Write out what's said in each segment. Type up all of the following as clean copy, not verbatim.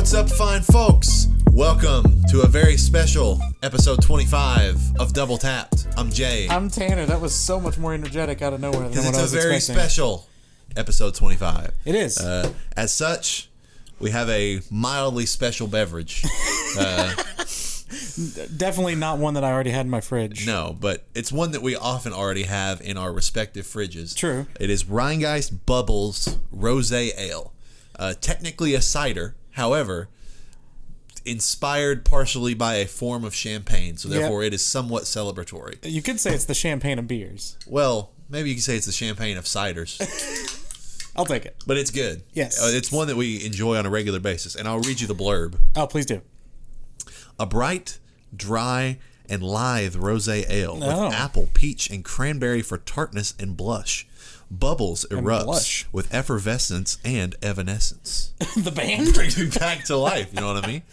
What's up, fine folks? Welcome to a very special episode 25 of Double Tapped. I'm Jay. I'm Tanner. That was so much more energetic out of nowhere than what I was expecting. It's a very special episode 25. It is. As such, we have a mildly special beverage. Definitely not one that I already had in my fridge. No, but it's one that we often already have in our respective fridges. True. It is Rheingeist Bubbles Rosé Ale. Technically a cider, however, inspired partially by a form of champagne, so therefore it is somewhat celebratory. You could say it's the champagne of beers. Well, maybe you could say it's the champagne of ciders. I'll take it. But it's good. Yes. It's one that we enjoy on a regular basis, and I'll read you the blurb. Oh, please do. A bright, dry, and lithe rosé ale with apple, peach, and cranberry for tartness and blush. Bubbles erupts with effervescence and evanescence. The band? Brings me back to life, you know what I mean?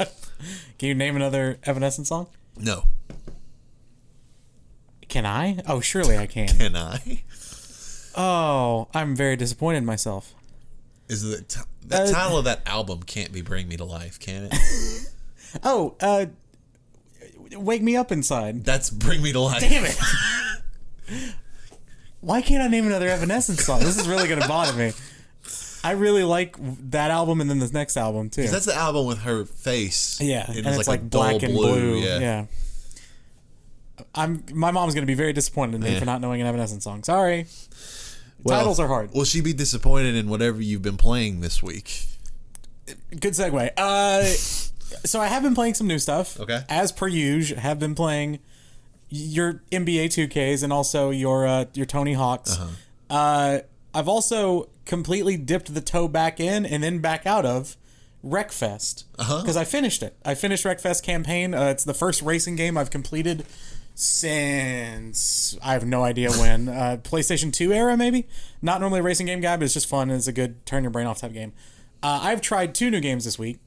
Can you name another Evanescence song? No. Can I? Oh, surely I can. Can I? Oh, I'm very disappointed in myself. Is the title of that album can't be Bring Me to Life, can it? Wake Me Up Inside. That's Bring Me to Life. Damn it. Why can't I name another Evanescence song? This is really going to bother me. I really like that album and then this next album, too. That's the album with her face. Yeah, and it's like black and blue. Yeah. My mom's going to be very disappointed in me for not knowing an Evanescence song. Sorry. Titles are hard. Will she be disappointed in whatever you've been playing this week? Good segue. So I have been playing some new stuff. Okay. As per usual, have been playing your NBA 2Ks and also your Tony Hawks. I've also completely dipped the toe back in and then back out of Wreckfest because I finished it. I finished Wreckfest campaign. It's the first racing game I've completed since I have no idea when. PlayStation 2 era, maybe. Not normally a racing game guy, but it's just fun. It's a good turn your brain off type game. I've tried 2 new games this week.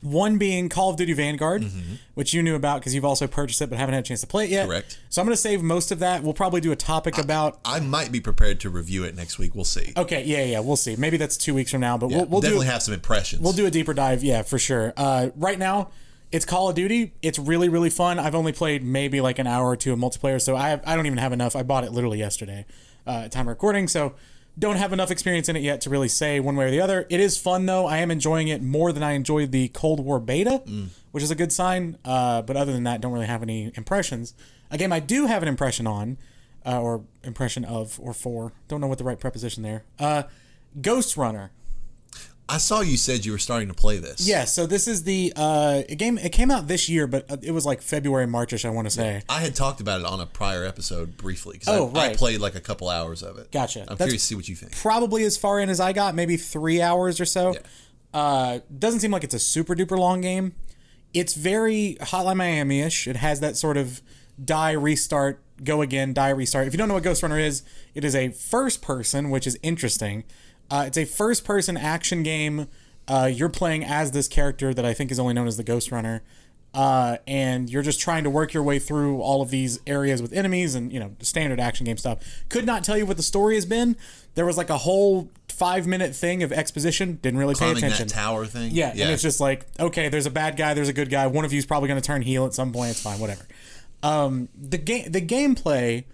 One being Call of Duty Vanguard, which you knew about because you've also purchased it but haven't had a chance to play it yet. Correct. So I'm going to save most of that. We'll probably do a topic about... I might be prepared to review it next week. We'll see. Okay, yeah, we'll see. Maybe that's 2 weeks from now, but we'll definitely have some impressions. We'll do a deeper dive, yeah, for sure. Right now, it's Call of Duty. It's really, really fun. I've only played maybe like an hour or two of multiplayer, so I don't even have enough. I bought it literally yesterday, time of recording, so... Don't have enough experience in it yet to really say one way or the other. It is fun, though. I am enjoying it more than I enjoyed the Cold War beta, which is a good sign. But other than that, don't really have any impressions. A game I do have an impression on, or impression of, or for. Don't know what the right preposition there. Ghost Runner. I saw you said you were starting to play this. Yeah, so this is the game. It came out this year, but it was like February, March-ish, I want to say. I had talked about it on a prior episode briefly because I played like a couple hours of it. Gotcha. I'm curious to see what you think. Probably as far in as I got, maybe 3 hours or so. Yeah. Doesn't seem like it's a super duper long game. It's very Hotline Miami-ish. It has that sort of die, restart, go again, die, restart. If you don't know what Ghost Runner is, it is a first person, which is interesting. It's a first-person action game. You're playing as this character that I think is only known as the Ghost Runner, and you're just trying to work your way through all of these areas with enemies and, standard action game stuff. Could not tell you what the story has been. There was like a whole 5-minute thing of exposition. Didn't really pay attention. That tower thing? Yeah, and it's just like, okay, there's a bad guy, there's a good guy. One of you is probably going to turn heel at some point. It's fine, whatever. The gameplay,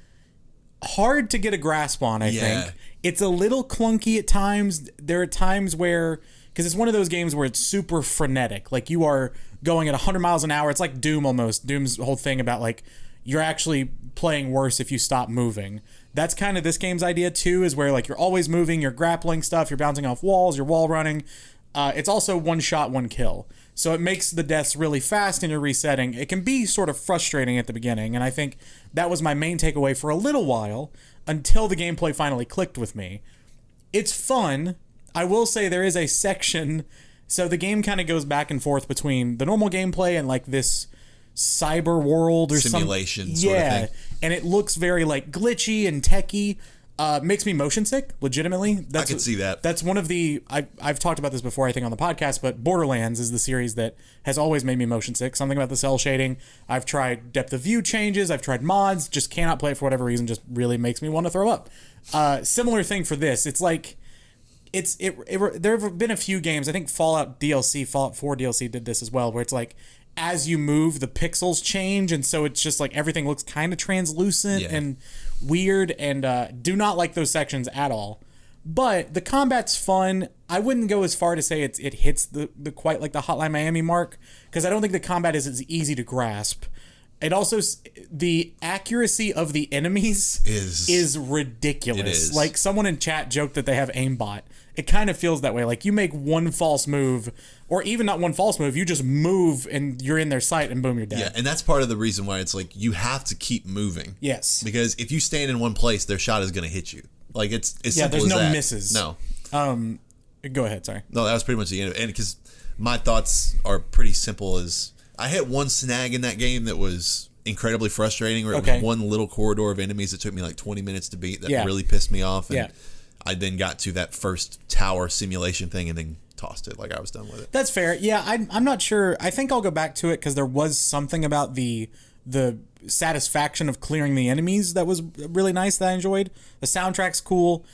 hard to get a grasp on, I think. It's a little clunky at times. There are times where, because it's one of those games where it's super frenetic. Like you are going at 100 miles an hour. It's like Doom almost. Doom's whole thing about like you're actually playing worse if you stop moving. That's kind of this game's idea too, is where like you're always moving, you're grappling stuff, you're bouncing off walls, you're wall running. It's also one shot, one kill. So it makes the deaths really fast and you're resetting. It can be sort of frustrating at the beginning, and I think that was my main takeaway for a little while until the gameplay finally clicked with me. It's fun. I will say there is a section, so the game kind of goes back and forth between the normal gameplay and like this cyber world or simulation sort of thing. And it looks very like glitchy and techy. Makes me motion sick, legitimately. I can see that. That's one of the... I've talked about this before, I think, on the podcast, but Borderlands is the series that has always made me motion sick. Something about the cell shading. I've tried depth of view changes. I've tried mods. Just cannot play it for whatever reason. Just really makes me want to throw up. Similar thing for this. It's like... there have been a few games. I think Fallout 4 DLC did this as well, where it's like as you move, the pixels change, and so it's just like everything looks kind of translucent and weird, and do not like those sections at all. But the combat's fun. I wouldn't go as far to say it hits the quite like the Hotline Miami mark, because I don't think the combat is as easy to grasp. It also, the accuracy of the enemies is ridiculous. It is. Like, someone in chat joked that they have aimbot. It kind of feels that way. Like, you make one false move, or even not one false move, you just move and you're in their sight and boom, you're dead. Yeah, and that's part of the reason why it's like you have to keep moving. Yes. Because if you stand in one place, their shot is going to hit you. Like, it's as simple as that. There's no misses. No. Go ahead, sorry. No, that was pretty much the end of it. And because my thoughts are pretty simple as... I hit one snag in that game that was incredibly frustrating, where it was one little corridor of enemies that took me like 20 minutes to beat that really pissed me off. And I then got to that first tower simulation thing and then tossed it. Like, I was done with it. That's fair. Yeah, I'm not sure. I think I'll go back to it because there was something about the satisfaction of clearing the enemies that was really nice that I enjoyed. The soundtrack's cool.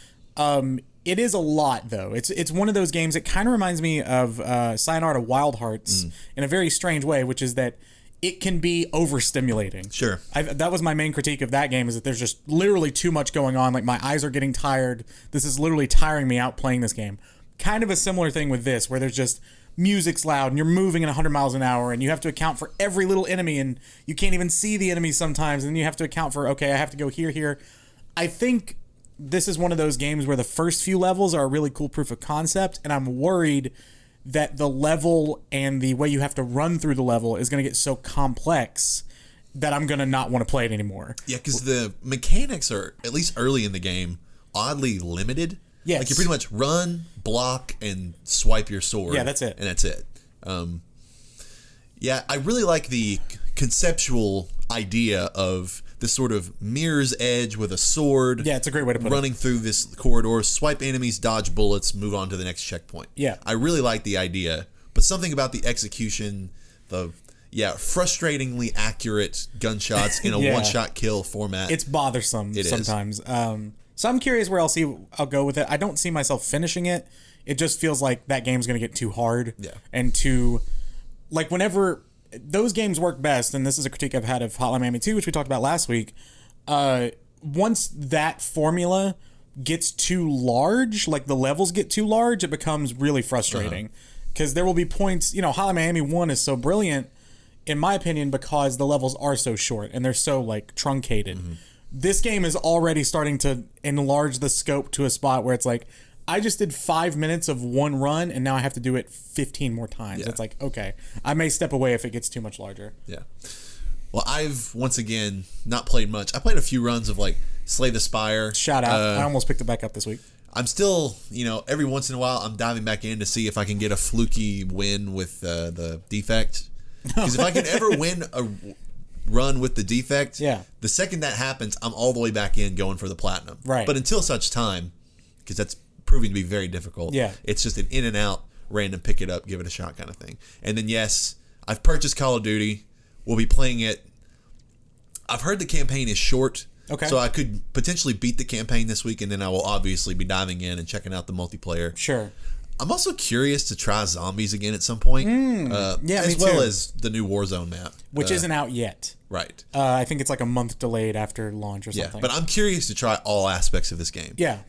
It is a lot, though. It's one of those games. It kind of reminds me of Sayonara Wild Hearts in a very strange way, which is that it can be overstimulating. Sure. That was my main critique of that game, is that there's just literally too much going on. Like, my eyes are getting tired. This is literally tiring me out playing this game. Kind of a similar thing with this, where there's just music's loud and you're moving at 100 miles an hour and you have to account for every little enemy and you can't even see the enemies sometimes, and then you have to account for, okay, I have to go here. I think this is one of those games where the first few levels are a really cool proof of concept, and I'm worried that the level and the way you have to run through the level is going to get so complex that I'm going to not want to play it anymore. Yeah, because the mechanics are, at least early in the game, oddly limited. Yes. Like, you pretty much run, block, and swipe your sword. Yeah, that's it. And that's it. Yeah, I really like the conceptual idea of this sort of mirror's edge with a sword. Yeah, it's a great way to put running through this corridor, swipe enemies, dodge bullets, move on to the next checkpoint. Yeah. I really like the idea, but something about the execution, frustratingly accurate gunshots in a one-shot kill format. It's bothersome sometimes. So I'm curious where I'll go with it. I don't see myself finishing it. It just feels like that game's going to get too hard. Yeah. And like, whenever those games work best, and this is a critique I've had of Hotline Miami 2, which we talked about last week, once that formula gets too large, like the levels get too large, it becomes really frustrating. Because there will be points, Hotline Miami 1 is so brilliant, in my opinion, because the levels are so short and they're so, like, truncated. This game is already starting to enlarge the scope to a spot where it's like, I just did 5 minutes of one run and now I have to do it 15 more times. Yeah. It's like, okay, I may step away if it gets too much larger. Yeah. Well, I've, once again, not played much. I played a few runs of, like, Slay the Spire. Shout out. I almost picked it back up this week. I'm still, every once in a while, I'm diving back in to see if I can get a fluky win with the defect. Because if I can ever win a run with the defect, the second that happens, I'm all the way back in going for the platinum. Right. But until such time, because that's proving to be very difficult, it's just an in and out, random pick it up, give it a shot kind of thing. And then, yes, I've purchased Call of Duty. We'll be playing it. I've heard the campaign is short. Okay. So I could potentially beat the campaign this week, and then I will obviously be diving in and checking out the multiplayer. Sure. I'm also curious to try zombies again at some point. As well as the new Warzone map. Which isn't out yet. Right. I think it's like a month delayed after launch or something. Yeah, but I'm curious to try all aspects of this game. Yeah.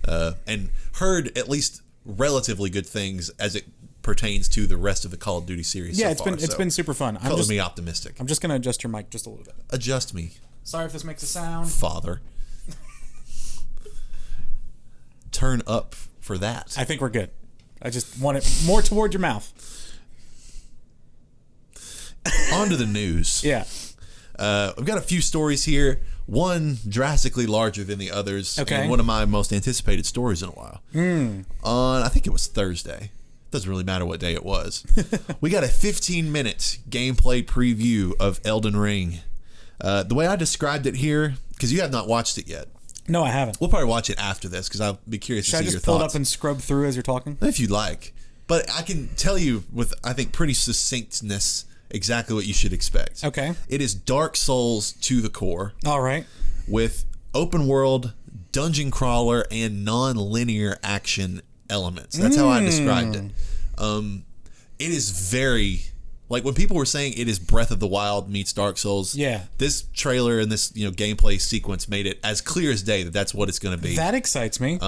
And heard at least relatively good things as it pertains to the rest of the Call of Duty series. Yeah, so it's been super fun. Colors me optimistic. I'm just going to adjust your mic just a little bit. Adjust me. Sorry if this makes a sound. Father. Turn up for that. I think we're good. I just want it more toward your mouth. On to the news. Yeah. I've got a few stories here. One drastically larger than the others. Okay. And one of my most anticipated stories in a while. On, I think it was Thursday. Doesn't really matter what day it was. We got a 15-minute gameplay preview of Elden Ring. The way I described it here, because you have not watched it yet. No, I haven't. We'll probably watch it after this because I'll be curious to see your thoughts. Should I just pull it up and scrub through as you're talking? If you'd like. But I can tell you with, I think, pretty succinctness exactly what you should expect. Okay. It is Dark Souls to the core. All right. With open world, dungeon crawler, and non-linear action elements. That's how I described it. It is very, like when people were saying it is Breath of the Wild meets Dark Souls. Yeah. This trailer and this gameplay sequence made it as clear as day that that's what it's going to be. That excites me.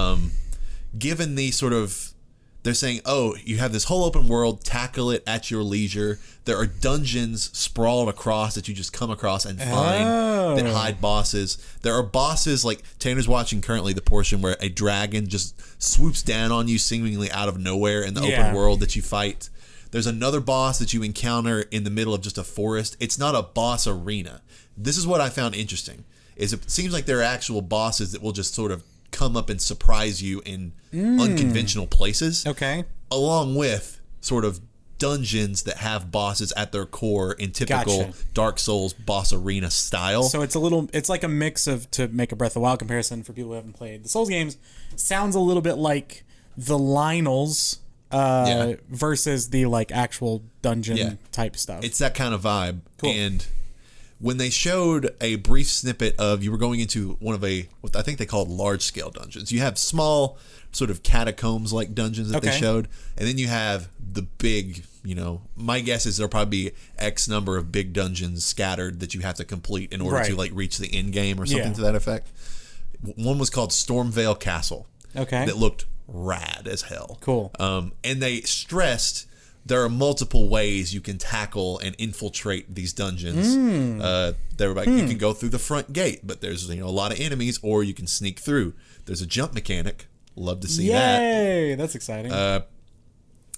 Given the sort of, they're saying, oh, you have this whole open world, tackle it at your leisure. There are dungeons sprawled across that you just come across and find that hide bosses. There are bosses, like Tanner's watching currently the portion where a dragon just swoops down on you seemingly out of nowhere in the open world that you fight. There's another boss that you encounter in the middle of just a forest. It's not a boss arena. This is what I found interesting, is it seems like there are actual bosses that will just sort of come up and surprise you in unconventional places. Okay. Along with sort of dungeons that have bosses at their core in typical Dark Souls boss arena style. So it's like a mix of, to make a Breath of the Wild comparison for people who haven't played the Souls games, sounds a little bit like the Lionels versus the like actual dungeon type stuff. It's that kind of vibe. Cool. And when they showed a brief snippet of, you were going into one of what I think they called large scale dungeons. You have small sort of catacombs like dungeons that they showed, and then you have the big, my guess is there'll probably be X number of big dungeons scattered that you have to complete in order to like reach the end game or something to that effect. One was called Stormvale Castle. Okay. That looked rad as hell. Cool. And they stressed there are multiple ways you can tackle and infiltrate these dungeons. They were like, you can go through the front gate, but there's a lot of enemies, or you can sneak through. There's a jump mechanic. Love to see that. Yay! That's exciting. And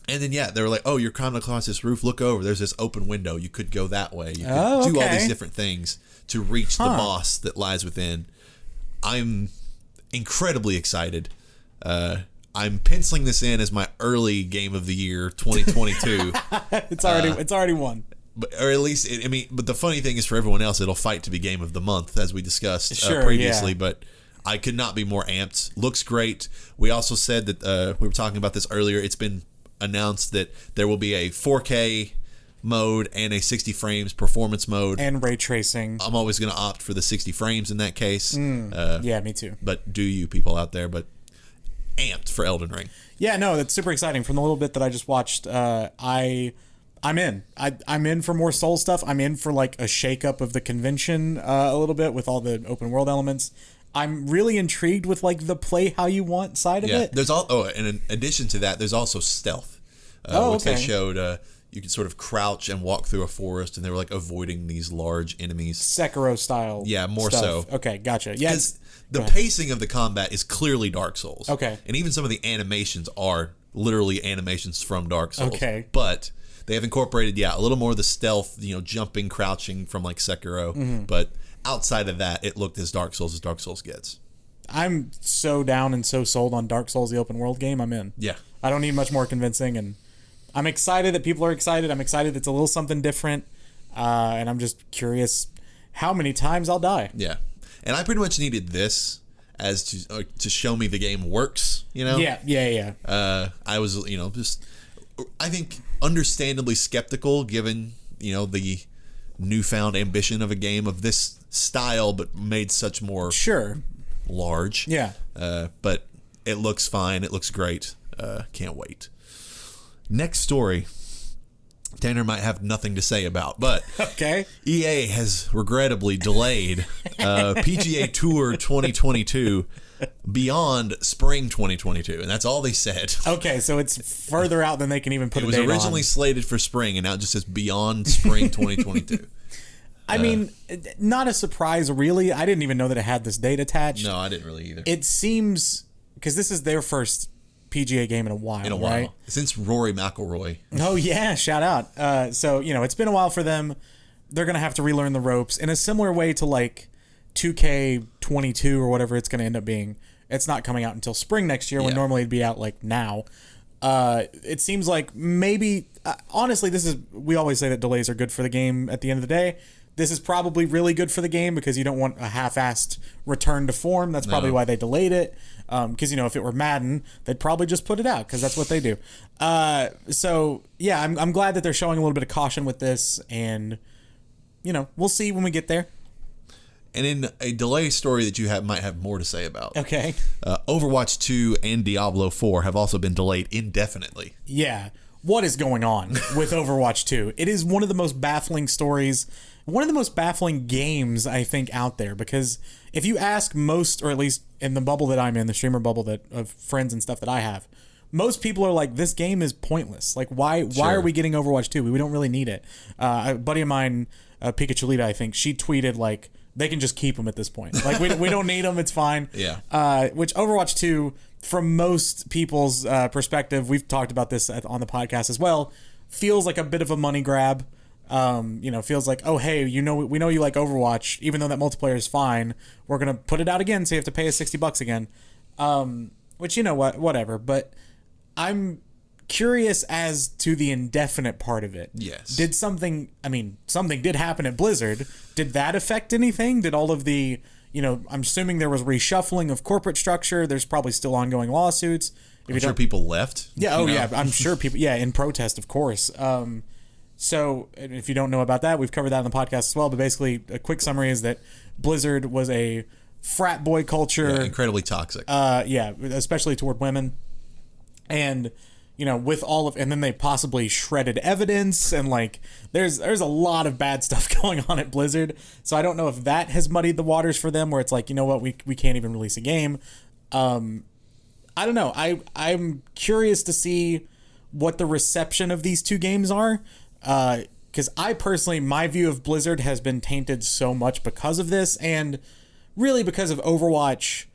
then they were like, oh, you're climbing across this roof. Look over. There's this open window. You could go that way. You could do all these different things to reach the boss that lies within. I'm incredibly excited. I'm penciling this in as my early game of the year 2022. It's already won. But, or at least, but the funny thing is, for everyone else, it'll fight to be game of the month, as we discussed previously. But I could not be more amped. Looks great. We also said that we were talking about this earlier. It's been announced that there will be a 4K mode and a 60 frames performance mode and ray tracing. I'm always going to opt for the 60 frames in that case. Yeah, me too. But do you people out there? But amped for Elden Ring. Yeah, no, that's super exciting. From the little bit that I just watched, I'm in. I'm in for more Soul stuff. I'm in for like a shakeup of the convention a little bit with all the open world elements. I'm really intrigued with like the play how you want side of it. There's and in addition to that, there's also stealth, which they showed. You could sort of crouch and walk through a forest, and they were like avoiding these large enemies. Sekiro style. Yeah, more stuff. so. Okay, gotcha. Yeah, the pacing of the combat is clearly Dark Souls. Okay. And even some of the animations are literally animations from Dark Souls. Okay. But they have incorporated, a little more of the stealth, jumping, crouching from like Sekiro. Mm-hmm. But outside of that, it looked as Dark Souls gets. I'm so down and so sold on Dark Souls, the open world game. I'm in. Yeah. I don't need much more convincing, and I'm excited that people are excited. I'm excited it's a little something different, and I'm just curious how many times I'll die. Yeah. And I pretty much needed this as to show me the game works, Yeah. I was, just, I think, understandably skeptical given, the newfound ambition of a game of this style, but made such more large. Yeah. But it looks fine. It looks great. Can't wait. Next story. Tanner might have nothing to say about, but EA has regrettably delayed PGA Tour 2022 beyond spring 2022, and that's all they said. Okay, so it's further out than they can even put a date on. It was originally slated for spring, and now it just says beyond spring 2022. I mean, not a surprise, really. I didn't even know that it had this date attached. No, I didn't really either. It seems, because this is their first PGA game in a while, right? Since Rory McIlroy. Oh, yeah. Shout out. So, it's been a while for them. They're going to have to relearn the ropes in a similar way to like 2K22 or whatever it's going to end up being. It's not coming out until spring next year when normally it'd be out like now. It seems like maybe, honestly, we always say that delays are good for the game at the end of the day. This is probably really good for the game because you don't want a half-assed return to form. That's probably why they delayed it. Because, if it were Madden, they'd probably just put it out because that's what they do. So, yeah, I'm glad that they're showing a little bit of caution with this. And, we'll see when we get there. And in a delay story that you might have more to say about. Okay. Overwatch 2 and Diablo 4 have also been delayed indefinitely. Yeah. What is going on with Overwatch 2? It is one of the most baffling stories, one of the most baffling games, I think, out there. Because if you ask most, or at least in the bubble that I'm in, the streamer bubble of friends and stuff that I have, most people are like, this game is pointless. Like, why are we getting Overwatch 2? We don't really need it. A buddy of mine, Pikachu, I think, she tweeted, like, they can just keep them at this point. Like, we don't need them. It's fine. Yeah. Which Overwatch 2, from most people's perspective, we've talked about this on the podcast as well, feels like a bit of a money grab. Feels like, oh, hey, we know you like Overwatch, even though that multiplayer is fine. We're going to put it out again, so you have to pay us $60 again. Which, you know what, whatever. But I'm curious as to the indefinite part of it. Yes. Something did happen at Blizzard. Did that affect anything? Did all of the, I'm assuming there was reshuffling of corporate structure. There's probably still ongoing lawsuits. I'm sure people left. Yeah. Oh, yeah. I'm sure people. Yeah. In protest, of course. So if you don't know about that, we've covered that on the podcast as well. But basically, a quick summary is that Blizzard was a frat boy culture. Yeah, incredibly toxic. Especially toward women. And and then they possibly shredded evidence, and like there's a lot of bad stuff going on at Blizzard. So I don't know if that has muddied the waters for them, where it's like, you know what, we can't even release a game. I don't know. I'm curious to see what the reception of these two games are, because I personally, my view of Blizzard has been tainted so much because of this, and really because of Overwatch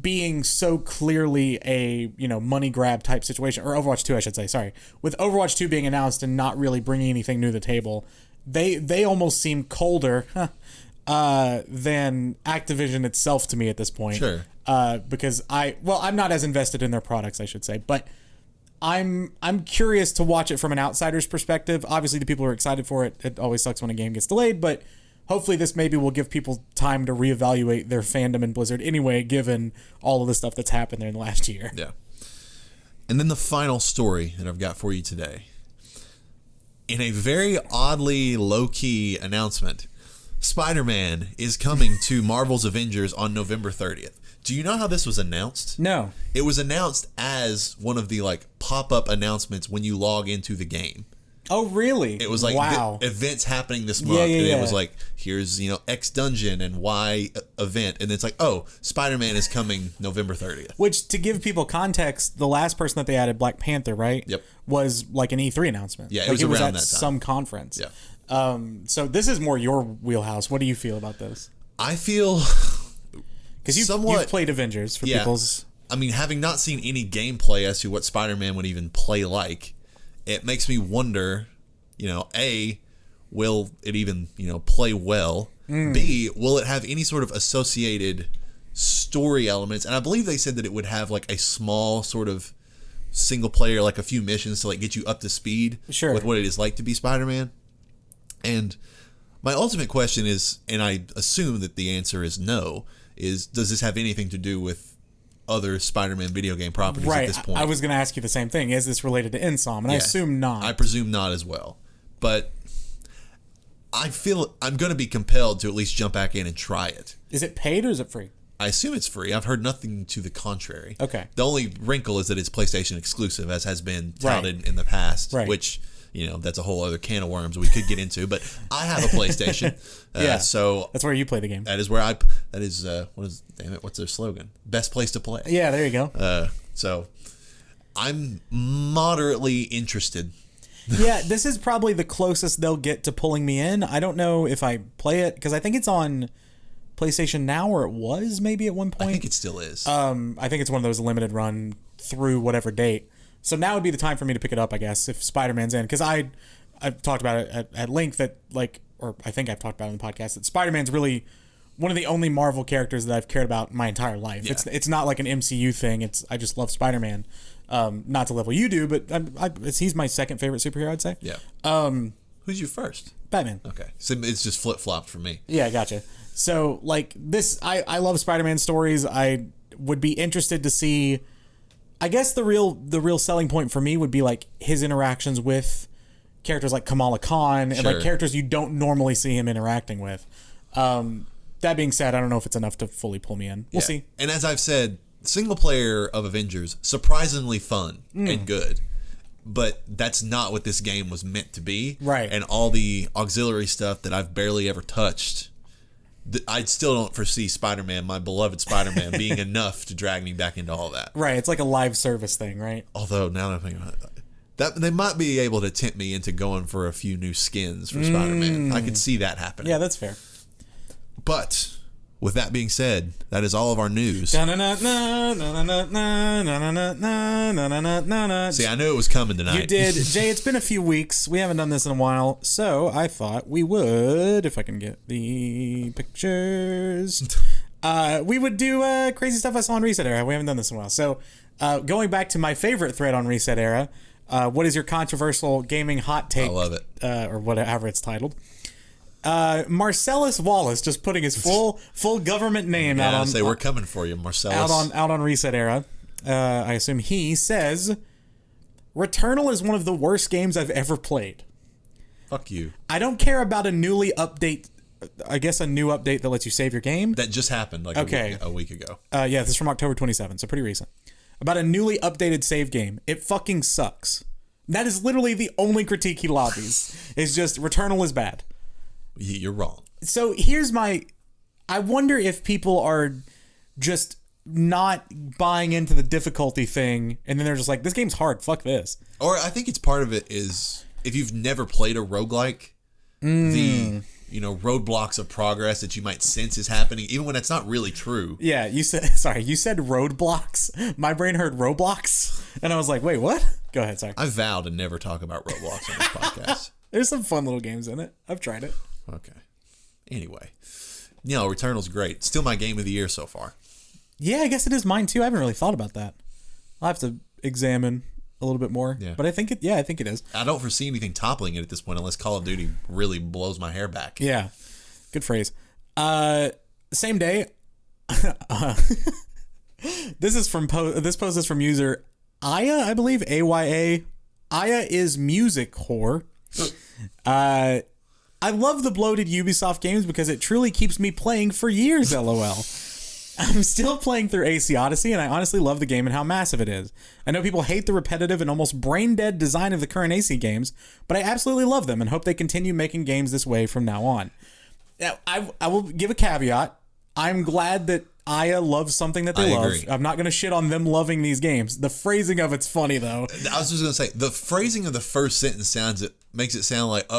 being so clearly a money grab type situation, or Overwatch 2 I should say, sorry, with Overwatch 2 being announced and not really bringing anything new to the table, they almost seem colder than Activision itself to me at this point. Sure. Because I'm not as invested in their products, I should say, but I'm curious to watch it from an outsider's perspective. Obviously the people who are excited for it. It always sucks when a game gets delayed, but hopefully this maybe will give people time to reevaluate their fandom in Blizzard anyway, given all of the stuff that's happened there in the last year. Yeah. And then the final story that I've got for you today. In a very oddly low-key announcement, Spider-Man is coming to Marvel's Avengers on November 30th. Do you know how this was announced? No. It was announced as one of the pop-up announcements when you log into the game. Oh, really? It was like, wow, events happening this month. Yeah. And it was like, here's, X dungeon and Y event. And it's like, oh, Spider-Man is coming November 30th. Which, to give people context, the last person that they added, Black Panther, right? It was like an E3 announcement. Yeah, it was around at that time. Some conference. Yeah. So this is more your wheelhouse. What do you feel about this? I feel... Because you've played Avengers for people's... I mean, having not seen any gameplay as to what Spider-Man would even play like, it makes me wonder, A, will it even, play well? B, will it have any sort of associated story elements? And I believe they said that it would have a small sort of single player, a few missions to get you up to speed with what it is like to be Spider-Man. And my ultimate question is, and I assume that the answer is no, is does this have anything to do with other Spider-Man video game properties at this point? I was going to ask you the same thing. Is this related to Insom? And I assume not. I presume not as well. But I feel I'm going to be compelled to at least jump back in and try it. Is it paid or is it free? I assume it's free. I've heard nothing to the contrary. Okay. The only wrinkle is that it's PlayStation exclusive, as has been touted in the past, which, that's a whole other can of worms we could get into. But I have a PlayStation. So that's where you play the game. That is where what's their slogan? Best place to play. Yeah, there you go. So I'm moderately interested. Yeah, this is probably the closest they'll get to pulling me in. I don't know if I play it, because I think it's on PlayStation Now, or it was maybe at one point. I think it still is. I think it's one of those limited run through whatever date. So now would be the time for me to pick it up, I guess, if Spider-Man's in. Because I've talked about it at length that, or I think I've talked about it on the podcast, that Spider-Man's really one of the only Marvel characters that I've cared about my entire life. Yeah. It's not like an MCU thing. I just love Spider-Man. Not to the level you do, but he's my second favorite superhero, I'd say. Yeah. Who's your first? Batman. Okay. So it's just flip-flopped for me. Yeah, gotcha. So, this, I love Spider-Man stories. I would be interested to see... I guess the real selling point for me would be his interactions with characters like Kamala Khan and characters you don't normally see him interacting with. That being said, I don't know if it's enough to fully pull me in. We'll see. And as I've said, single player of Avengers, surprisingly fun and good. But that's not what this game was meant to be. Right. And all the auxiliary stuff that I've barely ever touched, I still don't foresee Spider-Man, my beloved Spider-Man, being enough to drag me back into all that. Right. It's like a live service thing, right? Although, now that I'm thinking about it, that they might be able to tempt me into going for a few new skins for Spider-Man. I could see that happening. Yeah, that's fair. But with that being said, that is all of our news. See, I knew it was coming tonight. You did. Jay, it's been a few weeks. We haven't done this in a while, so I thought we would, if I can get the pictures, we would do crazy stuff I saw on ResetEra. We haven't done this in a while. So going back to my favorite thread on ResetEra, what is your controversial gaming hot take? I love it. Or whatever it's titled. Marcellus Wallace just putting his full government name out on. We're coming for you, Marcellus. Out on ResetEra. I assume he says, Returnal is one of the worst games I've ever played. Fuck you. I don't care about a new update that lets you save your game. That just happened a week ago. Yeah, this is from October 27, so pretty recent. About a newly updated save game. It fucking sucks. That is literally the only critique he lobbies. Is just Returnal is bad. You're wrong. So I wonder if people are just not buying into the difficulty thing, and then they're just like, this game's hard, fuck this. Or I think it's part of it is, if you've never played a roguelike, the roadblocks of progress that you might sense is happening, even when it's not really true. Yeah, you said roadblocks. My brain heard Roblox, and I was like, wait, what? Go ahead, sorry. I vow to never talk about Roblox on this podcast. There's some fun little games in it. I've tried it. Okay. Anyway. Returnal's great. Still my game of the year so far. Yeah, I guess it is mine too. I haven't really thought about that. I'll have to examine a little bit more. Yeah. But I think it is. I don't foresee anything toppling it at this point unless Call of Duty really blows my hair back. Yeah. Good phrase. Same day. This post is from user Aya, I believe. AYA. Aya is music whore. I love the bloated Ubisoft games because it truly keeps me playing for years, LOL. I'm still playing through AC Odyssey, and I honestly love the game and how massive it is. I know people hate the repetitive and almost brain-dead design of the current AC games, but I absolutely love them and hope they continue making games this way from now on. Now, I will give a caveat. I'm glad that Aya loves something that they love. Agree. I'm not going to shit on them loving these games. The phrasing of it's funny, though. I was just going to say, the phrasing of the first sentence makes it sound like,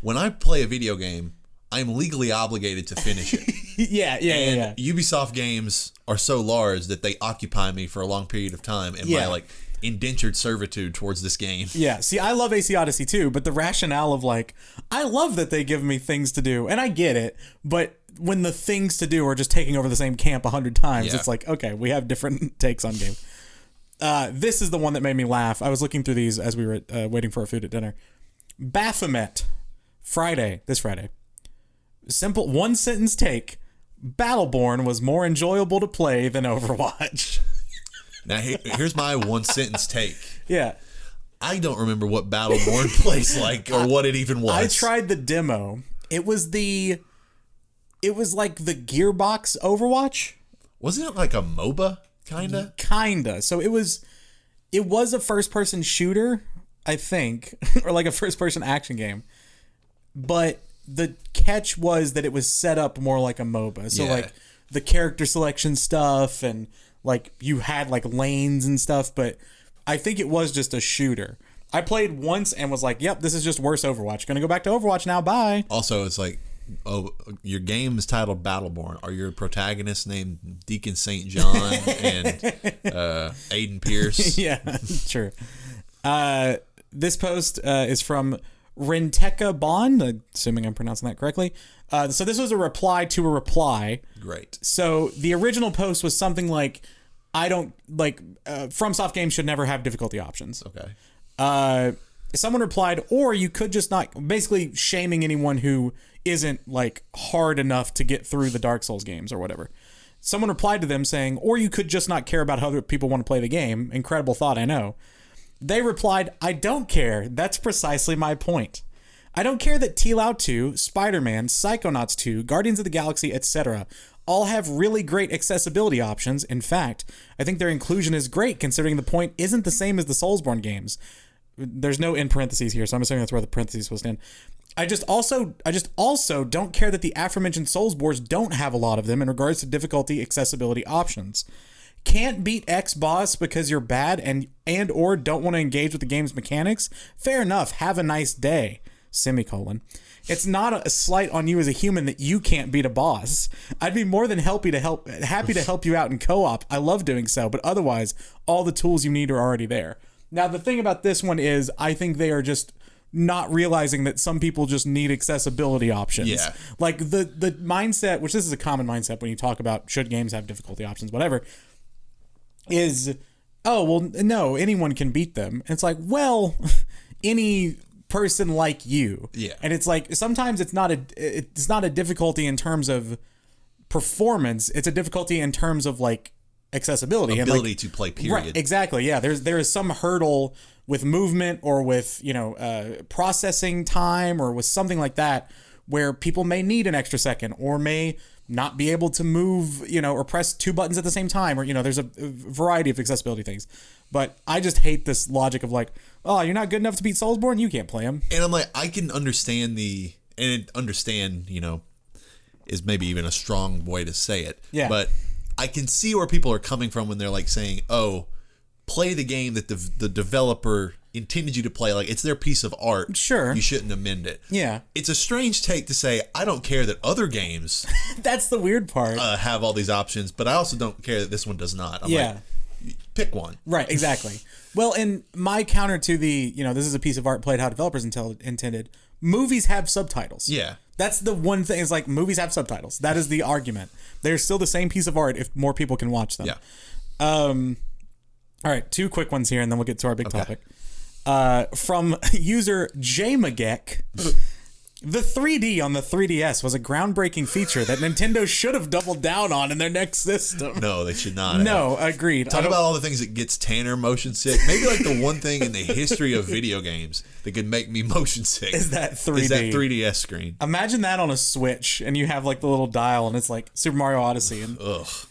when I play a video game, I'm legally obligated to finish it. Yeah. Ubisoft games are so large that they occupy me for a long period of time in my indentured servitude towards this game. Yeah, see, I love AC Odyssey too, but the rationale of I love that they give me things to do, and I get it, but when the things to do are just taking over the same camp 100 times, it's like, okay, we have different takes on games. This is the one that made me laugh. I was looking through these as we were waiting for our food at dinner. Baphomet. This Friday. Simple one sentence take. Battleborn was more enjoyable to play than Overwatch. Now here's my one sentence take. Yeah. I don't remember what Battleborn plays like or what it even was. I tried the demo. It was like the Gearbox Overwatch. Wasn't it like a MOBA kinda? Kinda. So it was a first person shooter, I think, or like a first person action game. But the catch was that it was set up more like a MOBA. So the character selection stuff and you had lanes and stuff, but I think it was just a shooter. I played once and was like, yep, this is just worse Overwatch. Gonna go back to Overwatch now, bye. Also, it's like, your game is titled Battleborn. Are your protagonists named Deacon St. John and Aiden Pierce? Yeah, true. This post is from Renteka Bond, assuming I'm pronouncing that correctly. So this was a reply to a reply. Great. So the original post was something like, FromSoft games should never have difficulty options. Okay. Someone replied, or you could just not, basically shaming anyone who isn't hard enough to get through the Dark Souls games or whatever. Someone replied to them saying, or you could just not care about how other people want to play the game. Incredible thought, I know. They replied, I don't care. That's precisely my point. I don't care that T-Lao 2, Spider-Man, Psychonauts 2, Guardians of the Galaxy, etc. all have really great accessibility options. In fact, I think their inclusion is great considering the point isn't the same as the Soulsborne games. There's no in parentheses here, so I'm assuming that's where the parentheses supposed to end. I just also don't care that the aforementioned Soulsborns don't have a lot of them in regards to difficulty accessibility options. Can't beat X boss because you're bad and or don't want to engage with the game's mechanics? Fair enough. Have a nice day. Semicolon. It's not a slight on you as a human that you can't beat a boss. I'd be more than happy to help you out in co-op. I love doing so, but otherwise, all the tools you need are already there. Now, the thing about this one is I think they are just not realizing that some people just need accessibility options. Yeah. Like the mindset, which this is a common mindset when you talk about should games have difficulty options, whatever, is, oh, well, no, anyone can beat them. And it's like, well, any person like you. Yeah. And it's like, sometimes it's not a difficulty in terms of performance. It's a difficulty in terms of like accessibility. Ability and to play, period. Right, exactly. Yeah. There is some hurdle with movement or with, processing time or with something like that where people may need an extra second or may not be able to move, or press two buttons at the same time, or, there's a variety of accessibility things. But I just hate this logic of like, oh, you're not good enough to beat Soulsborne? You can't play them. And I'm like, I can understand is maybe even a strong way to say it. Yeah. But I can see where people are coming from when they're like saying, oh, play the game that the developer intended you to play. Like, it's their piece of art. Sure. You shouldn't amend it. Yeah. It's a strange take to say, I don't care that other games that's the weird part. Have all these options, but I also don't care that this one does not. I'm like, pick one. Right, exactly. Well, and my counter to the, this is a piece of art played how developers intended. Movies have subtitles. Yeah. That's the one thing. It's like movies have subtitles. That is the argument. They're still the same piece of art if more people can watch them. Yeah. All right, two quick ones here, and then we'll get to our big topic. From user JMagek. The 3D on the 3DS was a groundbreaking feature that Nintendo should have doubled down on in their next system. No, they should not. No, agreed. Talk about all the things that gets Tanner motion sick. Maybe like the one thing in the history of video games that could make me motion sick is that 3D. Is that 3DS screen. Imagine that on a Switch, and you have like the little dial, and it's like Super Mario Odyssey, and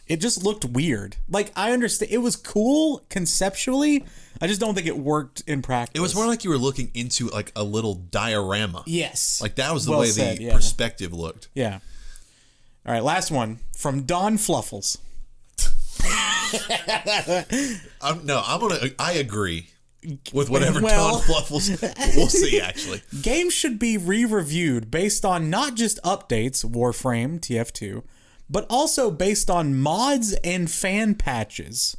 it just looked weird. Like, I understand it was cool conceptually. I just don't think it worked in practice. It was more like you were looking into like a little diorama. Yes. Like that was the way said, the perspective looked. Yeah. All right, last one from Don Fluffles. I agree with whatever Don Fluffles. We'll see, actually. Games should be re-reviewed based on not just updates, Warframe, TF2, but also based on mods and fan patches.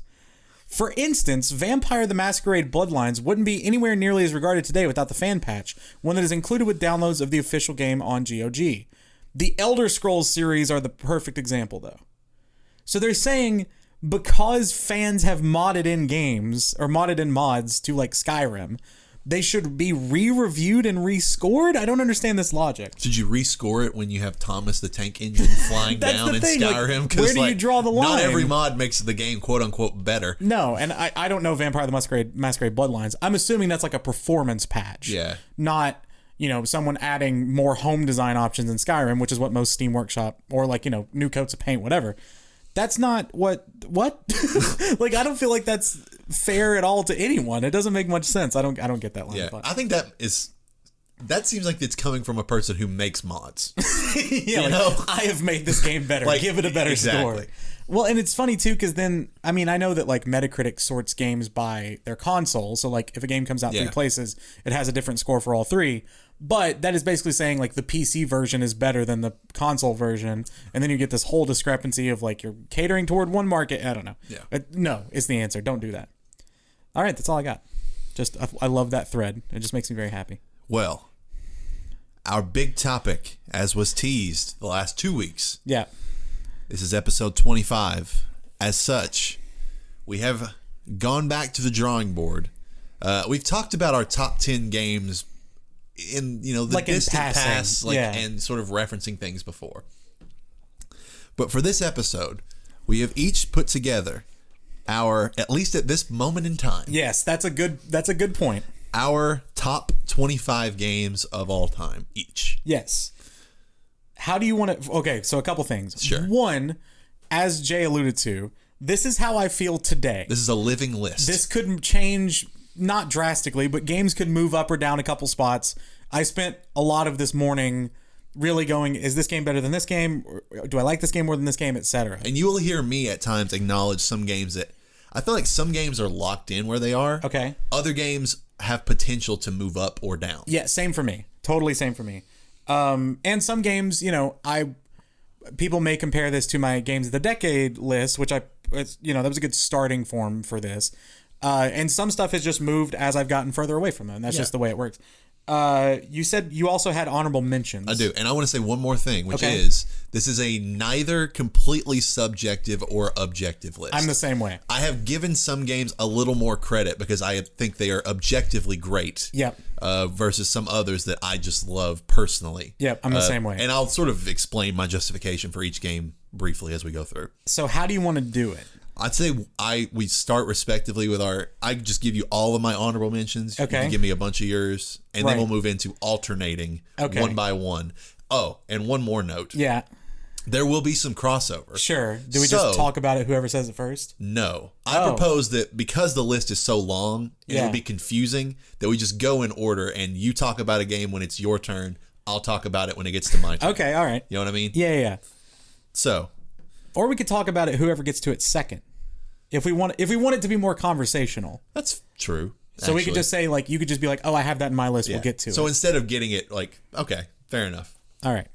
For instance, Vampire the Masquerade Bloodlines wouldn't be anywhere nearly as regarded today without the fan patch, one that is included with downloads of the official game on GOG. The Elder Scrolls series are the perfect example, though. So they're saying because fans have modded in games, or modded in mods to like Skyrim, they should be re-reviewed and rescored? I don't understand this logic. Should you rescore it when you have Thomas the Tank Engine flying down in Skyrim? Like, where do you draw the line? Not every mod makes the game quote-unquote better. No, and I don't know Vampire the Masquerade Bloodlines. I'm assuming that's like a performance patch. Yeah. Not, someone adding more home design options in Skyrim, which is what most Steam Workshop, or like, new coats of paint, whatever. That's not what? Like, I don't feel like that's fair at all to anyone. It doesn't make much sense. I don't get that line. Yeah, I think that seems like it's coming from a person who makes mods. I have made this game better. Like, give it a better score. Well, and it's funny too, because then, I know that like Metacritic sorts games by their console. So like if a game comes out three places, it has a different score for all three. But that is basically saying like the PC version is better than the console version. And then you get this whole discrepancy of like you're catering toward one market. I don't know. Yeah. No, it's the answer. Don't do that. All right, that's all I got. I love that thread. It just makes me very happy. Well, our big topic, as was teased the last 2 weeks. Yeah. This is episode 25. As such, we have gone back to the drawing board. We've talked about our top 10 games in the like distant past, and sort of referencing things before. But for this episode, we have each put together our, at least at this moment in time. Yes, that's a good point. Our top 25 games of all time each. Yes. How do you want to... Okay, so a couple things. Sure. One, as Jay alluded to, this is how I feel today. This is a living list. This could change, not drastically, but games could move up or down a couple spots. I spent a lot of this morning really going, is this game better than this game? Or do I like this game more than this game, etc.? And you will hear me at times acknowledge some games that... I feel like some games are locked in where they are. Okay. Other games have potential to move up or down. Yeah, same for me. Totally same for me. And some games, people may compare this to my games of the decade list, which that was a good starting form for this. And some stuff has just moved as I've gotten further away from them. That's just the way it works. You said you also had honorable mentions. I do. And I want to say one more thing, which is this is a neither completely subjective or objective list. I'm the same way. I have given some games a little more credit because I think they are objectively great. Yep. Versus some others that I just love personally. Yep, I'm the same way. And I'll sort of explain my justification for each game briefly as we go through. So how do you want to do it? I'd say we start respectively with I just give you all of my honorable mentions. Okay. You can give me a bunch of yours, and then we'll move into alternating one by one. Oh, and one more note. Yeah. There will be some crossover. Sure. Do we just talk about it, whoever says it first? No. I propose that because the list is so long, it would be confusing, that we just go in order, and you talk about a game when it's your turn. I'll talk about it when it gets to my turn. Okay, all right. You know what I mean? Yeah. So. Or we could talk about it whoever gets to it second. If we want it to be more conversational. That's true. So we could just say, like, you could just be like, oh, I have that in my list. We'll get to it. So instead of getting it, like, okay, fair enough. All right.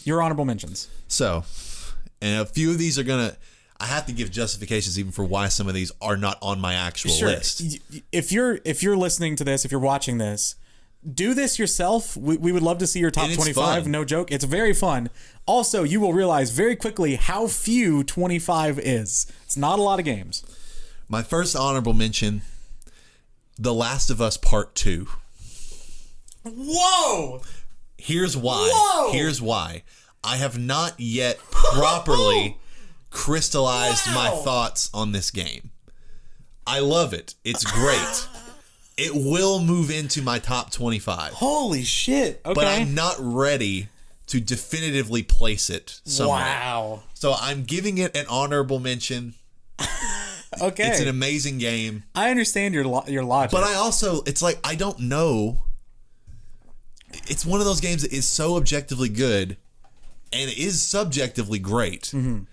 Your honorable mentions. So, and a few of these are I have to give justifications even for why some of these are not on my actual list. If you're listening to this, if you're watching this, do this yourself. We would love to see your top 25. Fun. No joke. It's very fun. Also, you will realize very quickly how few 25 is. It's not a lot of games. My first honorable mention, The Last of Us Part 2. Whoa! Here's why. I have not yet properly crystallized my thoughts on this game. I love it. It's great. It will move into my top 25. Holy shit. Okay. But I'm not ready to definitively place it somewhere. Wow. So I'm giving it an honorable mention. Okay. It's an amazing game. I understand your logic. But it's like, I don't know. It's one of those games that is so objectively good and is subjectively great. Mm-hmm.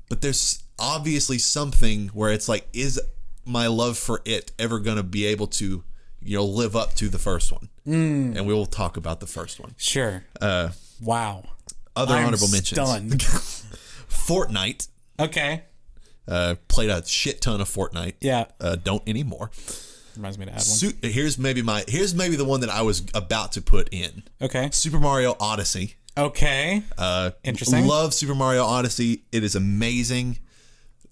But there's obviously something where it's like, is my love for it ever going to be able to, live up to the first one? And we will talk about the first one. Sure. Wow. Other honorable mentions. Stunned. Fortnite. Okay. Played a shit ton of Fortnite. Yeah. Don't anymore. Reminds me to add one. Here's maybe the one that I was about to put in. Okay. Super Mario Odyssey. Okay. Interesting. Love Super Mario Odyssey. It is amazing.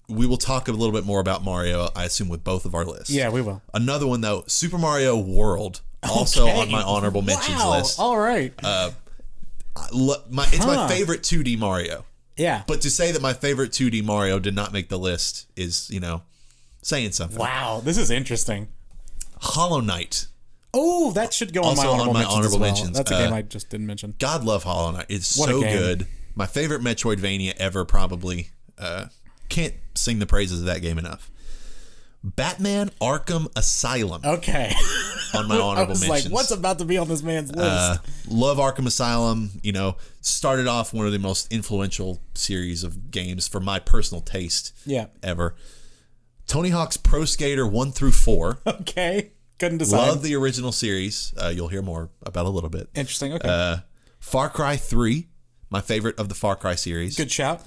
We will talk a little bit more about Mario, I assume, with both of our lists. Yeah, we will. Another one, though, Super Mario World, also on my honorable mentions list. All right. It's my favorite 2D Mario. Yeah. But to say that my favorite 2D Mario did not make the list is, saying something. Wow, this is interesting. Hollow Knight. Oh, that should go on my honorable mentions. That's a game I just didn't mention. God love Hollow Knight. It's so good. My favorite Metroidvania ever, probably. Can't sing the praises of that game enough. Batman Arkham Asylum. Okay. On my honorable mentions. Like, what's about to be on this man's list? Love Arkham Asylum. Started off one of the most influential series of games for my personal taste. Ever. Tony Hawk's Pro Skater 1 through 4. Okay. Couldn't decide. Love the original series. You'll hear more about a little bit. Interesting. Okay. Far Cry 3. My favorite of the Far Cry series. Good shout.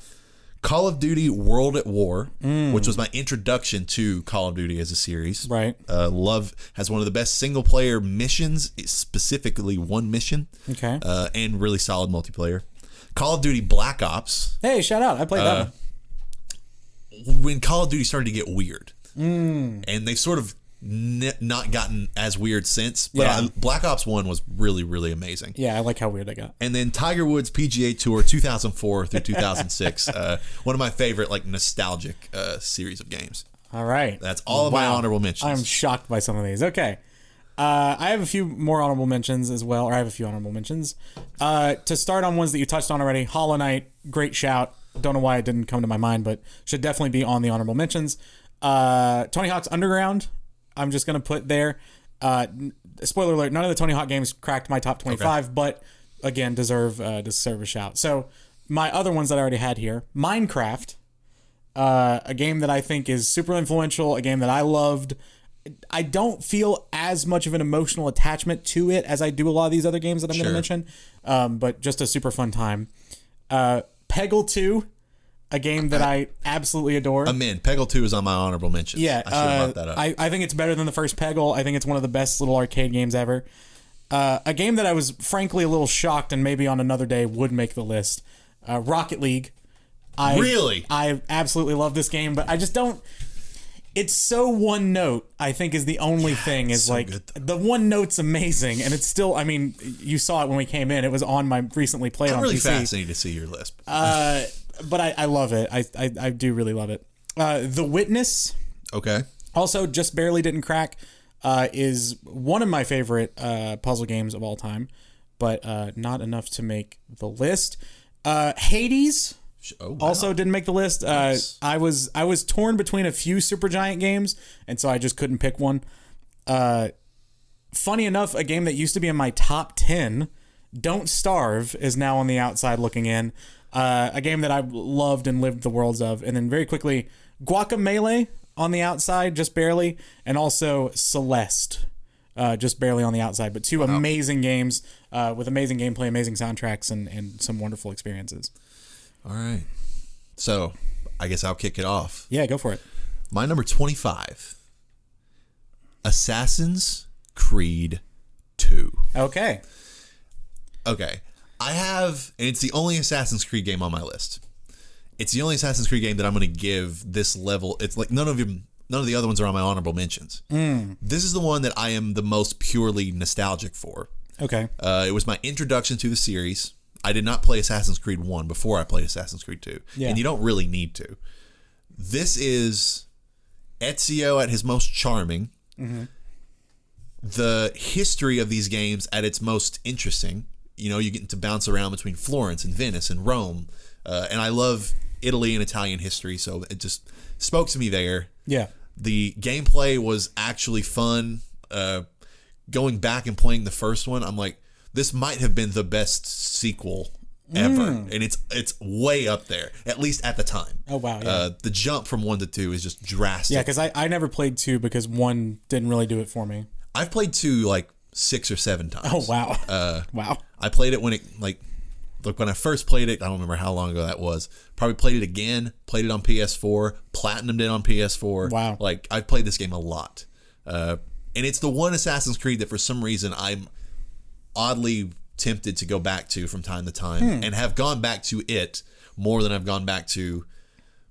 Call of Duty World at War, which was my introduction to Call of Duty as a series. Right. Love has one of the best single-player missions, specifically one mission. Okay. And really solid multiplayer. Call of Duty Black Ops. Hey, shout out. I played that one. When Call of Duty started to get weird. And they've sort of not gotten as weird since. But Black Ops 1 was really, really amazing. Yeah, I like how weird they got. And then Tiger Woods PGA Tour 2004 through 2006. One of my favorite, nostalgic series of games. All right. That's all of my honorable mentions. I'm shocked by some of these. Okay. I have a few more honorable mentions as well, or I have a few honorable mentions. To start on ones that you touched on already, Hollow Knight, great shout. Don't know why it didn't come to my mind, but should definitely be on the honorable mentions. Tony Hawk's Underground, I'm just going to put there. Spoiler alert, none of the Tony Hawk games cracked my top 25, but again, deserve a shout. So my other ones that I already had here, Minecraft, a game that I think is super influential, a game that I loved. I don't feel as much of an emotional attachment to it as I do a lot of these other games that I'm going to mention, but just a super fun time. Peggle 2, a game that I absolutely adore. I'm in. Peggle 2 is on my honorable mentions. Yeah, I should have brought that up. I think it's better than the first Peggle. I think it's one of the best little arcade games ever. A game that I was frankly a little shocked and maybe on another day would make the list. Rocket League. Really? I absolutely love this game, but I just don't... It's so one note, I think, is the only thing. Is so like the one note's amazing, and it's still. I mean, you saw it when we came in. It was on my recently played on PC. I'm really fascinated to see your list. But I love it. I do really love it. The Witness. Okay. Also, just barely didn't crack. Is one of my favorite puzzle games of all time, but not enough to make the list. Hades. Oh, wow. Also didn't make the list. Nice. I was torn between a few Supergiant games, and so I just couldn't pick one. Funny enough, a game that used to be in my top 10, Don't Starve, is now on the outside looking in. A game that I loved and lived the worlds of. And then very quickly, Guacamelee on the outside, just barely, and also Celeste, just barely on the outside. But two amazing games with amazing gameplay, amazing soundtracks, and some wonderful experiences. All right. So, I guess I'll kick it off. Yeah, go for it. My number 25, Assassin's Creed 2. Okay. I have, and it's the only Assassin's Creed game on my list. It's the only Assassin's Creed game that I'm going to give this level. It's like none of the other ones are on my honorable mentions. This is the one that I am the most purely nostalgic for. Okay. It was my introduction to the series. I did not play Assassin's Creed 1 before I played Assassin's Creed 2. Yeah. And you don't really need to. This is Ezio at his most charming. Mm-hmm. The history of these games at its most interesting. You know, you get to bounce around between Florence and Venice and Rome. And I love Italy and Italian history, so it just spoke to me there. Yeah. The gameplay was actually fun. Going back and playing the first one, I'm like, this might have been the best sequel ever, and it's way up there, at least at the time. Oh wow! Yeah. The jump from 1 to 2 is just drastic. Yeah, because I never played 2 because 1 didn't really do it for me. I've played 2 like 6 or 7 times. Oh wow! Wow. I played it when when I first played it. I don't remember how long ago that was. Probably played it again. Played it on PS4. Platinumed it on PS4. Wow! Like I've played this game a lot, and it's the one Assassin's Creed that for some reason I'm oddly tempted to go back to from time to time, and have gone back to it more than I've gone back to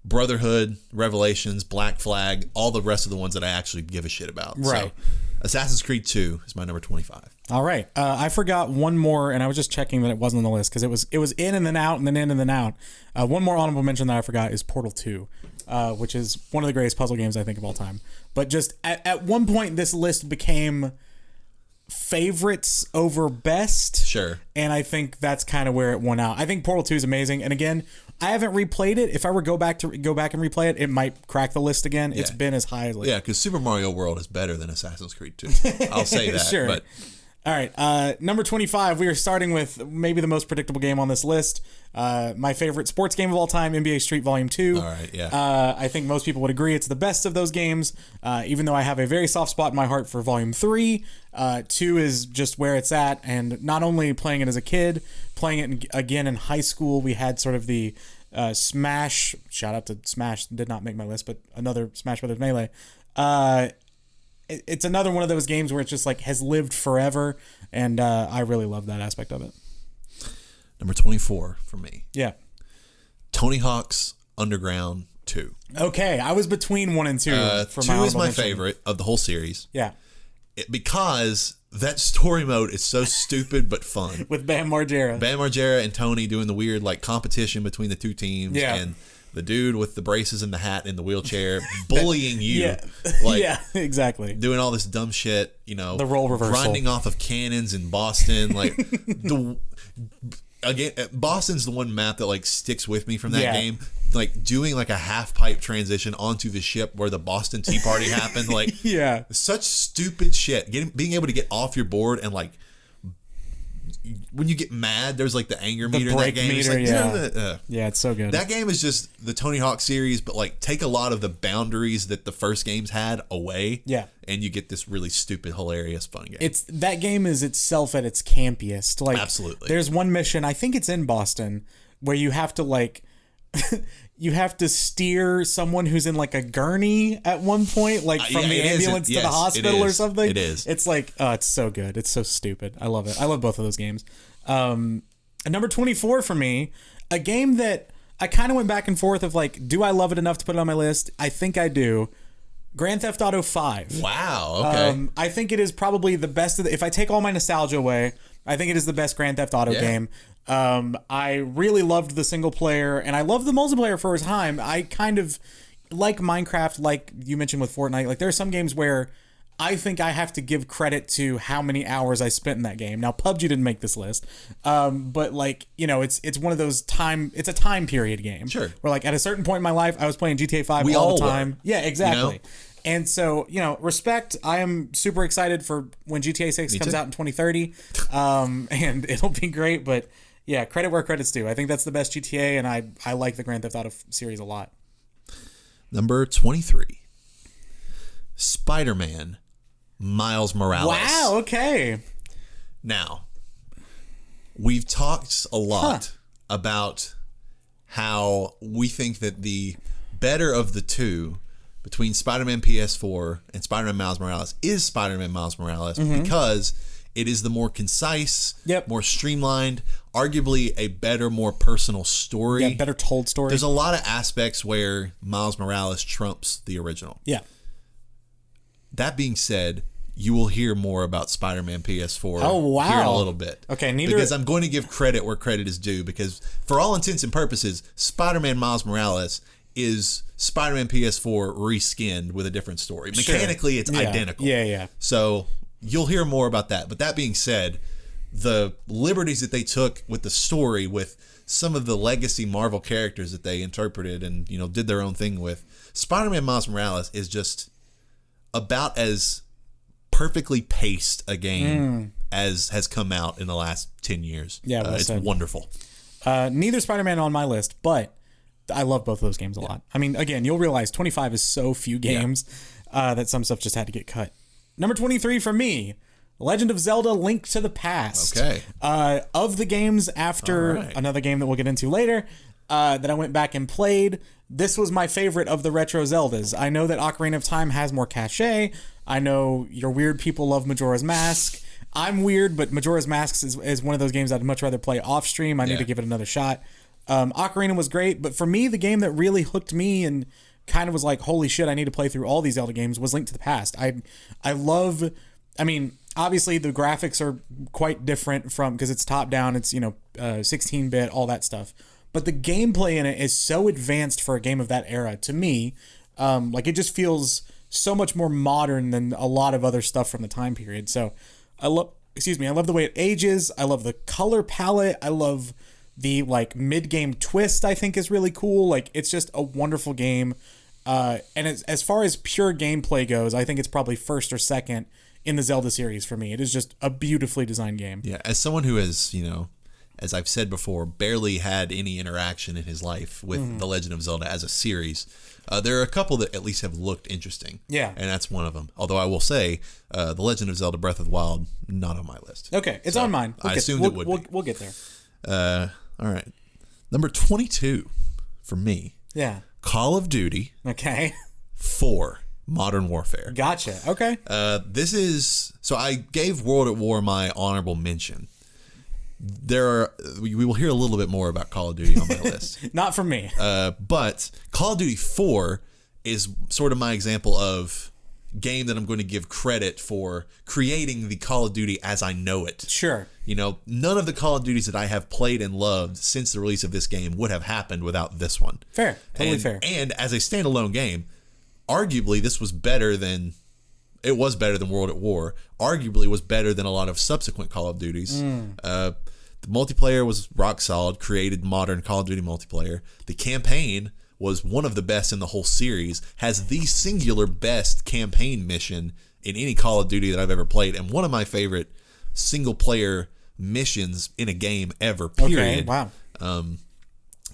Brotherhood, Revelations, Black Flag, all the rest of the ones that I actually give a shit about. Right. So, Assassin's Creed 2 is my number 25. All right. I forgot one more, and I was just checking that it wasn't on the list because it was in and then out and then in and then out. One more honorable mention that I forgot is Portal 2, which is one of the greatest puzzle games I think of all time. But just at one point, this list became favorites over best. Sure. And I think that's kind of where it won out. I think Portal 2 is amazing. And again, I haven't replayed it. If I were go back and replay it, it might crack the list again. Yeah. It's been as high as Yeah, because Super Mario World is better than Assassin's Creed 2. I'll say that. Sure. But all right, number 25, we are starting with maybe the most predictable game on this list. My favorite sports game of all time, NBA Street Volume 2. All right, yeah. I think most people would agree it's the best of those games, even though I have a very soft spot in my heart for Volume 3. 2 is just where it's at, and not only playing it as a kid, playing it again in high school, we had sort of the Smash, shout out to Smash, did not make my list, but another Smash Brothers Melee. It's another one of those games where it's just like has lived forever, and I really love that aspect of it. Number 24 for me. Yeah. Tony Hawk's Underground 2. Okay, I was between 1 and 2. For 2 is my favorite of the whole series. Yeah. Because that story mode is so stupid but fun. With Bam Margera. Bam Margera and Tony doing the weird like competition between the two teams. Yeah. And the dude with the braces and the hat in the wheelchair bullying you. Yeah, exactly. Doing all this dumb shit, you know. The role reversal. Grinding off of cannons in Boston. Like, again, Boston's the one map that, like, sticks with me from that game. Like, doing, like, a half-pipe transition onto the ship where the Boston Tea Party happened. Like, such stupid shit. Being able to get off your board and, like, when you get mad, there's like the anger meter in that game. Meter, it's like, yeah, it's so good. That game is just the Tony Hawk series, but like take a lot of the boundaries that the first games had away. Yeah. And you get this really stupid, hilarious, fun game. That game is itself at its campiest. Like, absolutely. There's one mission, I think it's in Boston, where you have to like you have to steer someone who's in like a gurney at one point, like from the ambulance to the hospital or something. It is. It's like, oh, it's so good. It's so stupid. I love it. I love both of those games. Number 24 for me, a game that I kind of went back and forth of like, do I love it enough to put it on my list? I think I do. Grand Theft Auto 5. Wow. Okay. I think it is probably the best of if I take all my nostalgia away, I think it is the best Grand Theft Auto game. I really loved the single player, and I loved the multiplayer for its time. I kind of like Minecraft, like you mentioned with Fortnite. Like, there are some games where I think I have to give credit to how many hours I spent in that game. Now, PUBG didn't make this list, but like, you know, it's one of those it's a time period game. Sure. Where like at a certain point in my life, I was playing GTA 5 all the time. Yeah, exactly. You know? And so, you know, respect. I am super excited for when GTA 6 comes out in 2030, and it'll be great. But yeah, credit where credit's due. I think that's the best GTA, and I like the Grand Theft Auto series a lot. Number 23, Spider-Man, Miles Morales. Wow, okay. Now, we've talked a lot about how we think that the better of the two between Spider-Man PS4 and Spider-Man Miles Morales is Spider-Man Miles Morales because it is the more concise, more streamlined, arguably a better, more personal story. Yeah, better told story. There's a lot of aspects where Miles Morales trumps the original. Yeah. That being said, you will hear more about Spider-Man PS4 here in a little bit. Okay, because I'm going to give credit where credit is due, because for all intents and purposes, Spider-Man Miles Morales is Spider-Man PS4 reskinned with a different story. Mechanically, it's identical. Yeah. So you'll hear more about that. But that being said, the liberties that they took with the story, with some of the legacy Marvel characters that they interpreted and, you know, did their own thing with, Spider-Man Miles Morales is just about as perfectly paced a game as has come out in the last 10 years. Yeah, it's wonderful. Neither Spider-Man on my list, but I love both of those games a lot. I mean, again, you'll realize 25 is so few games that some stuff just had to get cut. Number 23 for me, Legend of Zelda: Link to the Past. Okay. Of the games after another game that we'll get into later that I went back and played, this was my favorite of the retro Zeldas. I know that Ocarina of Time has more cachet. I know your weird people love Majora's Mask. I'm weird, but Majora's Mask is one of those games I'd much rather play off stream. I need to give it another shot. Ocarina was great, but for me, the game that really hooked me and kind of was like, holy shit, I need to play through all these Zelda games was Link to the Past. I love, I mean, obviously the graphics are quite different from, because it's top down, it's, 16-bit, all that stuff. But the gameplay in it is so advanced for a game of that era to me. Like, it just feels so much more modern than a lot of other stuff from the time period. So I love the way it ages. I love the color palette. I love the like mid-game twist. I think is really cool. Like, it's just a wonderful game. And as far as pure gameplay goes, I think it's probably first or second in the Zelda series for me. It is just a beautifully designed game. Yeah, as someone who has, as I've said before, barely had any interaction in his life with The Legend of Zelda as a series, there are a couple that at least have looked interesting. Yeah. And that's one of them. Although I will say, The Legend of Zelda Breath of the Wild, not on my list. Okay, it's on mine. I assumed it would be. We'll get there. All right. Number 22 for me. Yeah. Call of Duty. Okay. 4. Modern Warfare. Gotcha. Okay. So I gave World at War my honorable mention. We will hear a little bit more about Call of Duty on my list. Not from me. But Call of Duty 4 is sort of my example of game that I'm going to give credit for creating the Call of Duty as I know it. Sure. You know, none of the Call of Duties that I have played and loved since the release of this game would have happened without this one. Fair. Totally fair. And as a standalone game, arguably this was better than... It was better than World at War. Arguably was better than a lot of subsequent Call of Duties. The multiplayer was rock solid, created modern Call of Duty multiplayer. The campaign was one of the best in the whole series, has the singular best campaign mission in any Call of Duty that I've ever played, and one of my favorite single-player missions in a game ever, period. Okay, wow.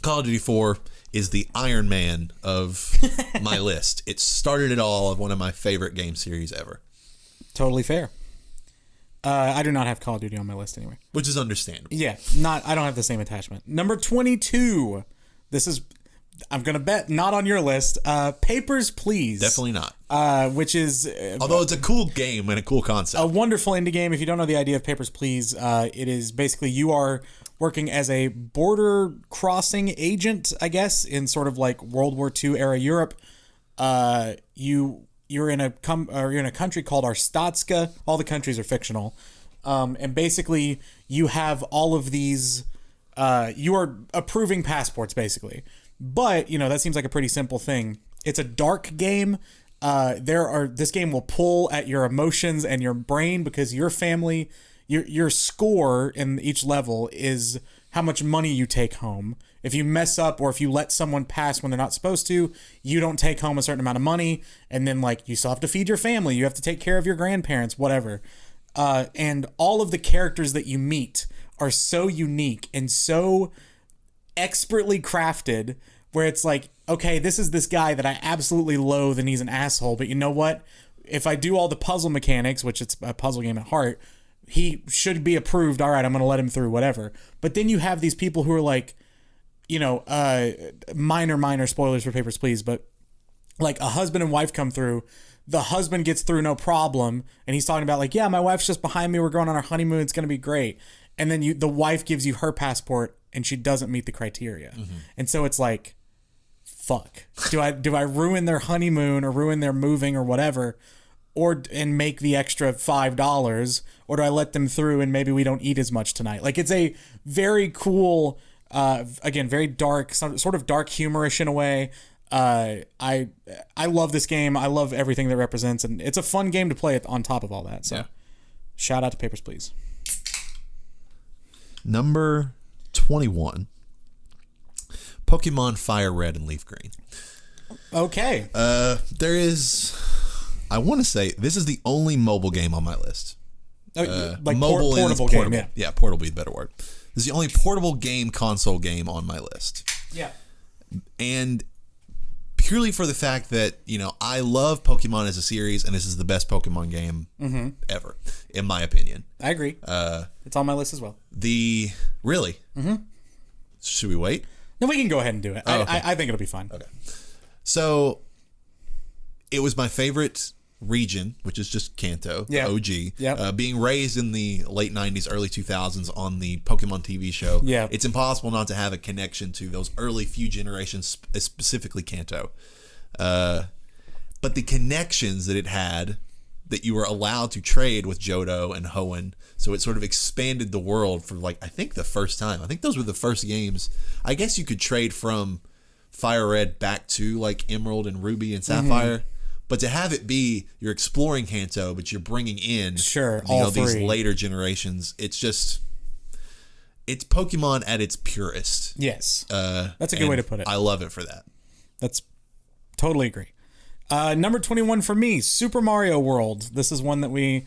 Call of Duty 4 is the Iron Man of my list. It started it all of one of my favorite game series ever. Totally fair. I do not have Call of Duty on my list anyway. Which is understandable. Yeah, I don't have the same attachment. Number 22. This is... I'm going to bet not on your list. Papers, Please. Definitely not. Which is... although it's a cool game and a cool concept. A wonderful indie game. If you don't know the idea of Papers, Please, it is basically you are working as a border crossing agent, I guess, in sort of like World War II era Europe. You're in a country called Arstatska. All the countries are fictional. And basically you have all of these... you are approving passports, basically. But, you know, that seems like a pretty simple thing. It's a dark game. This game will pull at your emotions and your brain because your family, your score in each level is how much money you take home. If you mess up or if you let someone pass when they're not supposed to, you don't take home a certain amount of money. And then, like, you still have to feed your family. You have to take care of your grandparents, whatever. And all of the characters that you meet are so unique and so expertly crafted where it's like, okay, this is this guy that I absolutely loathe and he's an asshole, but you know what? If I do all the puzzle mechanics, which it's a puzzle game at heart, he should be approved. All right, I'm going to let him through, whatever. But then you have these people who are like, you know, minor spoilers for Papers, Please, but like a husband and wife come through. The husband gets through no problem, and he's talking about like, yeah, my wife's just behind me. We're going on our honeymoon. It's going to be great. And then the wife gives you her passport, and she doesn't meet the criteria. Mm-hmm. And so it's like, fuck. Do I ruin their honeymoon or ruin their moving or whatever, and make the extra $5, or do I let them through and maybe we don't eat as much tonight? Like, it's a very cool, again, very dark, sort of dark humorish in a way. I love this game. I love everything that it represents, and it's a fun game to play on top of all that. So, Shout out to Papers, Please. Number 21. Pokemon Fire Red and Leaf Green. Okay. I want to say this is the only mobile game on my list. Like mobile portable game, yeah. Yeah, portable would be the better word. This is the only portable game console game on my list. Yeah. And purely for the fact that, you know, I love Pokemon as a series, and this is the best Pokemon game ever, in my opinion. I agree. It's on my list as well. Really? Mm-hmm. Should we wait? No, we can go ahead and do it. Oh, okay. I think it'll be fun. Okay. So, it was my favorite region, which is just Kanto, the OG. Yep. Being raised in the late 90s, early 2000s on the Pokemon TV show, it's impossible not to have a connection to those early few generations, specifically Kanto. But the connections that it had, that you were allowed to trade with Johto and Hoenn, so it sort of expanded the world for, like, I think the first time. I think those were the first games. I guess you could trade from Fire Red back to, like, Emerald and Ruby and Sapphire. But to have it be you're exploring Kanto, but you're bringing in these later generations, it's Pokemon at its purest. Yes, that's a good way to put it. I love it for that. That's totally agree. Number 21 for me, Super Mario World. This is one that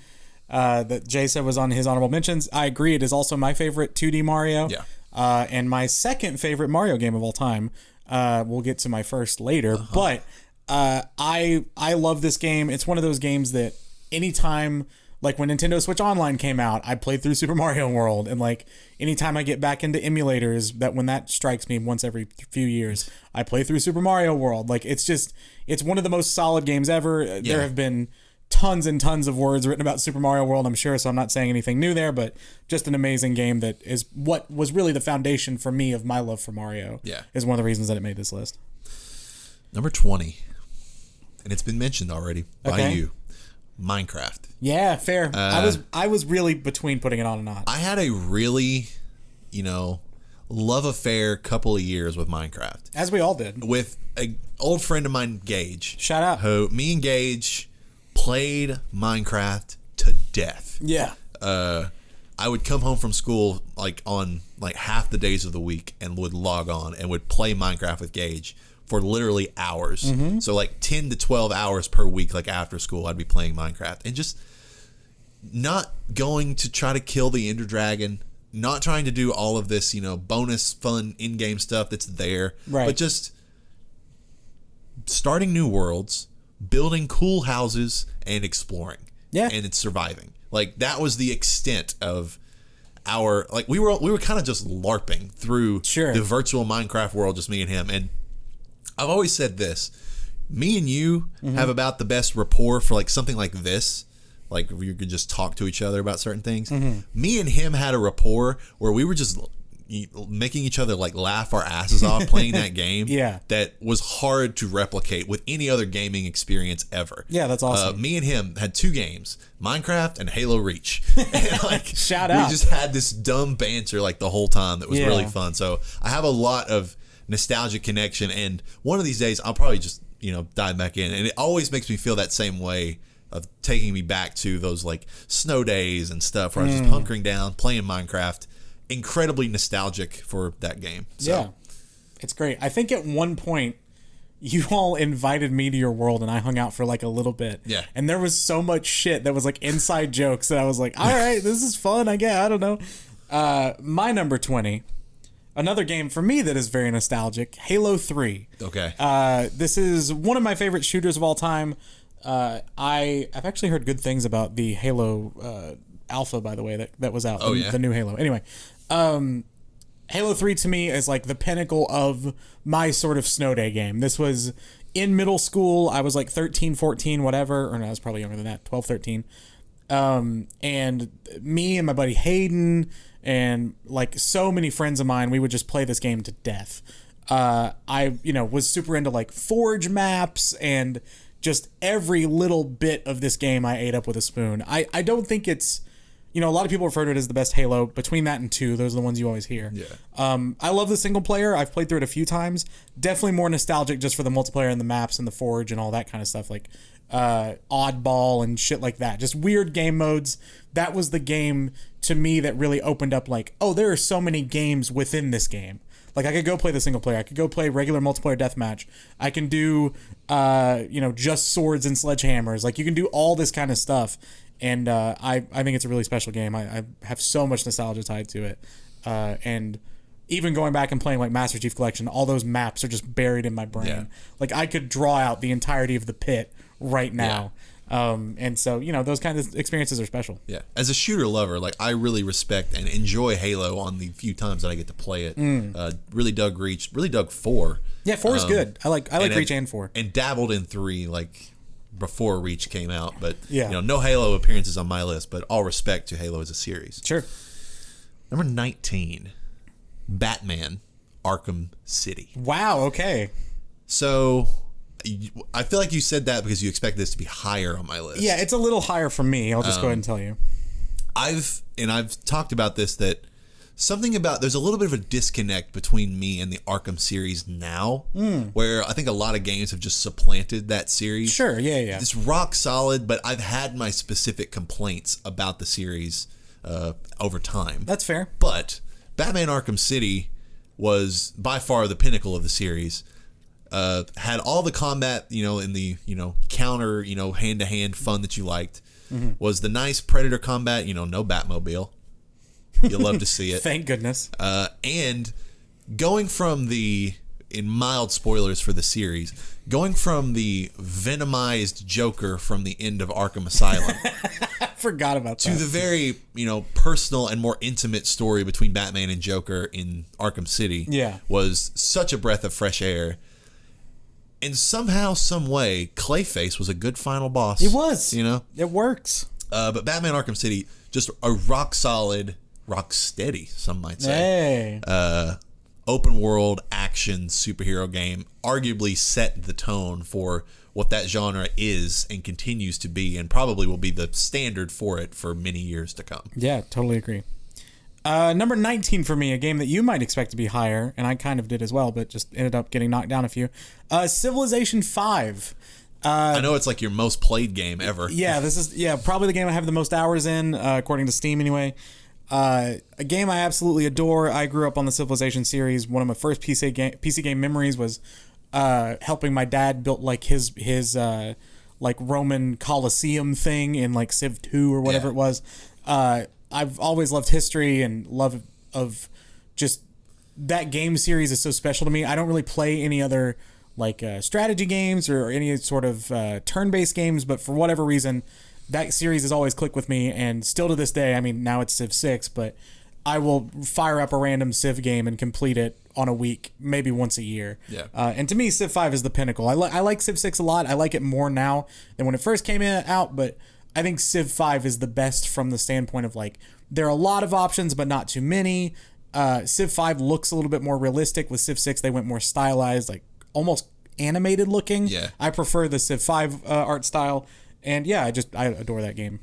that Jay said was on his honorable mentions. I agree. It is also my favorite 2D Mario. Yeah. And my second favorite Mario game of all time. We'll get to my first later, but. I love this game. It's one of those games that anytime, like when Nintendo Switch Online came out, I played through Super Mario World, and like anytime I get back into emulators, when that strikes me once every few years, I play through Super Mario World. Like it's one of the most solid games ever. Yeah. There have been tons and tons of words written about Super Mario World, I'm sure, so I'm not saying anything new there, but just an amazing game that is what was really the foundation for me of my love for Mario. Yeah. Is one of the reasons that it made this list. Number 20. And it's been mentioned already by you. Minecraft. Yeah, fair. I was really between putting it on and not. I had a really, love affair couple of years with Minecraft. As we all did. With an old friend of mine, Gage. Shout out. Who me and Gage played Minecraft to death. Yeah. I would come home from school on half the days of the week and would log on and would play Minecraft with Gage for literally hours. Mm-hmm. So 10 to 12 hours per week, after school, I'd be playing Minecraft and just not going to try to kill the Ender Dragon, not trying to do all of this, bonus fun in-game stuff that's there, right. But just starting new worlds, building cool houses, and exploring. Yeah. And it's surviving. That was the extent of our we were kind of just LARPing through the virtual Minecraft world, just me and him. And I've always said this: me and you have about the best rapport for something like this. You could just talk to each other about certain things. Mm-hmm. Me and him had a rapport where we were just making each other laugh our asses off playing that game. Yeah, that was hard to replicate with any other gaming experience ever. Yeah, that's awesome. Me and him had 2 games, Minecraft and Halo Reach. And shout out. We just had this dumb banter the whole time that was really fun. So I have a lot of nostalgic connection, and one of these days I'll probably just dive back in, and it always makes me feel that same way of taking me back to those snow days and stuff where I was just hunkering down playing Minecraft. Incredibly nostalgic for that game. So. Yeah, it's great. I think at one point you all invited me to your world and I hung out for a little bit. Yeah. And there was so much shit that was inside jokes that I was all right, this is fun. I don't know. My number 20, another game for me that is very nostalgic, Halo 3. Okay. This is one of my favorite shooters of all time. I've actually heard good things about the Halo Alpha, by the way, that was out. The new Halo. Anyway, Halo 3 to me is the pinnacle of my sort of snow day game. This was in middle school. I was 13, 14, whatever. Or no, I was probably younger than that, 12, 13. And me and my buddy Hayden and so many friends of mine, we would just play this game to death. I was super into Forge maps and just every little bit of this game I ate up with a spoon. I don't think it's... a lot of people refer to it as the best Halo. Between that and 2, those are the ones you always hear. Yeah. I love the single player. I've played through it a few times. Definitely more nostalgic just for the multiplayer and the maps and the Forge and all that kind of stuff, Oddball and shit like that. Just weird game modes. That was the game to me that really opened up there are so many games within this game. I could go play the single player. I could go play regular multiplayer deathmatch. I can do, just swords and sledgehammers. You can do all this kind of stuff. And I think it's a really special game. I have so much nostalgia tied to it. And even going back and playing Master Chief Collection, all those maps are just buried in my brain. Yeah. I could draw out the entirety of the pit right now. Yeah. And so, those kinds of experiences are special. Yeah. As a shooter lover, I really respect and enjoy Halo on the few times that I get to play it. Really dug Reach. Really dug 4. Yeah, 4 is good. I like Reach and 4. And dabbled in 3, before Reach came out, but yeah. No Halo appearances on my list, but all respect to Halo as a series. Sure. Number 19, Batman Arkham City. Wow, okay. So I feel like you said that because you expect this to be higher on my list. Yeah, it's a little higher for me. I'll just go ahead and tell you. I've talked about this, that there's a little bit of a disconnect between me and the Arkham series now, where I think a lot of games have just supplanted that series. Sure, yeah. It's rock solid, but I've had my specific complaints about the series over time. That's fair. But Batman Arkham City was by far the pinnacle of the series. Had all the combat, in the, counter, hand-to-hand fun that you liked. Mm-hmm. Was the nice Predator combat, no Batmobile. You'll love to see it. Thank goodness. And going from in mild spoilers for the series, going from the venomized Joker from the end of Arkham Asylum I forgot about that. to the very, personal and more intimate story between Batman and Joker in Arkham City was such a breath of fresh air. And somehow, some way, Clayface was a good final boss. It was. It works. But Batman Arkham City, just a rock solid, rock steady, some might say. Hey. Open world action superhero game, arguably set the tone for what that genre is and continues to be, and probably will be the standard for it for many years to come. Yeah, totally agree. Number 19 for me, a game that you might expect to be higher, and I kind of did as well, but just ended up getting knocked down a few. Civilization 5. I know it's like your most played game ever. Yeah, this is probably the game I have the most hours in, according to Steam anyway. A game I absolutely adore. I grew up on the Civilization series. One of my first PC game memories was helping my dad build like his like Roman Colosseum thing in like Civ 2 or whatever it was. I've always loved history and love of just that game series is so special to me. I don't really play any other like strategy games or any sort of turn-based games, but for whatever reason, that series has always clicked with me, and still to this day, I mean, now it's Civ 6, but I will fire up a random Civ game and complete it on a week, maybe once a year. Yeah. And to me, Civ 5 is the pinnacle. I like Civ 6 a lot. I like it more now than when it first came out, but I think Civ 5 is the best from the standpoint of like, there are a lot of options, but not too many. Civ 5 looks a little bit more realistic. With Civ 6, they went more stylized, like almost animated looking. Yeah. I prefer the Civ 5 art style. And yeah, I adore that game.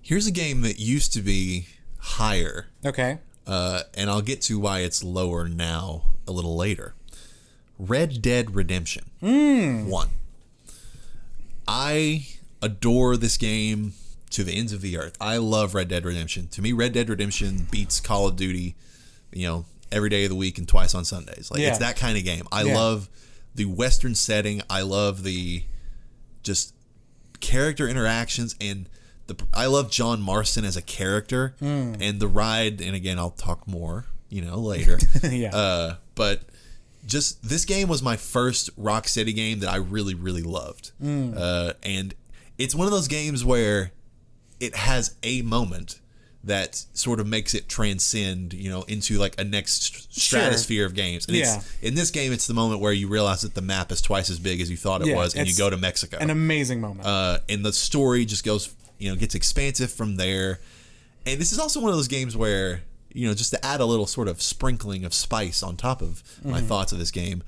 Here's a game that used to be higher. Okay. And I'll get to why it's lower now a little later. Red Dead Redemption 1. I adore this game to the ends of the earth. I love Red Dead Redemption. To me, Red Dead Redemption beats Call of Duty, every day of the week and twice on Sundays. Like it's that kind of game. I love the Western setting. I love the just character interactions, and I love John Marston as a character and the ride. And again, I'll talk more, later. But just this game was my first Rocksteady game that I really, really loved. And it's one of those games where it has a moment that sort of makes it transcend, into like a next stratosphere of games. And it's, in this game, it's the moment where you realize that the map is twice as big as you thought it was, and you go to Mexico. An amazing moment. And the story just goes, gets expansive from there. And this is also one of those games where, just to add a little sort of sprinkling of spice on top of my thoughts of this game.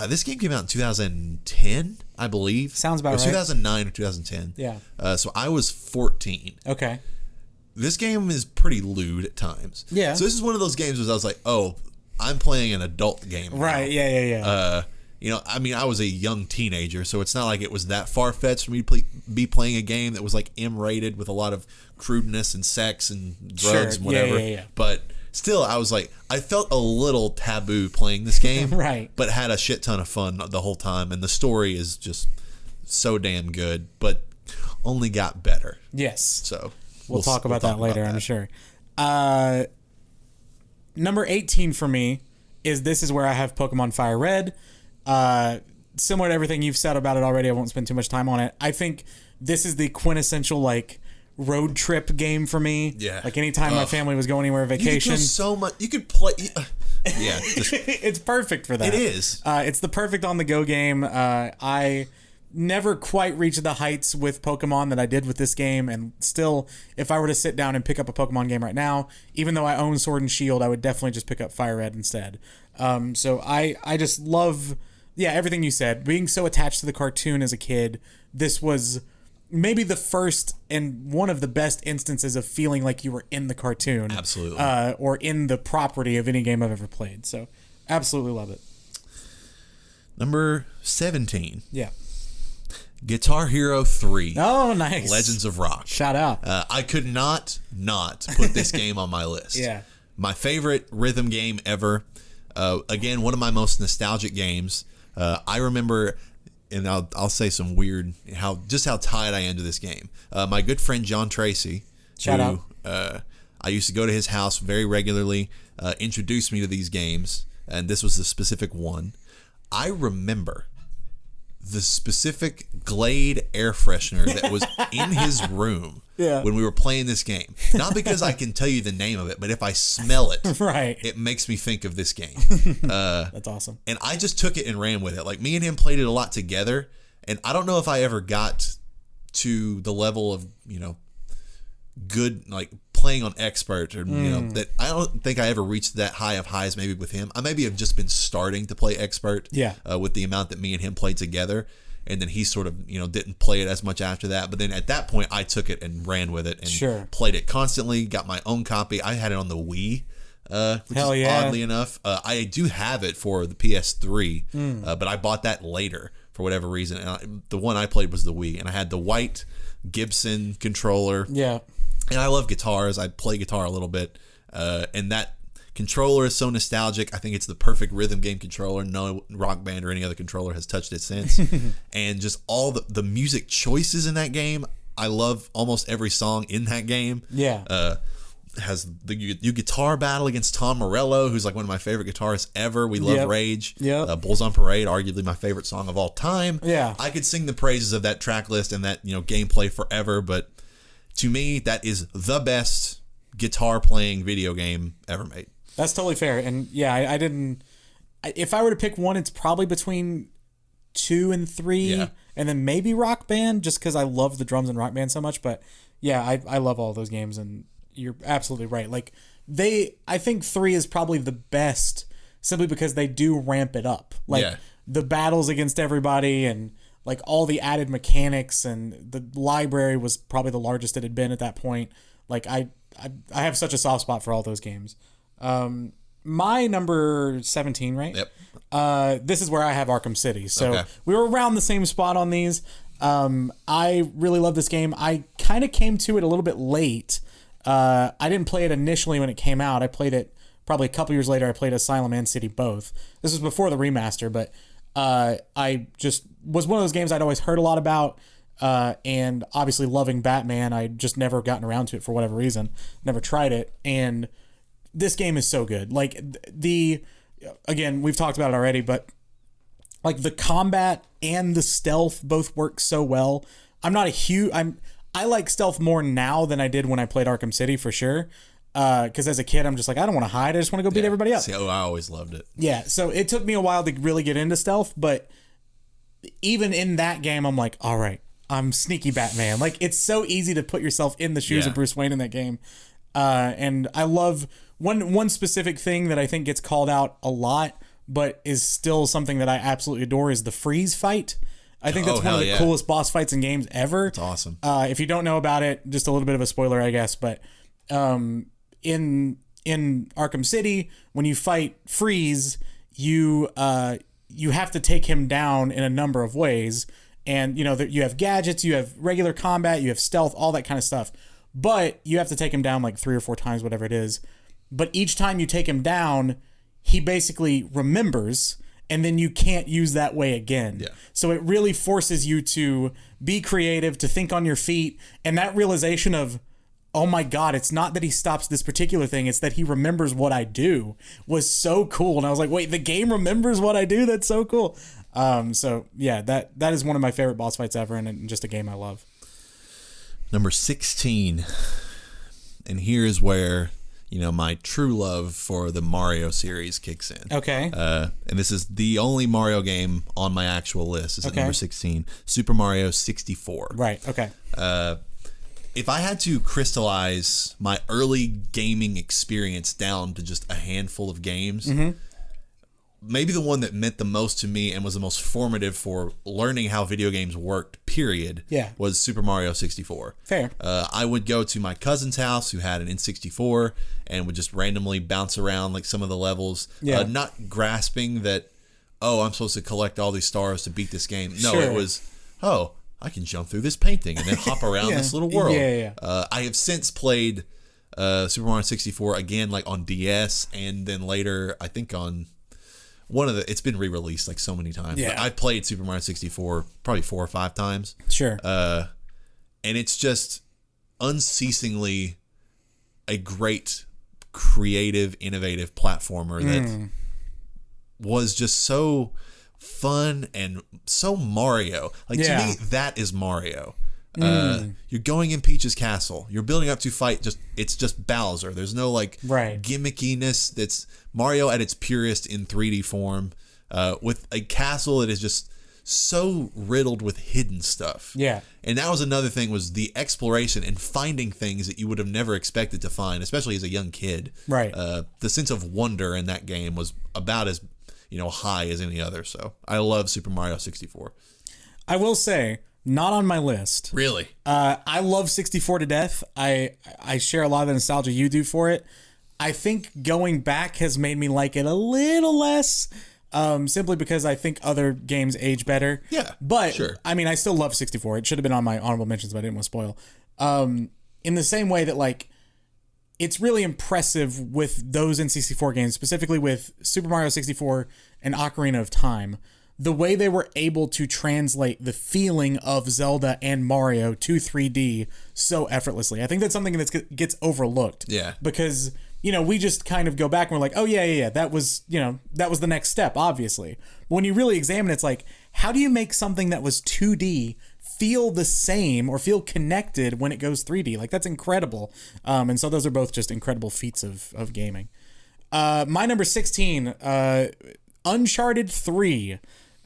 This game came out in 2010, I believe. Sounds about right. 2009 or 2010. Yeah. So I was 14. Okay. This game is pretty lewd at times. Yeah. So this is one of those games where I was like, oh, I'm playing an adult game now. Right, yeah. I mean, I was a young teenager, so it's not like it was that far-fetched for me to be playing a game that was like M-rated with a lot of crudeness and sex and drugs and whatever. Yeah. But still, I was like, I felt a little taboo playing this game. Right. But had a shit ton of fun the whole time, and the story is just so damn good, but only got better. Yes. So we'll talk about that later, I'm sure. Number 18 for me this is where I have Pokemon Fire Red. Similar to everything you've said about it already, I won't spend too much time on it. I think this is the quintessential like road trip game for me. Yeah. Like anytime my family was going anywhere vacation. You could do so much. You could play. Yeah. It's perfect for that. It is. It's the perfect on the go game. I never quite reached the heights with Pokemon that I did with this game, and still, if I were to sit down and pick up a Pokemon game right now, even though I own Sword and Shield, I would definitely just pick up Fire Red instead. So I just love everything you said. Being so attached to the cartoon as a kid, this was maybe the first and one of the best instances of feeling like you were in the cartoon. Absolutely. Or in the property of any game I've ever played. So absolutely love it. Number 17. Yeah. Guitar Hero 3. Oh, nice. Legends of Rock. Shout out. I could not put this game on my list. Yeah. My favorite rhythm game ever. Again, one of my most nostalgic games. I remember, and I'll say some weird, how tied I am to this game. My good friend John Tracy, Shout out. I used to go to his house very regularly, introduced me to these games, and this was the specific one. I remember the specific Glade air freshener that was in his room when we were playing this game. Not because I can tell you the name of it, but if I smell it, right, it makes me think of this game. That's awesome. And I just took it and ran with it. Like, me and him played it a lot together, and I don't know if I ever got to the level of, good, like, playing on expert, or that I don't think I ever reached that high of highs maybe with him. I maybe have just been starting to play expert with the amount that me and him played together. and then he sort of didn't play it as much after that. But then at that point, I took it and ran with it and played it constantly. Got my own copy. I had it on the Wii. Which Hell is yeah. Oddly enough, I do have it for the PS3, but I bought that later for whatever reason. And the one I played was the Wii, and I had the white Gibson controller. Yeah. And I love guitars. I play guitar a little bit, and that controller is so nostalgic. I think it's the perfect rhythm game controller. No Rock Band or any other controller has touched it since. And just all the music choices in that game. I love almost every song in that game. Yeah. Has the guitar battle against Tom Morello, who's like one of my favorite guitarists ever. We love Rage. Yeah. Bulls on Parade, arguably my favorite song of all time. Yeah. I could sing the praises of that track list and that gameplay forever, but to me, that is the best guitar playing video game ever made. That's totally fair. And yeah, I didn't. If I were to pick one, it's probably between 2 and 3, and then maybe Rock Band, just because I love the drums in Rock Band so much. But yeah, I love all those games, and you're absolutely right. Like I think 3 is probably the best, simply because they do ramp it up. Like the battles against everybody, and like all the added mechanics, and the library was probably the largest it had been at that point. Like I have such a soft spot for all those games. My number 17, right? Yep. This is where I have Arkham City. So we were around the same spot on these. I really love this game. I kind of came to it a little bit late. I didn't play it initially when it came out. I played it probably a couple years later. I played Asylum and City both. This was before the remaster, but I just was one of those games I'd always heard a lot about. And obviously loving Batman, I just never gotten around to it for whatever reason. Never tried it. And this game is so good. Like again, we've talked about it already, but like the combat and the stealth both work so well. I like stealth more now than I did when I played Arkham City, for sure. Because as a kid, I'm just like, I don't want to hide. I just want to go beat everybody up. See, I always loved it. Yeah, so it took me a while to really get into stealth, but even in that game, I'm like, all right, I'm sneaky Batman. Like, it's so easy to put yourself in the shoes of Bruce Wayne in that game. And I love one specific thing that I think gets called out a lot, but is still something that I absolutely adore, is the freeze fight. I think that's one of the coolest boss fights in games ever. It's awesome. If you don't know about it, just a little bit of a spoiler, I guess, but in Arkham City, when you fight Freeze, you have to take him down in a number of ways. And you have gadgets, you have regular combat, you have stealth, all that kind of stuff. But you have to take him down like 3 or 4 times, whatever it is. But each time you take him down, he basically remembers, and then you can't use that way again. Yeah. So it really forces you to be creative, to think on your feet, and that realization of, oh my God, it's not that he stops this particular thing, it's that he remembers what I do, was so cool. And I was like, wait, the game remembers what I do? That's so cool. So yeah, that is one of my favorite boss fights ever, and just a game I love. Number 16. And here's where, my true love for the Mario series kicks in. Okay. And this is the only Mario game on my actual list. It's at number 16. Super Mario 64. Right, okay. If I had to crystallize my early gaming experience down to just a handful of games, maybe the one that meant the most to me and was the most formative for learning how video games worked, period, was Super Mario 64. Fair. I would go to my cousin's house who had an N64 and would just randomly bounce around like some of the levels, not grasping that, I'm supposed to collect all these stars to beat this game. No, it was, I can jump through this painting and then hop around this little world. I have since played Super Mario 64 again, like on DS, and then later, I think on it's been re-released like so many times. But I've played Super Mario 64 probably 4 or 5 times. Sure. And it's just unceasingly a great, creative, innovative platformer that was just so fun and so Mario. Like, to me, that is Mario. You're going in Peach's castle. You're building up to fight. It's just Bowser. There's no gimmickiness. That's Mario at its purest in 3D form, with a castle that is just so riddled with hidden stuff. Yeah. And that was another thing, was the exploration and finding things that you would have never expected to find, especially as a young kid. Right. The sense of wonder in that game was about as high as any other. So I love Super Mario 64. I will say, not on my list. Really? I love 64 to death. I share a lot of the nostalgia you do for it. I think going back has made me like it a little less, simply because I think other games age better. Yeah, but sure. I mean, I still love 64. It should have been on my honorable mentions, but I didn't want to spoil. In the same way that like, it's really impressive with those N64 games, specifically with Super Mario 64 and Ocarina of Time, the way they were able to translate the feeling of Zelda and Mario to 3D so effortlessly. I think that's something that gets overlooked. Yeah. Because, we just kind of go back and we're like, oh, yeah, that was the next step, obviously. But when you really examine it, it's like, how do you make something that was 2D feel the same or feel connected when it goes 3D? Like, that's incredible. And so those are both just incredible feats of gaming. My number 16, Uncharted 3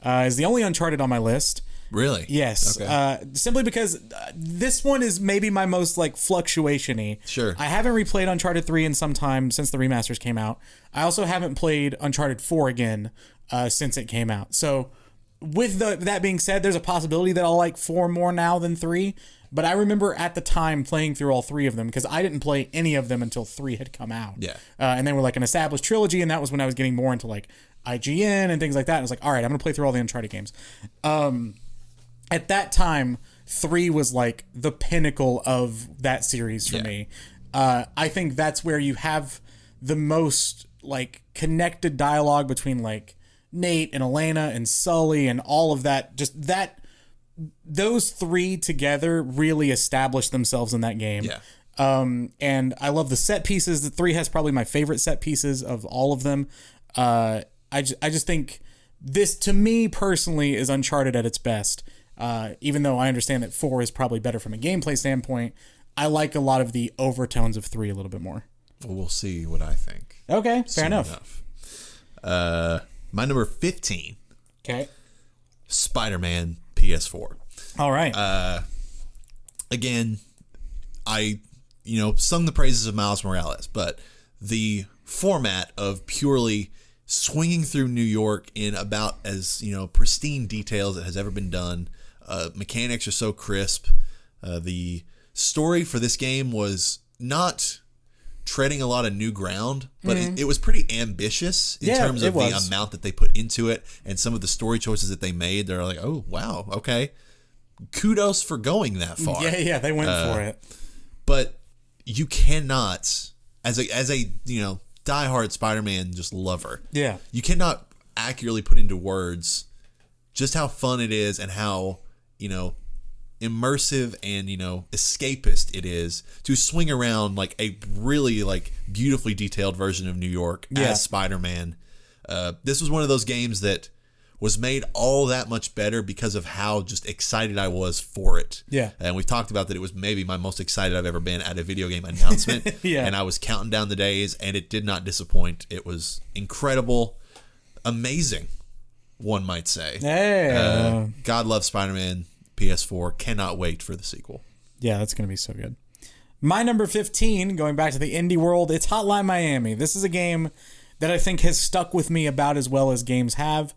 is the only Uncharted on my list. Really? Yes. Okay. Simply because this one is maybe my most like fluctuation-y. Sure. I haven't replayed Uncharted 3 in some time since the remasters came out. I also haven't played Uncharted 4 again since it came out. So with that being said, there's a possibility that I'll like 4 more now than 3. But I remember at the time playing through all 3 of them because I didn't play any of them until 3 had come out. Yeah. And they were like an established trilogy, and that was when I was getting more into like IGN and things like that. And I was like, all right, I'm going to play through all the Uncharted games. At that time, 3 was like the pinnacle of that series for me. I think that's where you have the most like connected dialogue between like Nate and Elena and Sully and all of that. Just that, those 3 together really established themselves in that game. Yeah. And I love the set pieces. The 3 has probably my favorite set pieces of all of them. I just think this, to me personally, is Uncharted at its best. Even though I understand that 4 is probably better from a gameplay standpoint, I like a lot of the overtones of 3 a little bit more. Well, we'll see what I think. Okay, fair enough. My number 15. Okay. Spider-Man PS4. All right. Again, I sung the praises of Miles Morales, but the format of purely swinging through New York in about as pristine details that has ever been done. Mechanics are so crisp. The story for this game was not treading a lot of new ground, but it was pretty ambitious in terms of the amount that they put into it and some of the story choices that they made. They're like, oh wow, okay, kudos for going that far. Yeah, they went for it. But you cannot, as a diehard Spider-Man just lover, you cannot accurately put into words just how fun it is and how immersive and escapist it is to swing around like a really like beautifully detailed version of New York as Spider-Man. This was one of those games that was made all that much better because of how just excited I was for it. Yeah. And we've talked about that it was maybe my most excited I've ever been at a video game announcement. And I was counting down the days, and it did not disappoint. It was incredible, amazing, one might say. Hey. God loves Spider-Man. PS4. Cannot wait for the sequel. Yeah, that's going to be so good. My number 15, going back to the indie world, it's Hotline Miami. This is a game that I think has stuck with me about as well as games have.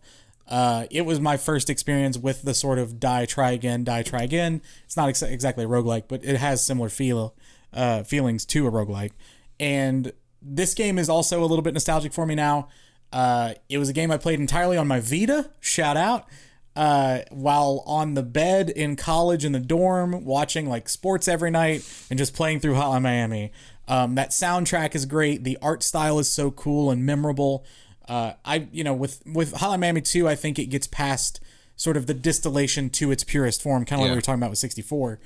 It was my first experience with the sort of die, try again. It's not exactly a roguelike, but it has similar feelings to a roguelike. And this game is also a little bit nostalgic for me now. It was a game I played entirely on my Vita, shout out, while on the bed in college in the dorm, watching like sports every night and just playing through Hotline Miami. That soundtrack is great. The art style is so cool and memorable. With Hotline Miami 2, I think it gets past sort of the distillation to its purest form, kind of like we were talking about with 64.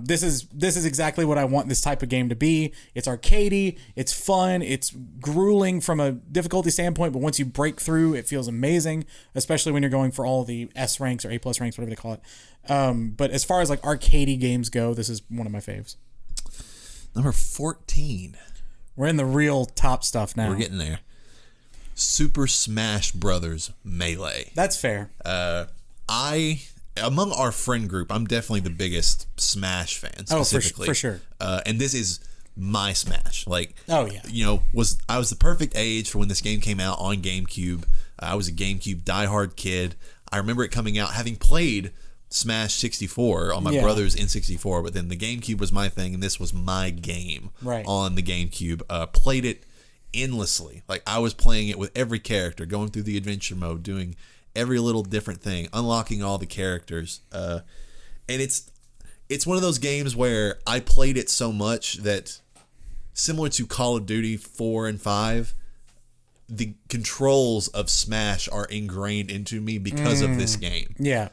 This is exactly what I want this type of game to be. It's arcadey, it's fun, it's grueling from a difficulty standpoint, but once you break through, it feels amazing, especially when you're going for all the S ranks or A+ ranks, whatever they call it. But as far as like arcadey games go, this is one of my faves. Number 14. We're in the real top stuff now. We're getting there. Super Smash Brothers Melee. That's fair. Among our friend group, I'm definitely the biggest Smash fan, specifically. Oh, for sure. And this is my Smash. Like, oh yeah. I was the perfect age for when this game came out on GameCube. I was a GameCube diehard kid. I remember it coming out, having played Smash 64 on my brother's N64, but then the GameCube was my thing, and this was my game on the GameCube. Played it endlessly. Like, I was playing it with every character, going through the adventure mode, doing every little different thing, unlocking all the characters. And it's one of those games where I played it so much that, similar to Call of Duty 4 and 5, the controls of Smash are ingrained into me because of this game. Yeah.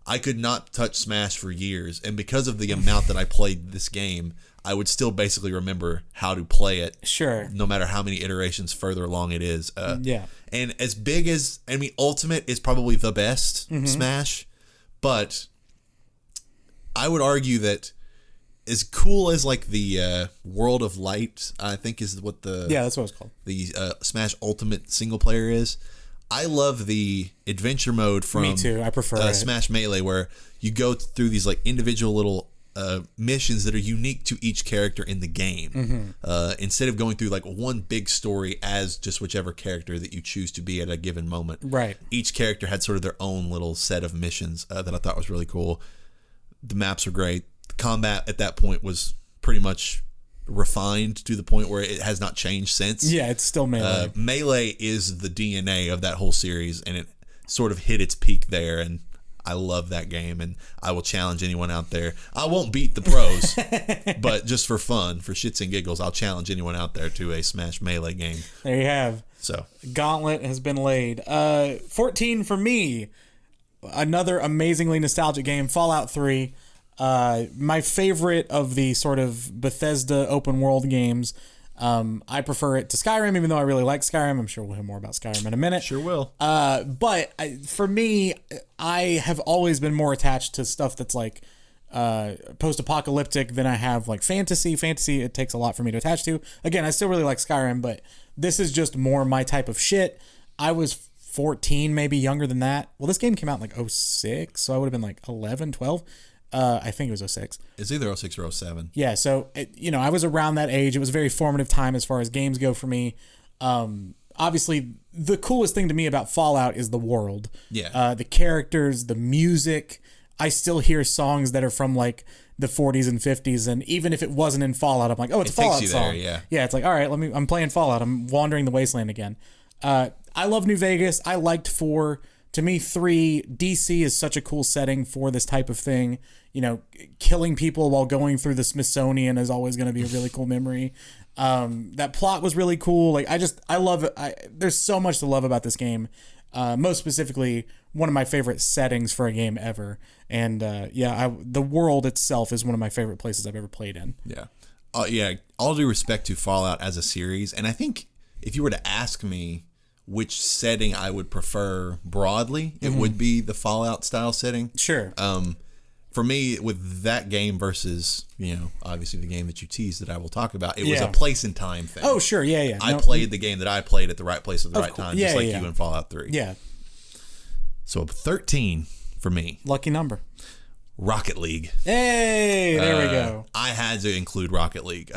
I could not touch Smash for years, and because of the amount that I played this game, I would still basically remember how to play it. Sure. No matter how many iterations further along it is. Yeah. And as big as, I mean, Ultimate is probably the best Smash, but I would argue that as cool as like the World of Light, I think is what that's what it's called. The Smash Ultimate single player is. I love the adventure mode from Me too. I prefer it. Smash Melee, where you go through these like individual little missions that are unique to each character in the game. Instead of going through like one big story as just whichever character that you choose to be at a given moment. Right. Each character had sort of their own little set of missions that I thought was really cool. The maps were great. The combat at that point was pretty much refined to the point where it has not changed since. Yeah, it's still Melee. Melee is the DNA of that whole series, and it sort of hit its peak there, and I love that game, and I will challenge anyone out there. I won't beat the pros, but just for fun, for shits and giggles, I'll challenge anyone out there to a Smash Melee game. There you have. So Gauntlet has been laid. 14 for me. Another amazingly nostalgic game, Fallout 3. My favorite of the sort of Bethesda open world games. I prefer it to Skyrim, even though I really like Skyrim. I'm sure we'll hear more about Skyrim in a minute. Sure will. But for me, I have always been more attached to stuff that's like post-apocalyptic than I have like fantasy. Fantasy, it takes a lot for me to attach to. Again, I still really like Skyrim, but this is just more my type of shit. I was 14, maybe younger than that. Well, this game came out in like 06, so I would have been like 11, 12. I think it was 06. It's either 06 or 07. Yeah, so, I was around that age. It was a very formative time as far as games go for me. Obviously, the coolest thing to me about Fallout is the world. Yeah. The characters, the music. I still hear songs that are from, like, the 40s and 50s, and even if it wasn't in Fallout, I'm like, oh, it's a Fallout song. There, yeah. Yeah, it's like, all right, I'm playing Fallout. I'm wandering the wasteland again. I love New Vegas. I liked 4. To me, 3, DC is such a cool setting for this type of thing. Killing people while going through the Smithsonian is always going to be a really cool memory. That plot was really cool. Like, I love it. There's so much to love about this game. Most specifically, one of my favorite settings for a game ever. And the world itself is one of my favorite places I've ever played in. Yeah. All due respect to Fallout as a series. And I think if you were to ask me which setting I would prefer broadly, it would be the Fallout style setting. Sure. For me, with that game versus, obviously the game that you teased that I will talk about, it was a place and time thing. Oh, sure. Yeah. I played the game that I played at the right place at the right time, just like you in Fallout 3. Yeah. So 13 for me. Lucky number. Rocket League. Hey, there we go. I had to include Rocket League,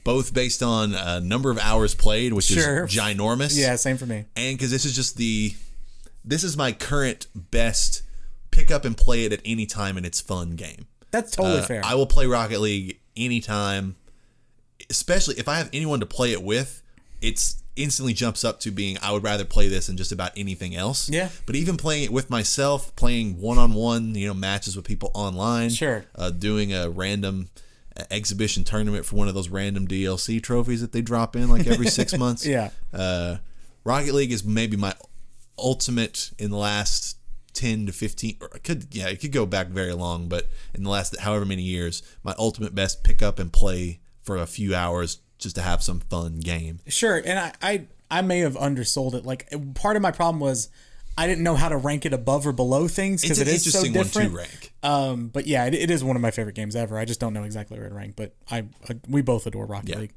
both based on number of hours played, which is ginormous. Yeah, same for me. And because this is my current best pick up and play it at any time, and it's fun game. That's totally fair. I will play Rocket League anytime, especially if I have anyone to play it with. It's instantly jumps up to being, I would rather play this than just about anything else. Yeah. But even playing it with myself, playing one-on-one, matches with people online. Sure. Doing a random exhibition tournament for one of those random DLC trophies that they drop in like every 6 months. Yeah. Rocket League is maybe my ultimate in the last 10 to 15, or it could go back very long, but in the last however many years, my ultimate best pick up and play for a few hours just to have some fun game. Sure, and I may have undersold it. Like, part of my problem was I didn't know how to rank it above or below things because it is so different. It's an interesting one to rank. But yeah, it is one of my favorite games ever. I just don't know exactly where to rank, but we both adore Rocket League.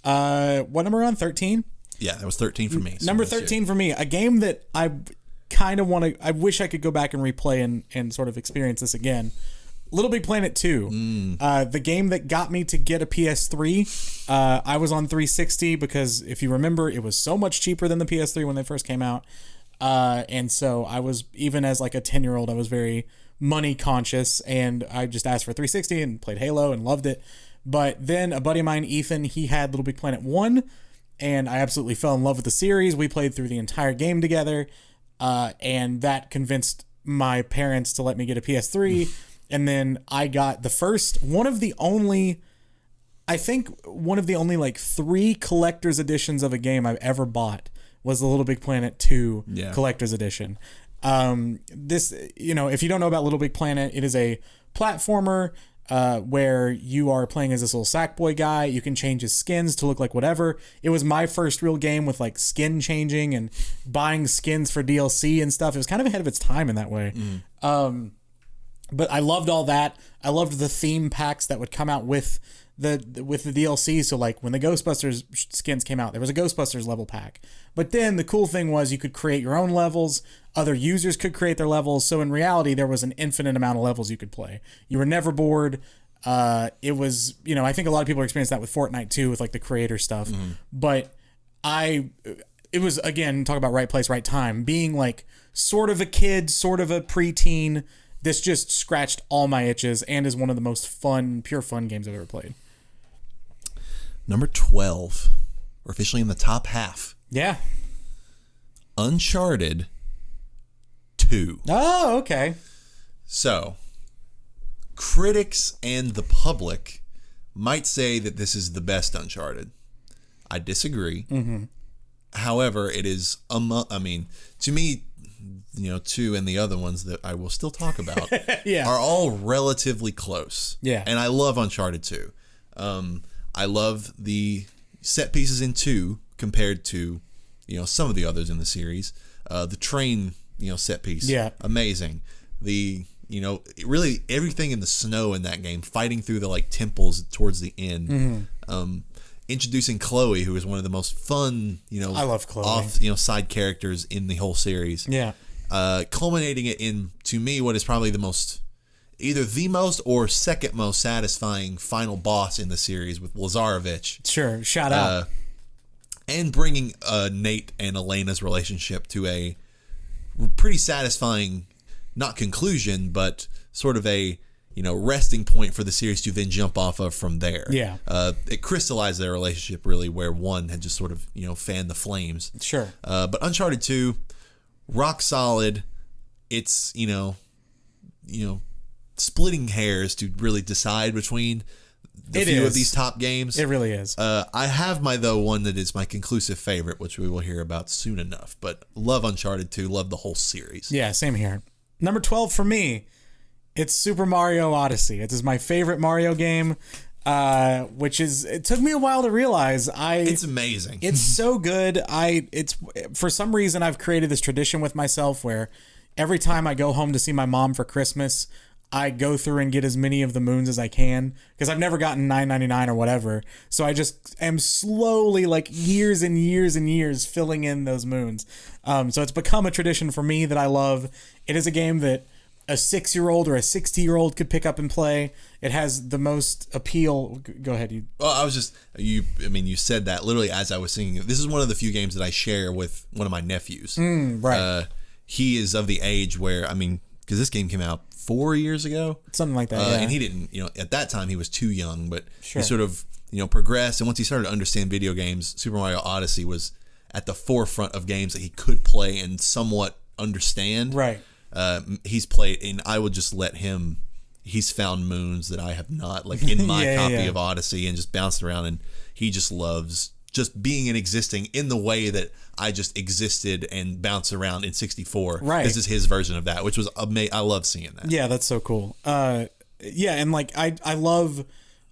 What number on 13? Yeah, that was 13 for me. So number 13 for me, a game that I kind of want to. I wish I could go back and replay and sort of experience this again. Little Big Planet 2, the game that got me to get a PS3. I was on 360 because, if you remember, it was so much cheaper than the PS3 when they first came out. And so I was, even as like a 10-year-old, I was very money conscious, and I just asked for 360 and played Halo and loved it. But then a buddy of mine, Ethan, he had Little Big Planet 1, and I absolutely fell in love with the series. We played through the entire game together, and that convinced my parents to let me get a PS3. And then I got one of the only like 3 collector's editions of a game I've ever bought was the Little Big Planet 2 collector's edition. This, if you don't know about Little Big Planet, it is a platformer where you are playing as this little Sackboy guy. You can change his skins to look like whatever. It was my first real game with like skin changing and buying skins for DLC and stuff. It was kind of ahead of its time in that way. But I loved all that. I loved the theme packs that would come out with the DLC. So like when the Ghostbusters skins came out, there was a Ghostbusters level pack. But then the cool thing was you could create your own levels. Other users could create their levels. So in reality, there was an infinite amount of levels you could play. You were never bored. It was, I think a lot of people experienced that with Fortnite too, with like the creator stuff. But it was, again, talk about right place, right time. Being like sort of a kid, sort of a preteen, this just scratched all my itches and is one of the most fun, pure fun games I've ever played. Number 12. We're officially in the top half. Yeah. Uncharted 2. Oh, okay. So, critics and the public might say that this is the best Uncharted. I disagree. However, it is, to me, 2 and the other ones that I will still talk about are all relatively close. Yeah. And I love Uncharted 2. I love the set pieces in 2 compared to, some of the others in the series. The train, set piece. Yeah. Amazing. The, really everything in the snow in that game, fighting through the like temples towards the end. Introducing Chloe, who is one of the most fun, I love Chloe. Off, side characters in the whole series. Yeah. Culminating it in, to me, what is probably either the most or second most satisfying final boss in the series with Lazarevich. Sure, shout out. And bringing Nate and Elena's relationship to a pretty satisfying, not conclusion, but sort of a, resting point for the series to then jump off of from there. Yeah. It crystallized their relationship really where one had just sort of, fanned the flames. Sure. But Uncharted 2, rock solid. It's, splitting hairs to really decide between the few of these top games. It really is. I have one that is my conclusive favorite, which we will hear about soon enough. But love Uncharted 2, love the whole series. Yeah, same here. Number 12 for me, it's Super Mario Odyssey. It is my favorite Mario game, it took me a while to realize. It's amazing. It's so good. For some reason, I've created this tradition with myself where every time I go home to see my mom for Christmas, I go through and get as many of the moons as I can because I've never gotten 999 or whatever. So I just am slowly, like years and years and years, filling in those moons. So it's become a tradition for me that I love. It is a game that a 6-year-old or a 60-year-old could pick up and play. It has the most appeal. Go ahead. Well, you said that literally as I was singing. This is one of the few games that I share with one of my nephews. Right. He is of the age where, because this game came out 4 years ago. Something like that, yeah. And he didn't, at that time he was too young, but he sort of, progressed. And once he started to understand video games, Super Mario Odyssey was at the forefront of games that he could play and somewhat understand. Right. He's played, and I would just let him, he's found moons that I have not, like in my copy of Odyssey, and just bounced around, and he just loves just being and existing in the way that I just existed and bounced around in 64. Right. This is his version of that, which was amazing. I love seeing that. Yeah, that's so cool. And like I love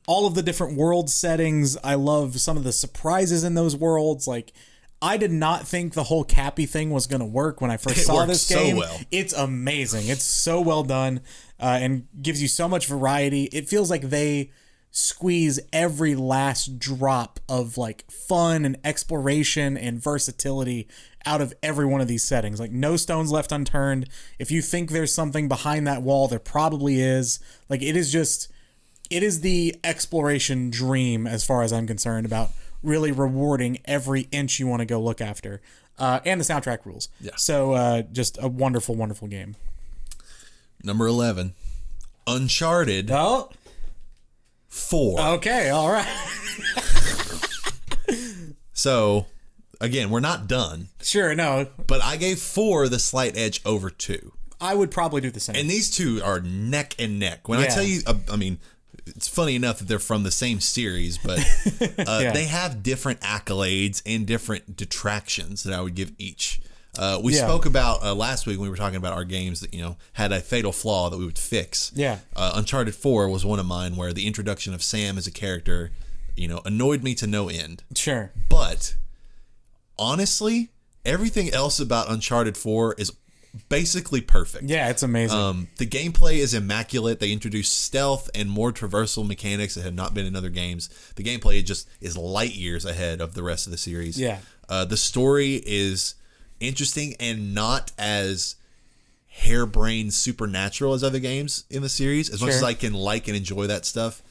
all of the different world settings. I love some of the surprises in those worlds. Like, I did not think the whole Cappy thing was going to work when I first saw this game. So well. It's amazing. It's so well done, and gives you so much variety. It feels like they squeeze every last drop of like fun and exploration and versatility out of every one of these settings. Like, no stones left unturned. If you think there's something behind that wall, there probably is. Like, it is the exploration dream as far as I'm concerned about really rewarding every inch you want to go look after. And the soundtrack rules. Yeah. So just a wonderful, wonderful game. Number 11, Uncharted 4. Okay, all right. So, again, we're not done. Sure, no. But I gave 4 the slight edge over 2. I would probably do the same. And these two are neck and neck. When I tell you, I mean, it's funny enough that they're from the same series, but they have different accolades and different detractions that I would give each. We spoke about last week when we were talking about our games that, had a fatal flaw that we would fix. Yeah. Uncharted 4 was one of mine where the introduction of Sam as a character, annoyed me to no end. Sure. But honestly, everything else about Uncharted 4 is basically perfect. Yeah, it's amazing. The gameplay is immaculate. They introduced stealth and more traversal mechanics that have not been in other games. The gameplay just is light years ahead of the rest of the series. Yeah. The story is interesting and not as harebrained supernatural as other games in the series. As much as I can like and enjoy that stuff,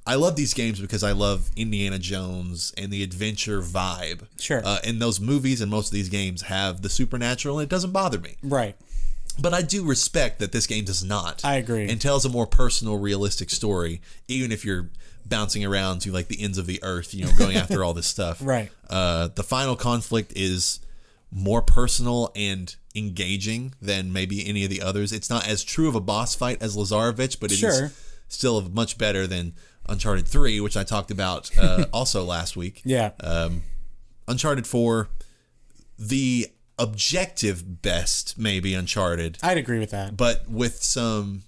I love these games because I love Indiana Jones and the adventure vibe. Sure. And those movies and most of these games have the supernatural, and it doesn't bother me. Right. But I do respect that this game does not. I agree. And tells a more personal, realistic story, even if you're bouncing around to like the ends of the earth, going after all this stuff. Right. The final conflict is more personal and engaging than maybe any of the others. It's not as true of a boss fight as Lazarevich, but it is still much better than Uncharted 3, which I talked about also last week. Yeah. Uncharted 4, the objective best, maybe Uncharted. I'd agree with that. But with some,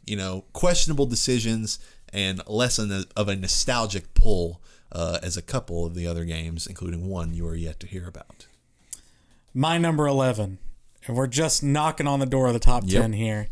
questionable decisions and less of a nostalgic pull as a couple of the other games, including one you are yet to hear about. My number 11, and we're just knocking on the door of the top 10 here.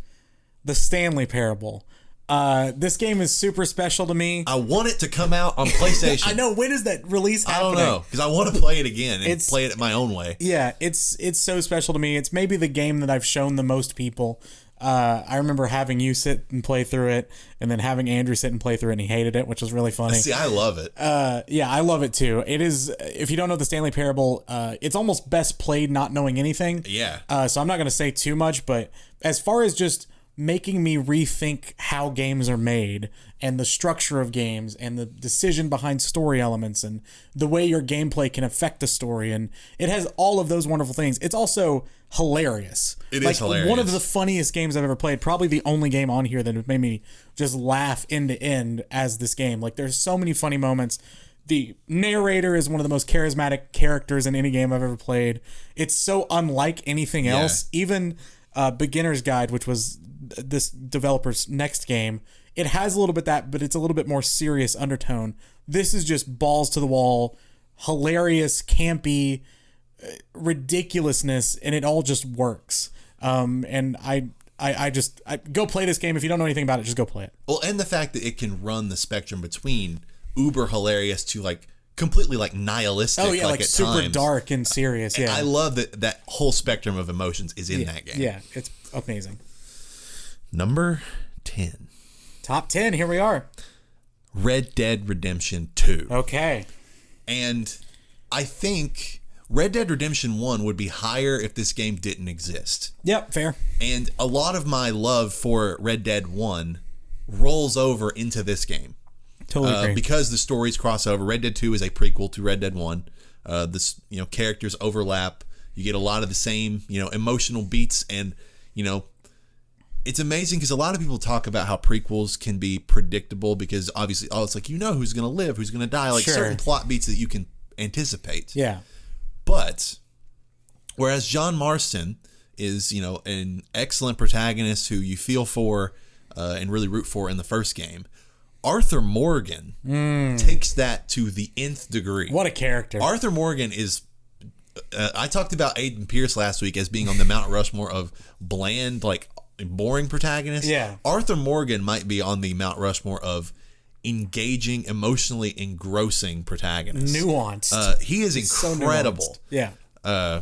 The Stanley Parable. This game is super special to me. I want it to come out on PlayStation. I know. When is that release happening? I don't know, because I want to play it again and play it my own way. Yeah, it's so special to me. It's maybe the game that I've shown the most people. I remember having you sit and play through it, and then having Andrew sit and play through it, and he hated it, which was really funny. See, I love it. Yeah, I love it too. It is, if you don't know the Stanley Parable, it's almost best played not knowing anything. Yeah. So I'm not going to say too much, but as far as just making me rethink how games are made and the structure of games and the decision behind story elements and the way your gameplay can affect the story, and it has all of those wonderful things. It's also hilarious. It is hilarious. One of the funniest games I've ever played, probably the only game on here that made me just laugh end to end as this game. Like, there's so many funny moments. The narrator is one of the most charismatic characters in any game I've ever played. It's so unlike anything else. Even Beginner's Guide, which was this developer's next game, it has a little bit that, but it's a little bit more serious undertone. This is just balls to the wall, hilarious, campy, ridiculousness, and it all just works. And I go play this game. If you don't know anything about it, just go play it. Well, and the fact that it can run the spectrum between uber hilarious to like completely like nihilistic. Oh yeah, like at super times. dark and serious. Yeah, I love that whole spectrum of emotions is in that game. Yeah, it's amazing. Number 10. Top 10, here we are. Red Dead Redemption 2. Okay. And I think Red Dead Redemption 1 would be higher if this game didn't exist. Yep, fair. And a lot of my love for Red Dead 1 rolls over into this game. Totally agree. Because the stories cross over. Red Dead 2 is a prequel to Red Dead 1. This, characters overlap. You get a lot of the same, emotional beats, and, it's amazing because a lot of people talk about how prequels can be predictable because obviously, it's like, who's going to live, who's going to die, like certain plot beats that you can anticipate. Yeah. But whereas John Marston is, an excellent protagonist who you feel for and really root for in the first game, Arthur Morgan takes that to the nth degree. What a character. Arthur Morgan is... I talked about Aiden Pierce last week as being on the Mount Rushmore of bland, like boring protagonists. Yeah. Arthur Morgan might be on the Mount Rushmore of engaging, emotionally engrossing protagonists. Nuanced. He is incredible. So yeah.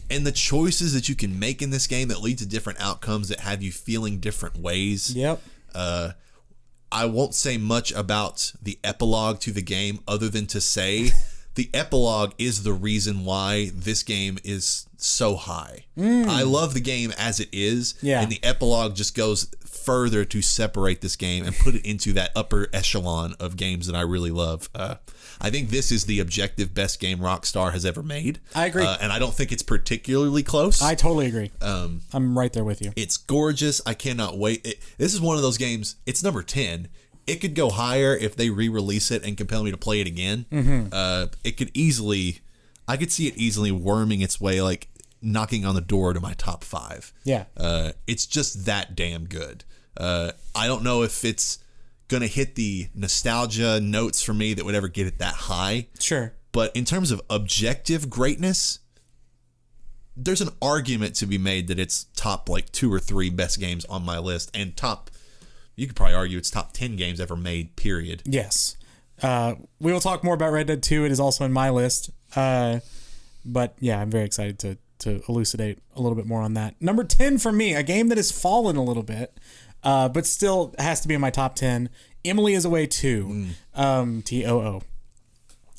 And the choices that you can make in this game that lead to different outcomes that have you feeling different ways. Yep. I won't say much about the epilogue to the game other than to say the epilogue is the reason why this game is so high. I love the game as it is, and the epilogue just goes further to separate this game and put it into that upper echelon of games that I really love. I think this is the objective best game Rockstar has ever made. I agree. And I don't think it's particularly close. I totally agree. I'm right there with you. It's gorgeous. I cannot wait. This is one of those games, it's number 10. It could go higher if they re-release it and compel me to play it again. It could easily, I could see it easily worming its way, like knocking on the door to my top 5. Yeah. It's just that damn good. I don't know if it's going to hit the nostalgia notes for me that would ever get it that high. Sure. But in terms of objective greatness, there's an argument to be made that it's top like 2 or 3 best games on my list, and top, you could probably argue it's top 10 games ever made, period. Yes. We will talk more about Red Dead 2. It is also in my list. But yeah, I'm very excited to elucidate a little bit more on that. Number 10 for me, a game that has fallen a little bit, but still has to be in my top 10. Emily is Away 2, TOO.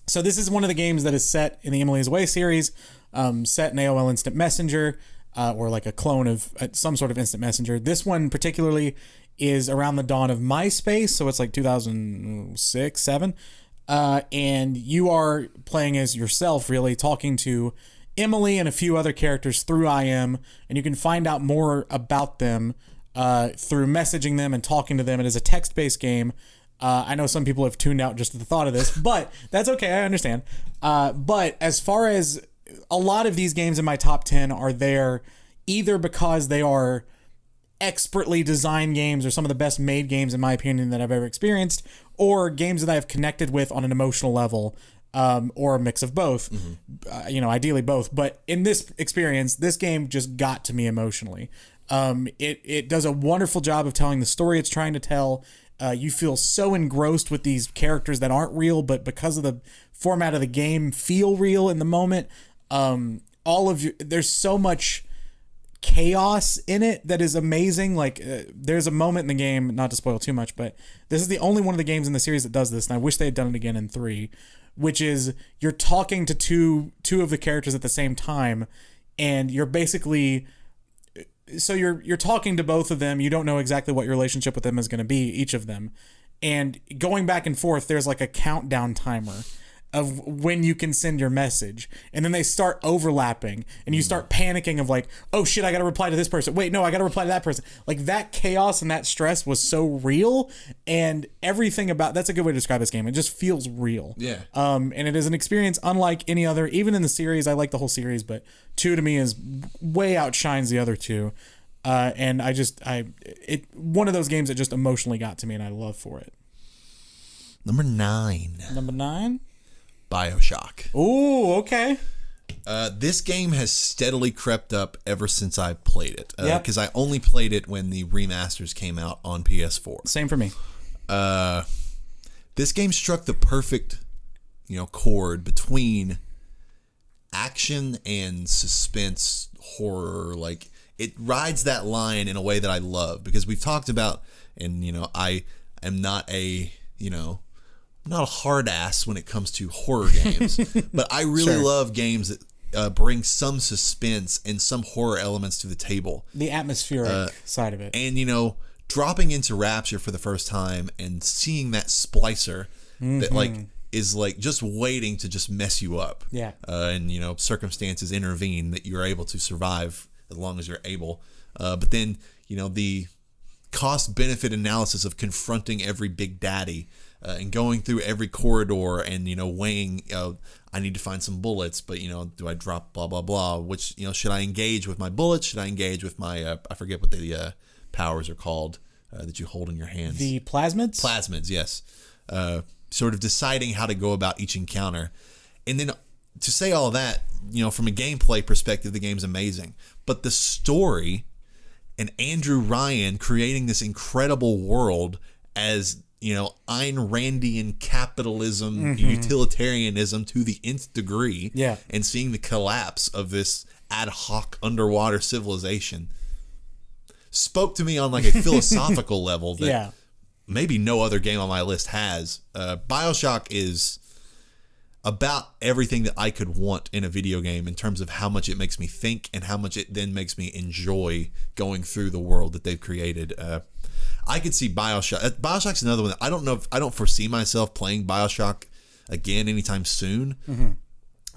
So this is one of the games that is set in the Emily is Away series, set in AOL Instant Messenger, or like a clone of some sort of Instant Messenger. This one particularly is around the dawn of MySpace, so it's like 2006, 7. And you are playing as yourself, really, talking to Emily and a few other characters through IM, and you can find out more about them through messaging them and talking to them. It is a text-based game. I know some people have tuned out just at the thought of this, but that's okay. I understand. But as far as a lot of these games in my top 10 are there either because they are expertly designed games or some of the best made games, in my opinion, that I've ever experienced, or games that I've connected with on an emotional level, or a mix of both. Ideally both. But in this experience, this game just got to me emotionally. It does a wonderful job of telling the story it's trying to tell. You feel so engrossed with these characters that aren't real, but because of the format of the game, feel real in the moment. There's so much chaos in it that is amazing. Like there's a moment in the game, not to spoil too much, but this is the only one of the games in the series that does this, and I wish they had done it again in 3, which is you're talking to two of the characters at the same time, and you're basically, so you're talking to both of them. You don't know exactly what your relationship with them is going to be, each of them, and going back and forth, there's like a countdown timer of when you can send your message, and then they start overlapping, and you start panicking of like, oh shit, I gotta reply to this person, wait, no, I gotta reply to that person. Like that chaos and that stress was so real, and everything about that's a good way to describe this game. It just feels real. And it is an experience unlike any other, even in the series. I like the whole series, but 2 to me is way outshines the other 2. And one of those games that just emotionally got to me, and I love for it. Number 9. BioShock. Ooh, okay. This game has steadily crept up ever since I played it. Because I only played it when the remasters came out on PS4. Same for me. This game struck the perfect, chord between action and suspense horror. Like it rides that line in a way that I love, because we've talked about, and I am not a not a hard ass when it comes to horror games, but I really love games that bring some suspense and some horror elements to the table. The atmospheric side of it. And, dropping into Rapture for the first time and seeing that splicer that is just waiting to just mess you up. Yeah. And, circumstances intervene that you're able to survive as long as you're able. But then, the cost benefit analysis of confronting every big daddy, and going through every corridor and, weighing, I need to find some bullets, but, do I drop blah, blah, blah, which, should I engage with my bullets? Should I engage with my, I forget what the powers are called that you hold in your hands. The plasmids? Plasmids, yes. Sort of deciding how to go about each encounter. And then to say all that, from a gameplay perspective, the game's amazing. But the story and Andrew Ryan creating this incredible world as, Ayn Randian capitalism, utilitarianism to the nth degree, and seeing the collapse of this ad hoc underwater civilization spoke to me on like a philosophical level that maybe no other game on my list has. BioShock is about everything that I could want in a video game in terms of how much it makes me think and how much it then makes me enjoy going through the world that they've created. I could see BioShock. BioShock's another one that I don't foresee myself playing BioShock again anytime soon. Mm-hmm.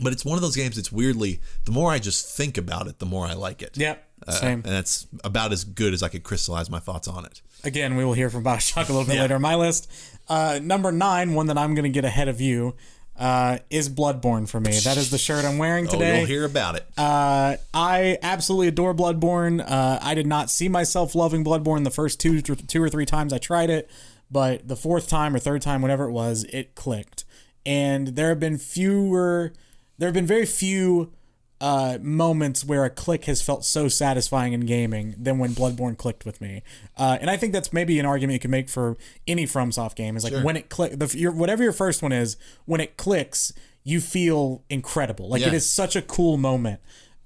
But it's one of those games that's weirdly, the more I just think about it, the more I like it. Yep, same. And that's about as good as I could crystallize my thoughts on it. Again, we will hear from BioShock a little bit later on my list. Number 9, one that I'm going to get ahead of you, is Bloodborne for me. That is the shirt I'm wearing today. Oh, you'll hear about it. I absolutely adore Bloodborne. I did not see myself loving Bloodborne the first two or three times I tried it, but the fourth time or third time, whatever it was, it clicked. And there have been very few moments where a click has felt so satisfying in gaming than when Bloodborne clicked with me. And I think that's maybe an argument you can make for any FromSoft game. Is like when it whatever your first one is, when it clicks, you feel incredible. Like it is such a cool moment.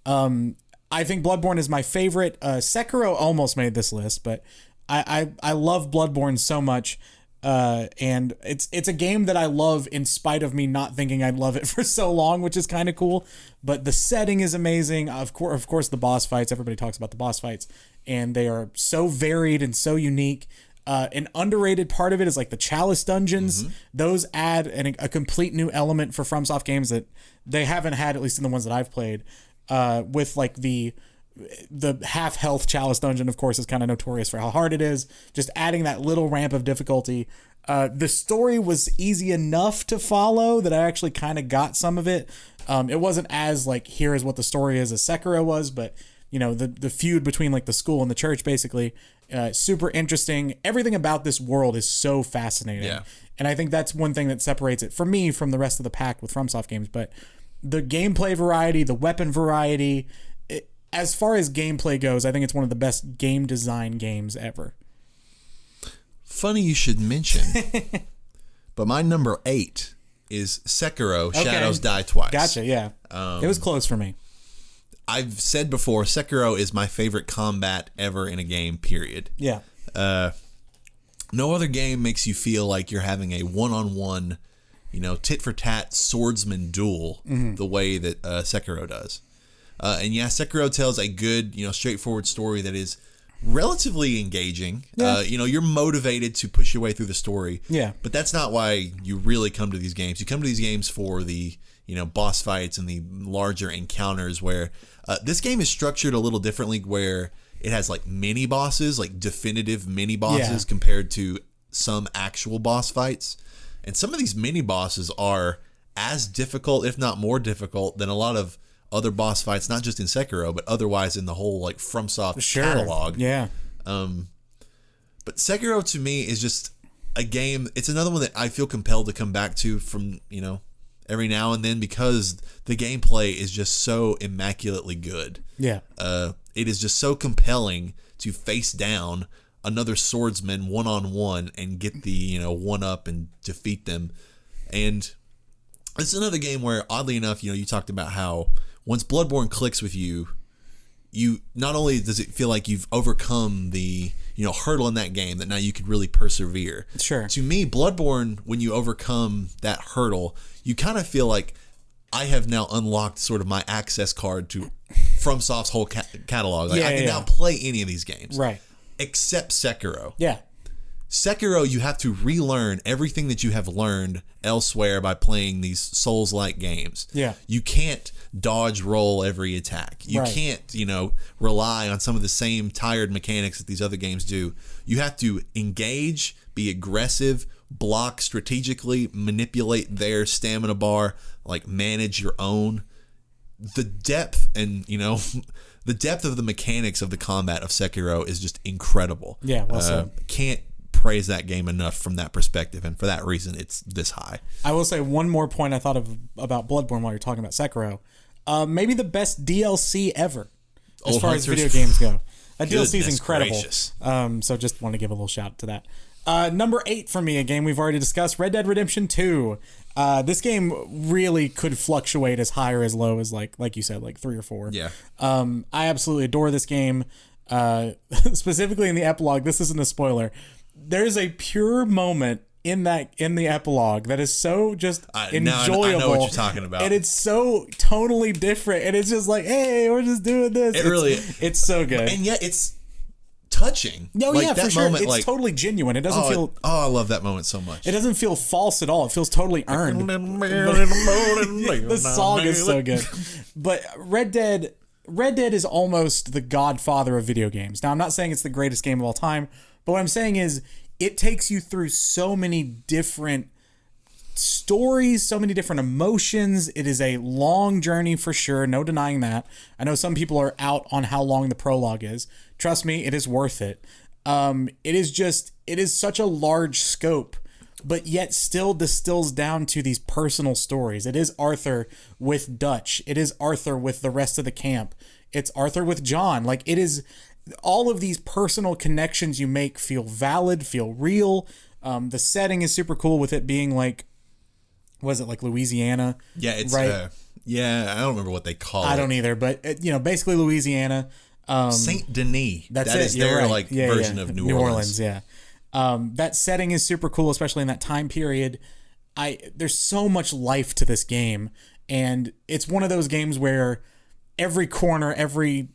I think Bloodborne is my favorite. Sekiro almost made this list, but I love Bloodborne so much. And it's a game that I love in spite of me not thinking I'd love it for so long, which is kind of cool. But the setting is amazing. Of course, the boss fights. Everybody talks about the boss fights, and they are so varied and so unique. An underrated part of it is like the Chalice dungeons. Mm-hmm. Those add a complete new element for FromSoft games that they haven't had, at least in the ones that I've played. With like the half health Chalice dungeon, of course, is kind of notorious for how hard it is. Just adding that little ramp of difficulty. The story was easy enough to follow that I actually kind of got some of it. It wasn't as like, here is what the story is as Sekiro was, but you know, the feud between like the school and the church, basically, super interesting. Everything about this world is so fascinating. Yeah. And I think that's one thing that separates it for me from the rest of the pack with FromSoft games. But the gameplay variety, the weapon variety, as far as gameplay goes, I think it's one of the best game design games ever. Funny you should mention, but my number 8 is Sekiro, Shadows Die Twice. Gotcha, yeah. It was close for me. I've said before, Sekiro is my favorite combat ever in a game, period. Yeah. No other game makes you feel like you're having a one-on-one, tit-for-tat swordsman duel the way that Sekiro does. And yeah, Sekiro tells a good, straightforward story that is relatively engaging. Yeah. You're motivated to push your way through the story. Yeah. But that's not why you really come to these games. You come to these games for the, boss fights and the larger encounters where this game is structured a little differently, where it has like mini bosses, like definitive mini bosses compared to some actual boss fights. And some of these mini bosses are as difficult, if not more difficult, than a lot of other boss fights, not just in Sekiro, but otherwise in the whole like FromSoft catalog. Yeah. But Sekiro to me is just a game. It's another one that I feel compelled to come back to from, every now and then, because the gameplay is just so immaculately good. Yeah. It is just so compelling to face down another swordsman one-on-one and get the, one-up and defeat them. And it's another game where, oddly enough, you talked about how once Bloodborne clicks with you, not only does it feel like you've overcome the hurdle in that game, that now you could really persevere. Sure. To me, Bloodborne, when you overcome that hurdle, you kind of feel like I have now unlocked sort of my access card to FromSoft's whole catalog. Like I can now play any of these games, right? Except Sekiro. Yeah. Sekiro, you have to relearn everything that you have learned elsewhere by playing these Souls-like games. Yeah. You can't dodge roll every attack. You can't, rely on some of the same tired mechanics that these other games do. You have to engage, be aggressive, block strategically, manipulate their stamina bar, like manage your own. The depth and, the depth of the mechanics of the combat of Sekiro is just incredible. Yeah, well said. Can't praise that game enough from that perspective, and for that reason it's this high. I will say one more point I thought of about Bloodborne while you're talking about Sekiro. Maybe the best DLC ever as far as video games go. That DLC is incredible. So just want to give a little shout out to that. Number 8 for me, a game we've already discussed, Red Dead Redemption 2. This game really could fluctuate as high or as low as like you said, like 3 or 4. Yeah. I absolutely adore this game. Specifically in the epilogue, this isn't a spoiler. There's a pure moment in the epilogue that is so just enjoyable. I know what you're talking about. And it's so tonally different. And it's just like, hey, we're just doing this. It's so good. And yet it's touching. No, like that for sure. Moment, it's totally genuine. It doesn't feel. I love that moment so much. It doesn't feel false at all. It feels totally earned. The song is so good. But Red Dead is almost the godfather of video games. Now, I'm not saying it's the greatest game of all time, but what I'm saying is it takes you through so many different stories, so many different emotions. It is a long journey for sure. No denying that. I know some people are out on how long the prologue is. Trust me, it is worth it. It is such a large scope, but yet still distills down to these personal stories. It is Arthur with Dutch. It is Arthur with the rest of the camp. It's Arthur with John. Like, it is all of these personal connections you make feel valid, feel real. The setting is super cool with it being like, was it like Louisiana? Yeah, it's right. I don't remember what they call it. I don't either, but basically Louisiana. Saint Denis. That is their version of New Orleans. Yeah. That setting is super cool, especially in that time period. There's so much life to this game, and it's one of those games where every corner, every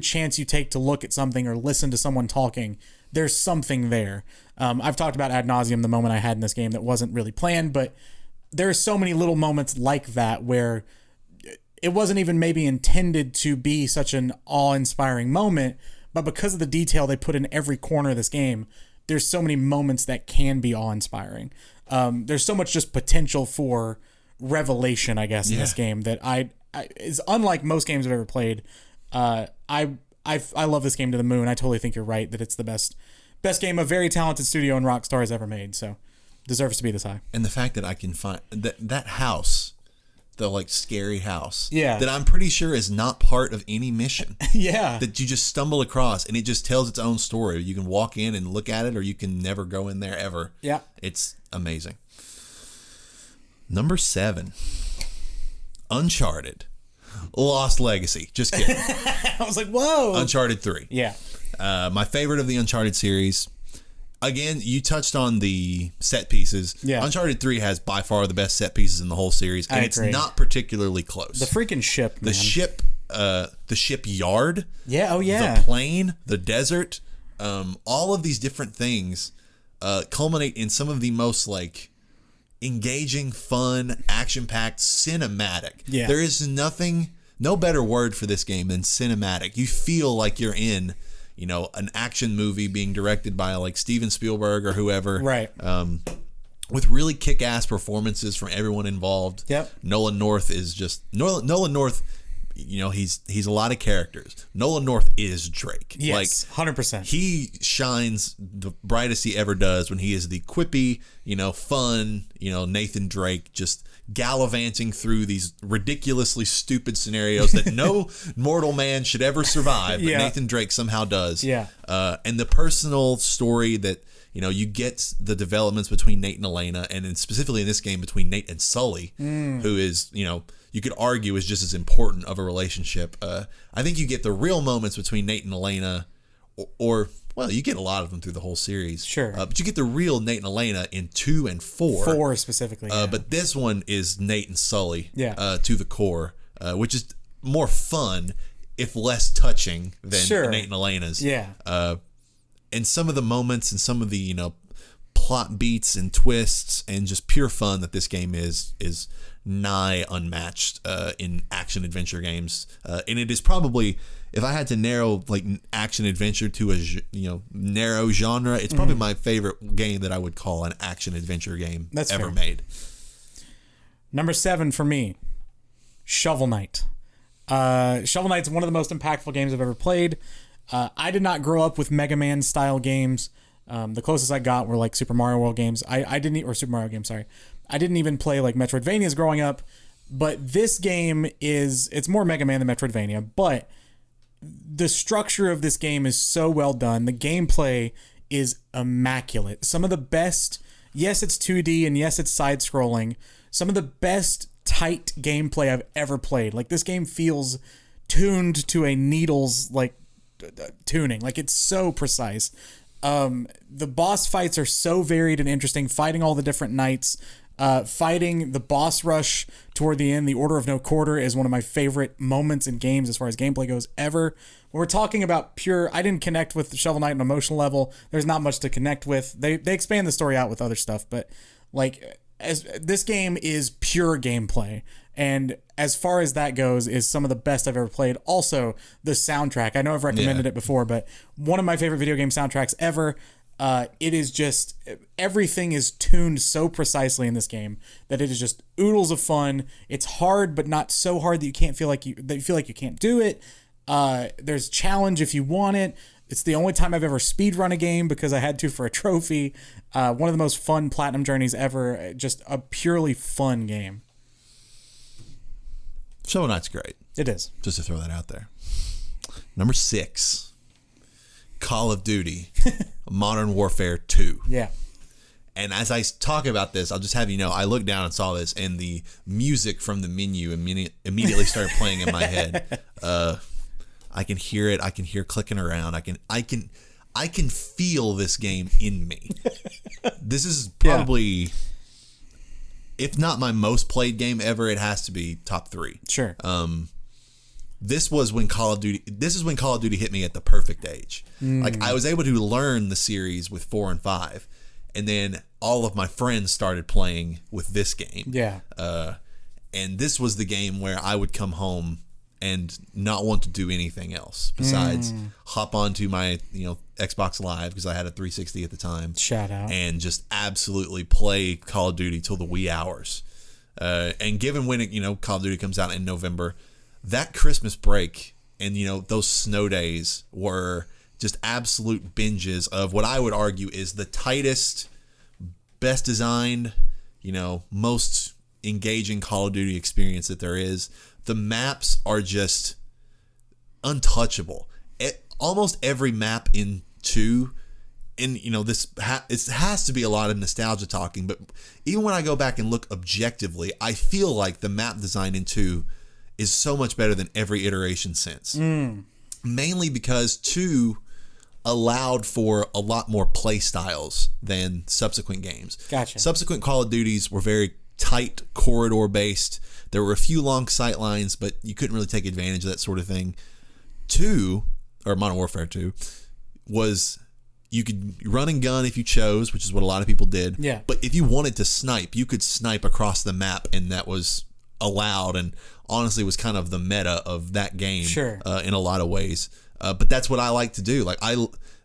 chance you take to look at something or listen to someone talking, there's something there. I've talked about ad nauseum the moment I had in this game that wasn't really planned, but there are so many little moments like that where it wasn't even maybe intended to be such an awe-inspiring moment, but because of the detail they put in every corner of this game, there's so many moments that can be awe-inspiring. There's so much just potential for revelation, I guess, in this game that is unlike most games I've ever played. I love this game to the moon. I totally think you're right that it's the best game a very talented studio and Rockstar has ever made. So deserves to be this high. And the fact that I can find that house, the like scary house, that I'm pretty sure is not part of any mission. That you just stumble across, and it just tells its own story. You can walk in and look at it, or you can never go in there ever. Yeah, it's amazing. Number 7, Uncharted Lost Legacy. Just kidding. I was like, whoa. Uncharted 3. Yeah. My favorite of the Uncharted series. Again, you touched on the set pieces. Yeah. Uncharted 3 has by far the best set pieces in the whole series, and it's not particularly close. The freaking ship, man. The shipyard. Yeah, oh yeah. The plane, the desert, all of these different things culminate in some of the most like engaging, fun, action-packed, cinematic. Yeah. There is no better word for this game than cinematic. You feel like you're in an action movie being directed by like Steven Spielberg or whoever. Right. With really kick-ass performances from everyone involved. Yep. Nolan North is just Nolan North. He's a lot of characters. Nolan North is Drake. Yes, 100%. He shines the brightest he ever does when he is the quippy, fun, Nathan Drake, just gallivanting through these ridiculously stupid scenarios that no mortal man should ever survive, but Nathan Drake somehow does. Yeah. And the personal story that, you get the developments between Nate and Elena, and then specifically in this game between Nate and Sully, who is, you could argue is just as important of a relationship. I think you get the real moments between Nate and Elena, or you get a lot of them through the whole series. Sure. But you get the real Nate and Elena in 2 and 4. 4 specifically. Yeah. But this one is Nate and Sully to the core, which is more fun, if less touching than Nate and Elena's. Yeah. And some of the moments and some of the, plot beats and twists and just pure fun that this game is nigh unmatched in action adventure games, and it is probably, if I had to narrow like action adventure to a narrow genre, it's probably my favorite game that I would call an action adventure game ever made. Number 7 for me, Shovel Knight. Shovel Knight's one of the most impactful games I've ever played. I did not grow up with Mega Man style games. The closest I got were like Super Mario World games. Super Mario games, sorry. I didn't even play like Metroidvanias growing up, but this game it's more Mega Man than Metroidvania, but the structure of this game is so well done. The gameplay is immaculate. Some of the best, yes, it's 2D and yes, it's side-scrolling. Some of the best tight gameplay I've ever played. Like, this game feels tuned to a needle's like tuning. Like, it's so precise. The boss fights are so varied and interesting. Fighting all the different knights, fighting the boss rush toward the end, the Order of No Quarter, is one of my favorite moments in games as far as gameplay goes ever. When we're talking about pure, I didn't connect with Shovel Knight on an emotional level. There's not much to connect with. They expand the story out with other stuff, but like, as this game is pure gameplay, and as far as that goes, is some of the best I've ever played. Also, the soundtrack. I know I've recommended it before, but one of my favorite video game soundtracks ever. It is just, everything is tuned so precisely in this game that it is just oodles of fun. It's hard, but not so hard that you feel like you can't do it. There's challenge if you want it. It's the only time I've ever speedrun a game because I had to for a trophy. One of the most fun platinum journeys ever. Just a purely fun game. Shovel Knight's great. It is. Just to throw that out there. Number 6, Call of Duty Modern Warfare 2. Yeah. And as I talk about this, I'll just have you know, I looked down and saw this, and the music from the menu immediately started playing in my head. I can hear it. I can hear clicking around. I can feel this game in me. This is probably, if not my most played game ever, it has to be top 3. Sure. This is when Call of Duty hit me at the perfect age. Like, I was able to learn the series with 4 and 5, and then all of my friends started playing with this game. Yeah. And this was the game where I would come home and not want to do anything else besides hop onto my Xbox Live, because I had a 360 at the time. Shout out. And just absolutely play Call of Duty till the wee hours. And given when Call of Duty comes out in November, that Christmas break and those snow days were just absolute binges of what I would argue is the tightest, best designed, most engaging Call of Duty experience that there is. The maps are just untouchable. Almost every map in 2, and it has to be a lot of nostalgia talking, but even when I go back and look objectively, I feel like the map design in 2 is so much better than every iteration since. Mainly because 2 allowed for a lot more play styles than subsequent games. Gotcha. Subsequent Call of Duties were very tight, corridor based. There were a few long sight lines, but you couldn't really take advantage of that sort of thing. 2, or Modern Warfare 2, was you could run and gun if you chose, which is what a lot of people did. Yeah. But if you wanted to snipe, you could snipe across the map, and that was allowed, and honestly was kind of the meta of that game. Sure. In a lot of ways. But that's what I like to do. Like,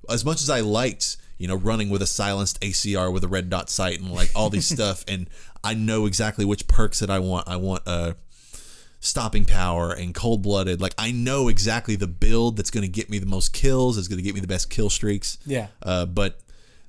as much as I liked running with a silenced ACR with a red dot sight and like all these stuff, and I know exactly which perks that I want. I want stopping power and cold blooded. Like, I know exactly the build that's going to get me the most kills, is going to get me the best kill streaks. Yeah. But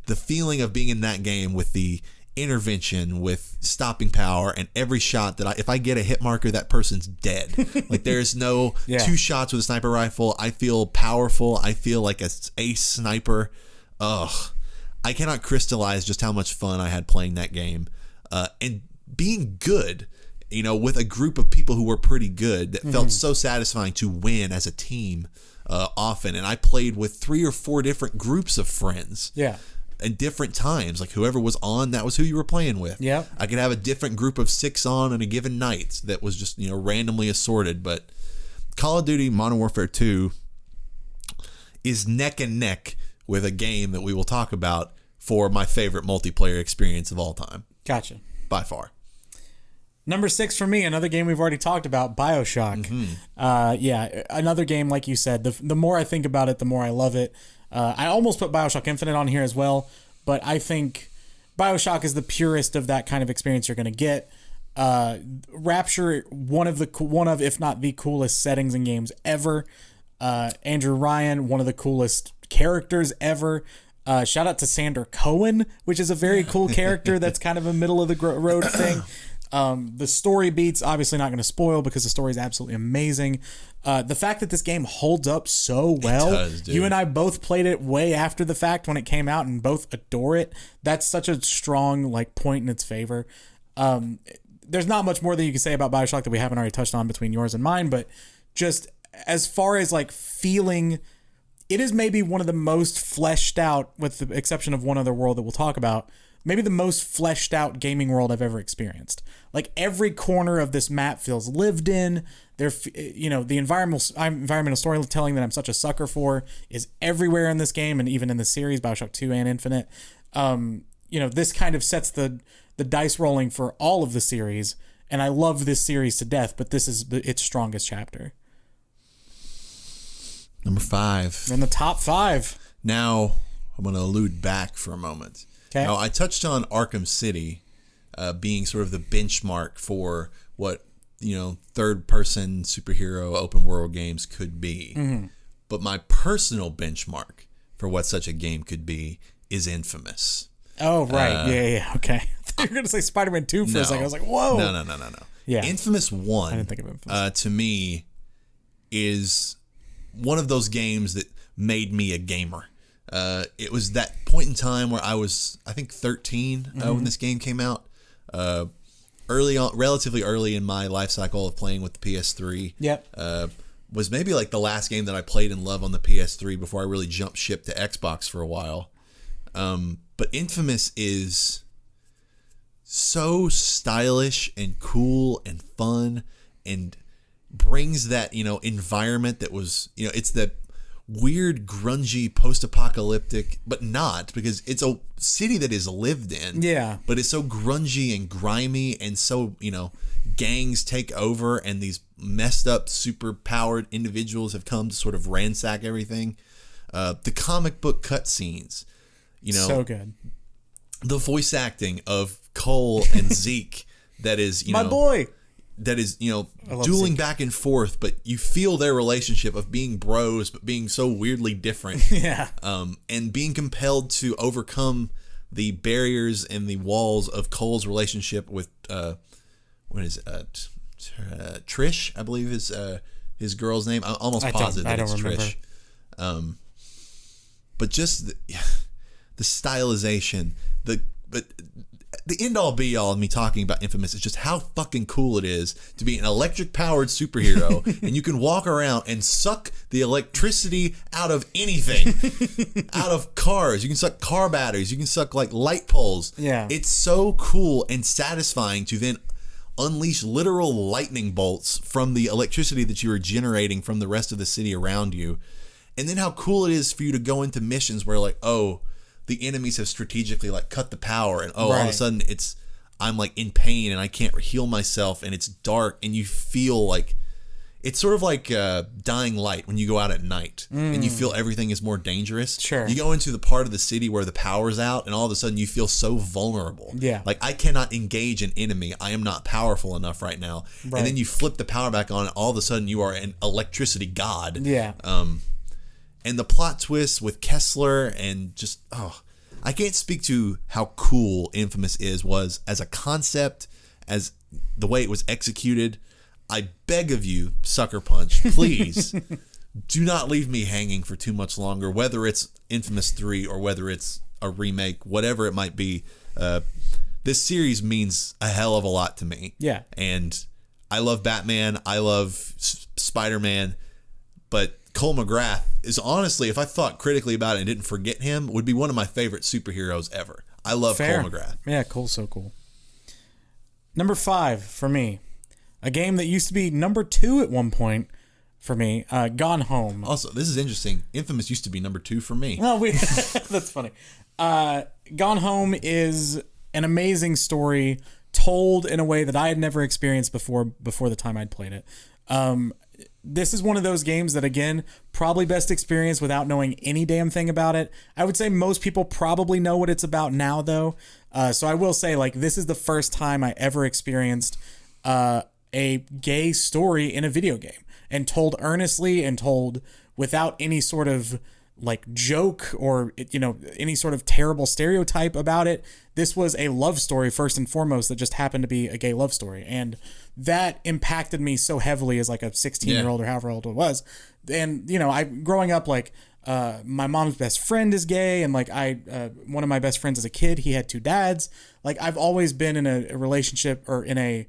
the feeling of being in that game with the intervention, with stopping power, and every shot that if I get a hit marker, that person's dead. Like, there's no 2 shots with a sniper rifle. I feel powerful. I feel like a ace sniper. Ugh. I cannot crystallize just how much fun I had playing that game. And being good, with a group of people who were pretty good, that felt so satisfying to win as a team often. And I played with 3 or 4 different groups of friends. Yeah. At different times. Like, whoever was on, that was who you were playing with. Yeah. I could have a different group of 6 on a given night that was just, randomly assorted. But Call of Duty Modern Warfare 2 is neck and neck with a game that we will talk about for my favorite multiplayer experience of all time. Gotcha. By far. Number 6 for me, another game we've already talked about, BioShock. Another game, like you said, the more I think about it, the more I love it. I almost put BioShock Infinite on here as well, but I think BioShock is the purest of that kind of experience you're going to get. Rapture, one of, if not the coolest settings in games ever. Andrew Ryan, one of the coolest characters ever. Shout out to Sander Cohen, which is a very cool character that's kind of a middle of the road thing. The story beats, obviously not going to spoil because the story is absolutely amazing. The fact that this game holds up so well, you and I both played it way after the fact when it came out and both adore it. That's such a strong point in its favor. There's not much more that you can say about BioShock that we haven't already touched on between yours and mine, but just as far as feeling it is maybe one of the most fleshed out, with the exception of one other world that we'll talk about, maybe the most fleshed out gaming world I've ever experienced. Like, every corner of this map feels lived in. There, the environmental storytelling that I'm such a sucker for is everywhere in this game, and even in the series, BioShock 2 and Infinite. This kind of sets the dice rolling for all of the series, and I love this series to death, but this is its strongest chapter. Number 5. In the top 5. Now, I'm going to allude back for a moment. Okay. Now, I touched on Arkham City being sort of the benchmark for what, third-person superhero open world games could be. Mm-hmm. But my personal benchmark for what such a game could be is Infamous. Oh, right. Yeah. Okay. I thought you were going to say Spider-Man 2 for a second. I was like, whoa. No. Yeah. Infamous 1, I didn't think of Infamous. To me, is one of those games that made me a gamer. It was that point in time where I was, I think, 13 when this game came out. Relatively early in my life cycle of playing with the PS3. Yep. Was maybe like the last game that I played in love on the PS3 before I really jumped ship to Xbox for a while. But Infamous is so stylish and cool and fun, and brings that, environment that was, it's that weird, grungy, post-apocalyptic, but not, because it's a city that is lived in. Yeah. But it's so grungy and grimy, and so, gangs take over, and these messed up, super-powered individuals have come to sort of ransack everything. The comic book cutscenes, so good. The voice acting of Cole and Zeke, that is, my boy. That is, dueling back and forth, but you feel their relationship of being bros, but being so weirdly different. Yeah. And being compelled to overcome the barriers and the walls of Cole's relationship with, Trish, I believe is his girl's name. I'm almost positive that it's Trish. But just the stylization, but the end-all be-all of me talking about Infamous is just how fucking cool it is to be an electric-powered superhero, and you can walk around and suck the electricity out of anything. Out of cars. You can suck car batteries. You can suck, like, light poles. Yeah. It's so cool and satisfying to then unleash literal lightning bolts from the electricity that you are generating from the rest of the city around you. And then how cool it is for you to go into missions where, like, the enemies have strategically, like, cut the power, and all of a sudden I'm like in pain and I can't heal myself, and it's dark, and you feel like it's sort of like Dying Light when you go out at night and you feel everything is more dangerous. Sure. You go into the part of the city where the power's out, and all of a sudden you feel so vulnerable. Yeah. Like, I cannot engage an enemy. I am not powerful enough right now. Right. And then you flip the power back on, and all of a sudden you are an electricity god. Yeah. And the plot twist with Kessler, and just, I can't speak to how cool Infamous was as a concept, as the way it was executed. I beg of you, Sucker Punch, please do not leave me hanging for too much longer, whether it's Infamous 3 or whether it's a remake, whatever it might be. This series means a hell of a lot to me. Yeah. And I love Batman. I love Spider-Man. But Cole McGrath is, honestly, if I thought critically about it and didn't forget him, would be one of my favorite superheroes ever. I love Cole McGrath. Yeah, Cole's so cool. Number 5 for me, a game that used to be number 2 at one point for me, Gone Home. Also, this is interesting. Infamous used to be number 2 for me. Oh, that's funny. Gone Home is an amazing story told in a way that I had never experienced before the time I'd played it. This is one of those games that, again, probably best experienced without knowing any damn thing about it. I would say most people probably know what it's about now, though. So I will say, like, this is the first time I ever experienced a gay story in a video game, and told earnestly and told without any sort of, like, joke or, any sort of terrible stereotype about it. This was a love story first and foremost that just happened to be a gay love story. And that impacted me so heavily as like a 16-year-old or however old it was. And, growing up, like, my mom's best friend is gay, and like one of my best friends as a kid, he had 2 dads. Like, I've always been in a relationship or in a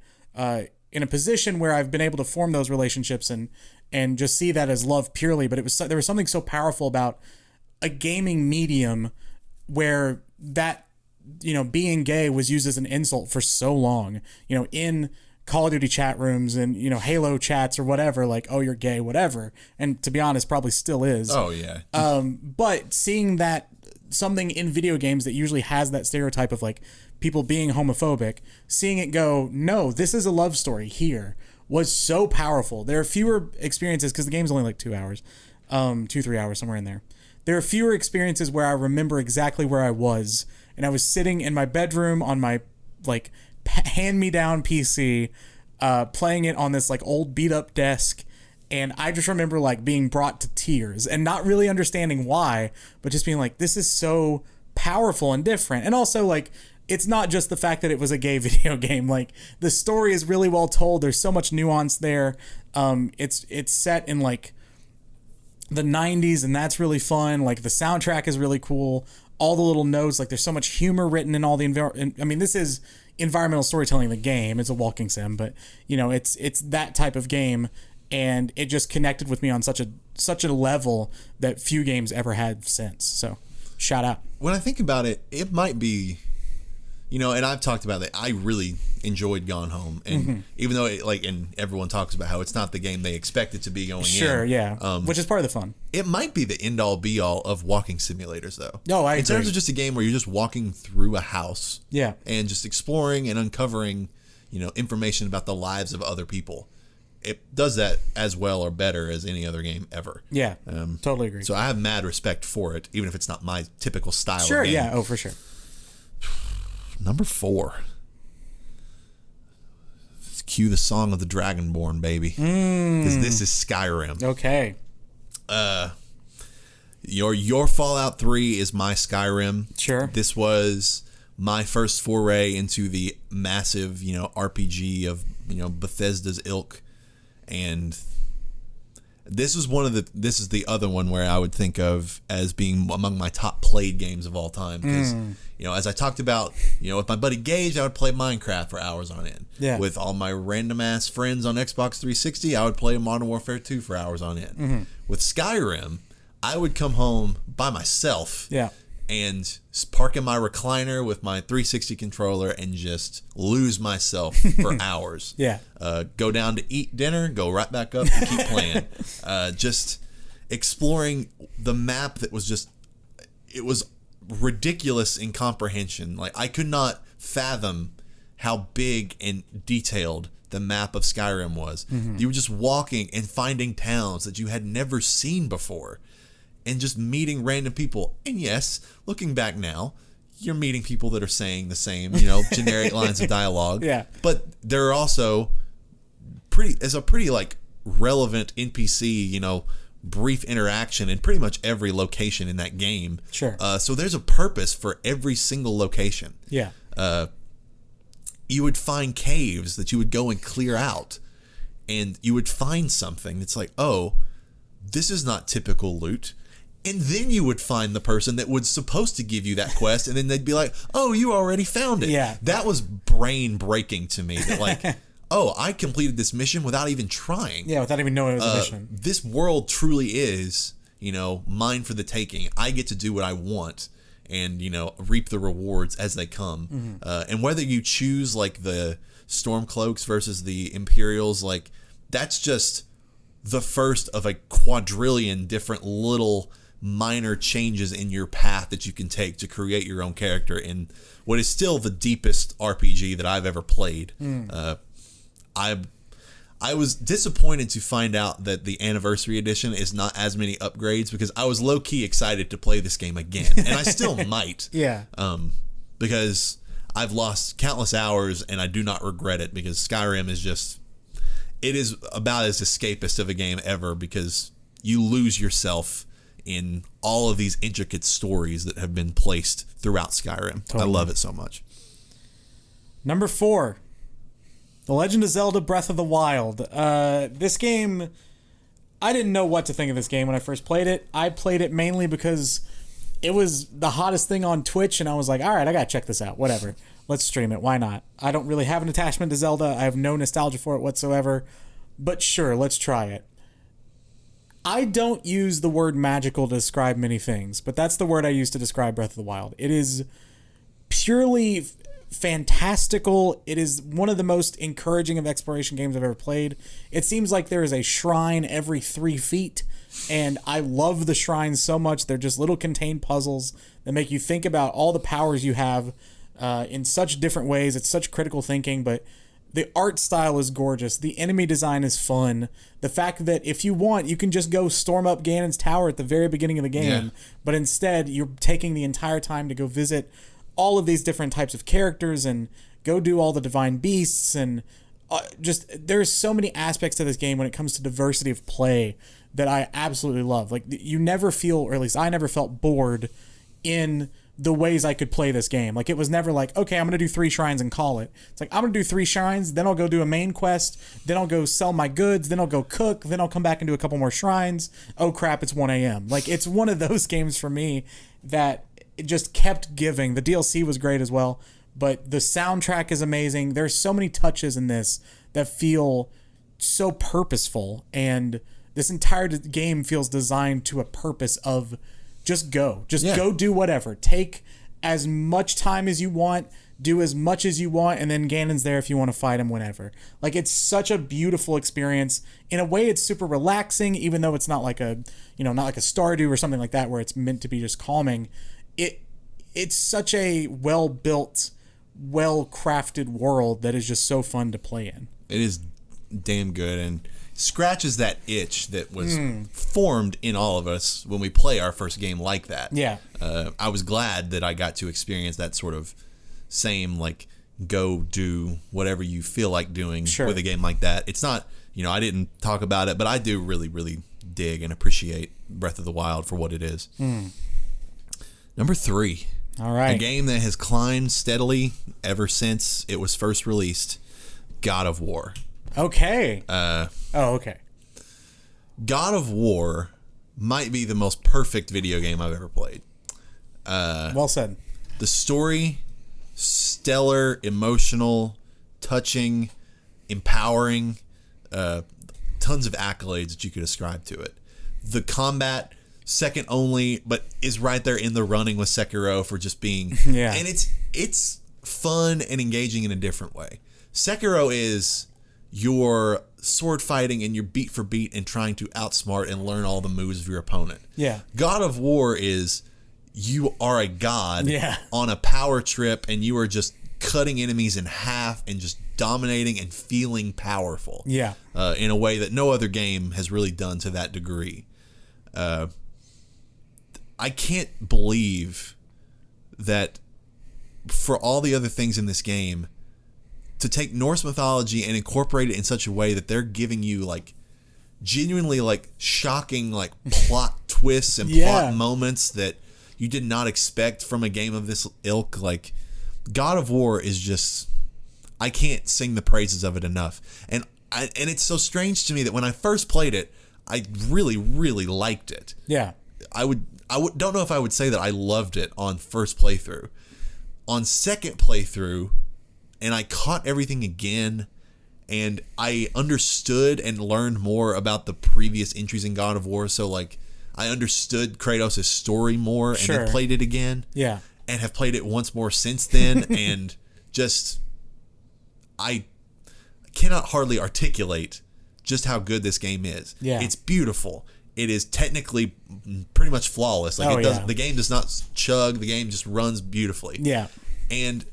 in a position where I've been able to form those relationships and just see that as love purely. But there was something so powerful about a gaming medium where that, being gay was used as an insult for so long, in Call of Duty chat rooms and, Halo chats or whatever, like, oh, you're gay, whatever. And to be honest, probably still is. Oh, yeah. But seeing that something in video games that usually has that stereotype of like people being homophobic, seeing it go, no, this is a love story here, was so powerful. There are fewer experiences, because the game's only like 2 hours, 2-3 hours, somewhere in there. There are fewer experiences where I remember exactly where I was, and I was sitting in my bedroom on my like hand-me-down PC, playing it on this like old beat-up desk, and I just remember like being brought to tears and not really understanding why, but just being like, this is so powerful and different. And also, like, it's not just the fact that it was a gay video game. Like, the story is really well told. There's so much nuance there. It's set in like the 90s, and that's really fun. Like, the soundtrack is really cool. All the little notes, like, there's so much humor written in all the this is environmental storytelling. The game, it's a walking sim, but it's that type of game, and it just connected with me on such a level that few games ever had since. So, shout out. When I think about it, it might be, and I've talked about that. I really enjoyed Gone Home, and even though and everyone talks about how it's not the game they expect it to be going in. Sure, yeah, which is part of the fun. It might be the end all be all of walking simulators, though. No, I agree. In terms of just a game where you're just walking through a house, yeah, and just exploring and uncovering, information about the lives of other people. It does that as well or better as any other game ever. Yeah, totally agree. So I have mad respect for it, even if it's not my typical style of game. Sure, yeah, oh, for sure. Number 4. Let's cue the Song of the Dragonborn, baby. Because this is Skyrim. Okay. Your Fallout 3 is my Skyrim. Sure. This was my first foray into the massive, RPG of, Bethesda's ilk. And this is the other one where I would think of as being among my top played games of all time. Because, as I talked about, with my buddy Gage, I would play Minecraft for hours on end. Yeah. With all my random ass friends on Xbox 360, I would play Modern Warfare 2 for hours on end. With Skyrim, I would come home by myself. Yeah. And park in my recliner with my 360 controller and just lose myself for hours. Yeah. Go down to eat dinner, go right back up and keep playing. Just exploring the map that was it was ridiculous in comprehension. Like, I could not fathom how big and detailed the map of Skyrim was. You were just walking and finding towns that you had never seen before. And just meeting random people. And yes, looking back now, you're meeting people that are saying the same, generic lines of dialogue. Yeah. But there are also pretty relevant NPC, brief interaction in pretty much every location in that game. Sure. So there's a purpose for every single location. Yeah. You would find caves that you would go and clear out. And you would find something that's like, oh, this is not typical loot. And then you would find the person that was supposed to give you that quest, and then they'd be like, oh, you already found it. Yeah. That was brain-breaking to me. That like, oh, I completed this mission without even trying. Yeah, without even knowing it was a mission. This world truly is, mine for the taking. I get to do what I want and, reap the rewards as they come. And whether you choose, like, the Stormcloaks versus the Imperials, like, that's just the first of a quadrillion different little minor changes in your path that you can take to create your own character in what is still the deepest RPG that I've ever played. I was disappointed to find out that the Anniversary Edition is not as many upgrades, because I was low-key excited to play this game again. And I still might. Yeah. Because I've lost countless hours and I do not regret it, because Skyrim is just... It is about as escapist of a game ever, because you lose yourself in all of these intricate stories that have been placed throughout Skyrim. Totally. I love it so much. Number 4, The Legend of Zelda Breath of the Wild. This game, I didn't know what to think of this game when I first played it. I played it mainly because it was the hottest thing on Twitch, and I was like, all right, I gotta check this out, whatever. Let's stream it. Why not? I don't really have an attachment to Zelda. I have no nostalgia for it whatsoever. But sure, let's try it. I don't use the word magical to describe many things, but that's the word I use to describe Breath of the Wild. It is purely fantastical. It is one of the most encouraging of exploration games I've ever played. It seems like there is a shrine every 3 feet, and I love the shrines so much. They're just little contained puzzles that make you think about all the powers you have in such different ways. It's such critical thinking, but the art style is gorgeous. The enemy design is fun. The fact that if you want, you can just go storm up Ganon's tower at the very beginning of the game, but instead you're taking the entire time to go visit all of these different types of characters and go do all the divine beasts, and just there's so many aspects to this game when it comes to diversity of play that I absolutely love. Like, you never feel, or at least I never felt bored in the ways I could play this game. Like, it was never like, okay, I'm going to do 3 shrines and call it. It's like, I'm going to do 3 shrines, then I'll go do a main quest, then I'll go sell my goods, then I'll go cook, then I'll come back and do a couple more shrines. Oh crap, it's 1 a.m. Like, it's one of those games for me that it just kept giving. The DLC was great as well, but the soundtrack is amazing. There's so many touches in this that feel so purposeful, and this entire game feels designed to a purpose of just go do whatever. Take as much time as you want, do as much as you want, and then Ganon's there if you want to fight him whenever. Like, it's such a beautiful experience. In a way, it's super relaxing, even though it's not like a, not like a Stardew or something like that where it's meant to be just calming. It's such a well-built, well-crafted world that is just so fun to play in. It is damn good, and scratches that itch that was formed in all of us when we play our first game like that. Yeah. I was glad that I got to experience that sort of same, like, go do whatever you feel like doing with a game like that. It's not, I didn't talk about it, but I do really, really dig and appreciate Breath of the Wild for what it is. Number 3. All right. A game that has climbed steadily ever since it was first released, God of War. Okay. Okay. God of War might be the most perfect video game I've ever played. Well said. The story, stellar, emotional, touching, empowering, tons of accolades that you could ascribe to it. The combat, second only, but is right there in the running with Sekiro for just being... Yeah. And it's fun and engaging in a different way. Sekiro is your sword fighting and your beat for beat and trying to outsmart and learn all the moves of your opponent. Yeah. God of War is you are a god on a power trip, and you are just cutting enemies in half and just dominating and feeling powerful. Yeah. In a way that no other game has really done to that degree. I can't believe that for all the other things in this game, to take Norse mythology and incorporate it in such a way that they're giving you, like, genuinely, like, shocking, like, plot twists and plot moments that you did not expect from a game of this ilk. Like, God of War is just, I can't sing the praises of it enough. And it's so strange to me that when I first played it, I really, really liked it. Yeah. I don't know if I would say that I loved it on first playthrough. On second playthrough, and I caught everything again, and I understood and learned more about the previous entries in God of War. So, like, I understood Kratos' story more, and then played it again. Yeah. And have played it once more since then, and just, I cannot hardly articulate just how good this game is. Yeah. It's beautiful. It is technically pretty much flawless. Like, the game does not chug. The game just runs beautifully. Yeah. And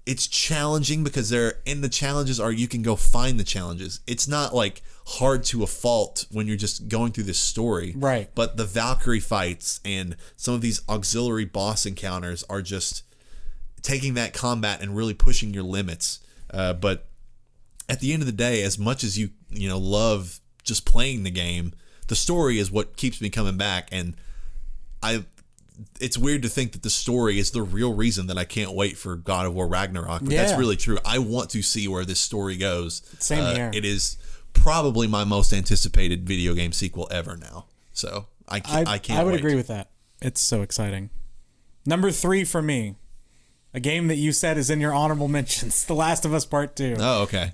it's challenging because the challenges are, you can go find the challenges. It's not, like, hard to a fault when you're just going through this story. Right. But the Valkyrie fights and some of these auxiliary boss encounters are just taking that combat and really pushing your limits. But at the end of the day, as much as you love just playing the game, the story is what keeps me coming back. And it's weird to think that the story is the real reason that I can't wait for God of War Ragnarok, but that's really true. I want to see where this story goes. Same here. It is probably my most anticipated video game sequel ever now. So I can't I would wait. agree with that. It's so exciting. Number 3 for me, A game that you said is in your honorable mentions, The Last of Us Part 2. Oh, okay.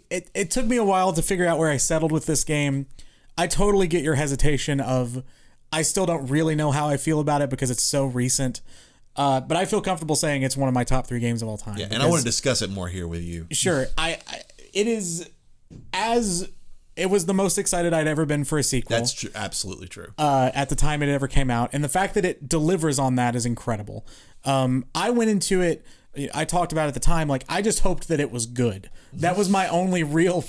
It took me a while to figure out where I settled with this game. I totally get your hesitation of, I still don't really know how I feel about it because it's so recent. But I feel comfortable saying it's one of my top 3 games of all time. Yeah, and I want to discuss it more here with you. Sure. It was the most excited I'd ever been for a sequel. That's true. Absolutely true. At the time it ever came out. And the fact that it delivers on that is incredible. I went into it, I talked about it at the time, like, I just hoped that it was good. That was my only real,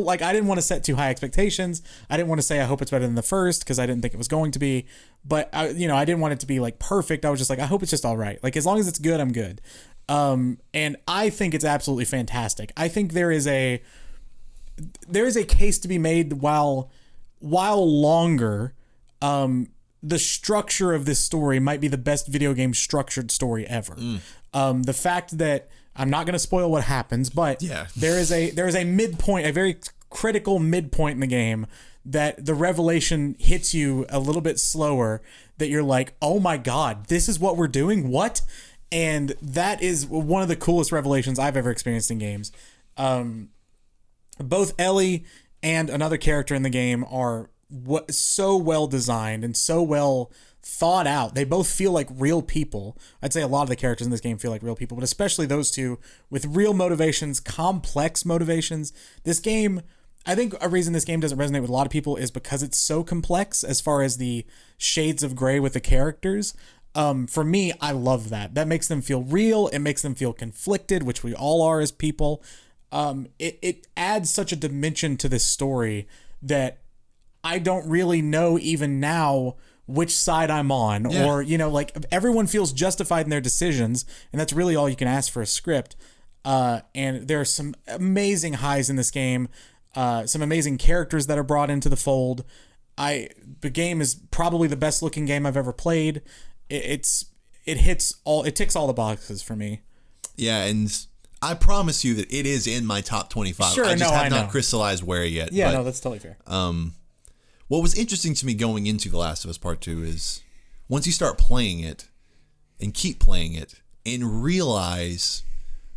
like, I didn't want to set too high expectations. I didn't want to say I hope it's better than the first because I didn't think it was going to be. But, I didn't want it to be, like, perfect. I was just like, I hope it's just all right. Like, as long as it's good, I'm good. And I think it's absolutely fantastic. I think there is a case to be made while longer, the structure of this story might be the best video game structured story ever. The fact that, I'm not going to spoil what happens, but there is a midpoint, a very critical midpoint in the game that the revelation hits you a little bit slower, that you're like, oh my God, this is what we're doing? What? And that is one of the coolest revelations I've ever experienced in games. Both Ellie and another character in the game are so well designed and so well thought out. They both feel like real people. I'd say a lot of the characters in this game feel like real people, but especially those two with real motivations, complex motivations. This game, I think a reason this game doesn't resonate with a lot of people is because it's so complex as far as the shades of gray with the characters. For me, I love that. That makes them feel real. It makes them feel conflicted, which we all are as people. It adds such a dimension to this story that I don't really know even now which side I'm on, or, like, everyone feels justified in their decisions, and that's really all you can ask for a script. And there are some amazing highs in this game, some amazing characters that are brought into the fold. The game is probably the best looking game I've ever played. It ticks all the boxes for me. Yeah, and I promise you that it is in my top 25. Sure, I just have not crystallized where yet. Yeah, no, that's totally fair. What was interesting to me going into The Last of Us Part 2 is once you start playing it and keep playing it and realize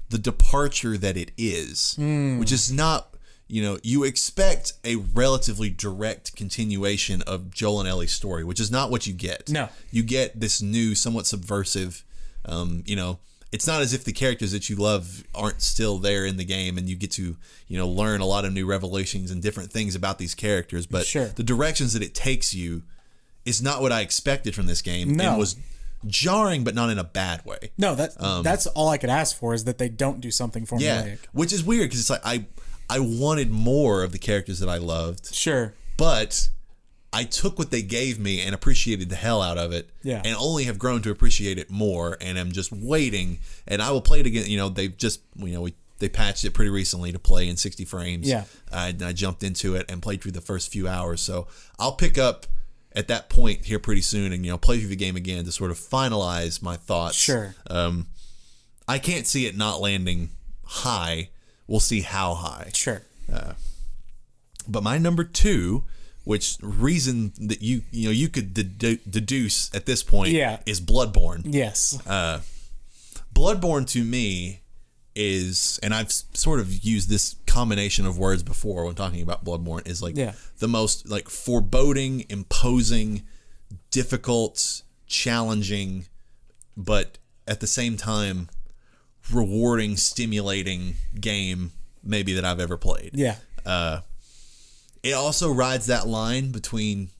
the departure that it is, which is not, you expect a relatively direct continuation of Joel and Ellie's story, which is not what you get. No. You get this new, somewhat subversive, it's not as if the characters that you love aren't still there in the game, and you get to, learn a lot of new revelations and different things about these characters. But the directions that it takes you is not what I expected from this game. No. It was jarring, but not in a bad way. No, that's all I could ask for, is that they don't do something formulaic. Yeah, which is weird because it's like I wanted more of the characters that I loved. Sure. But I took what they gave me and appreciated the hell out of it, and only have grown to appreciate it more. And I'm just waiting, and I will play it again. They've just, they patched it pretty recently to play in 60 frames. Yeah, I jumped into it and played through the first few hours. So I'll pick up at that point here pretty soon, and play through the game again to sort of finalize my thoughts. Sure. I can't see it not landing high. We'll see how high. Sure. But my number 2. Which reason that you could deduce at this point is Bloodborne. Yes. Bloodborne to me is, and I've sort of used this combination of words before when talking about Bloodborne, is like the most like foreboding, imposing, difficult, challenging, but at the same time rewarding, stimulating game maybe that I've ever played. Yeah. It also rides that line between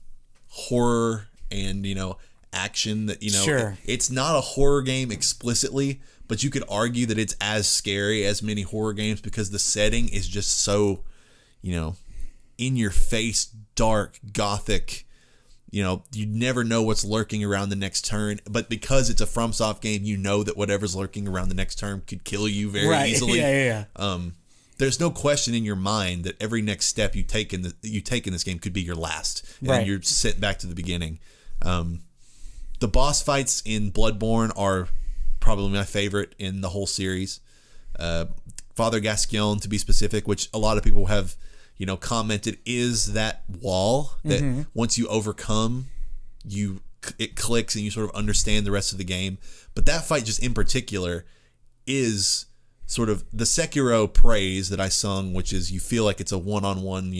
horror and, action that, it's not a horror game explicitly, but you could argue that it's as scary as many horror games because the setting is just so, in your face, dark, gothic. You never know what's lurking around the next turn, but because it's a FromSoft game, that whatever's lurking around the next turn could kill you very easily. Yeah. There's no question in your mind that every next step you take in this game could be your last, and you're sent back to the beginning. The boss fights in Bloodborne are probably my favorite in the whole series. Father Gascoigne, to be specific, which a lot of people have, commented is that wall that once you overcome, you it clicks and you sort of understand the rest of the game. But that fight just in particular is sort of the Sekiro praise that I sung, which is you feel like it's a one-on-one,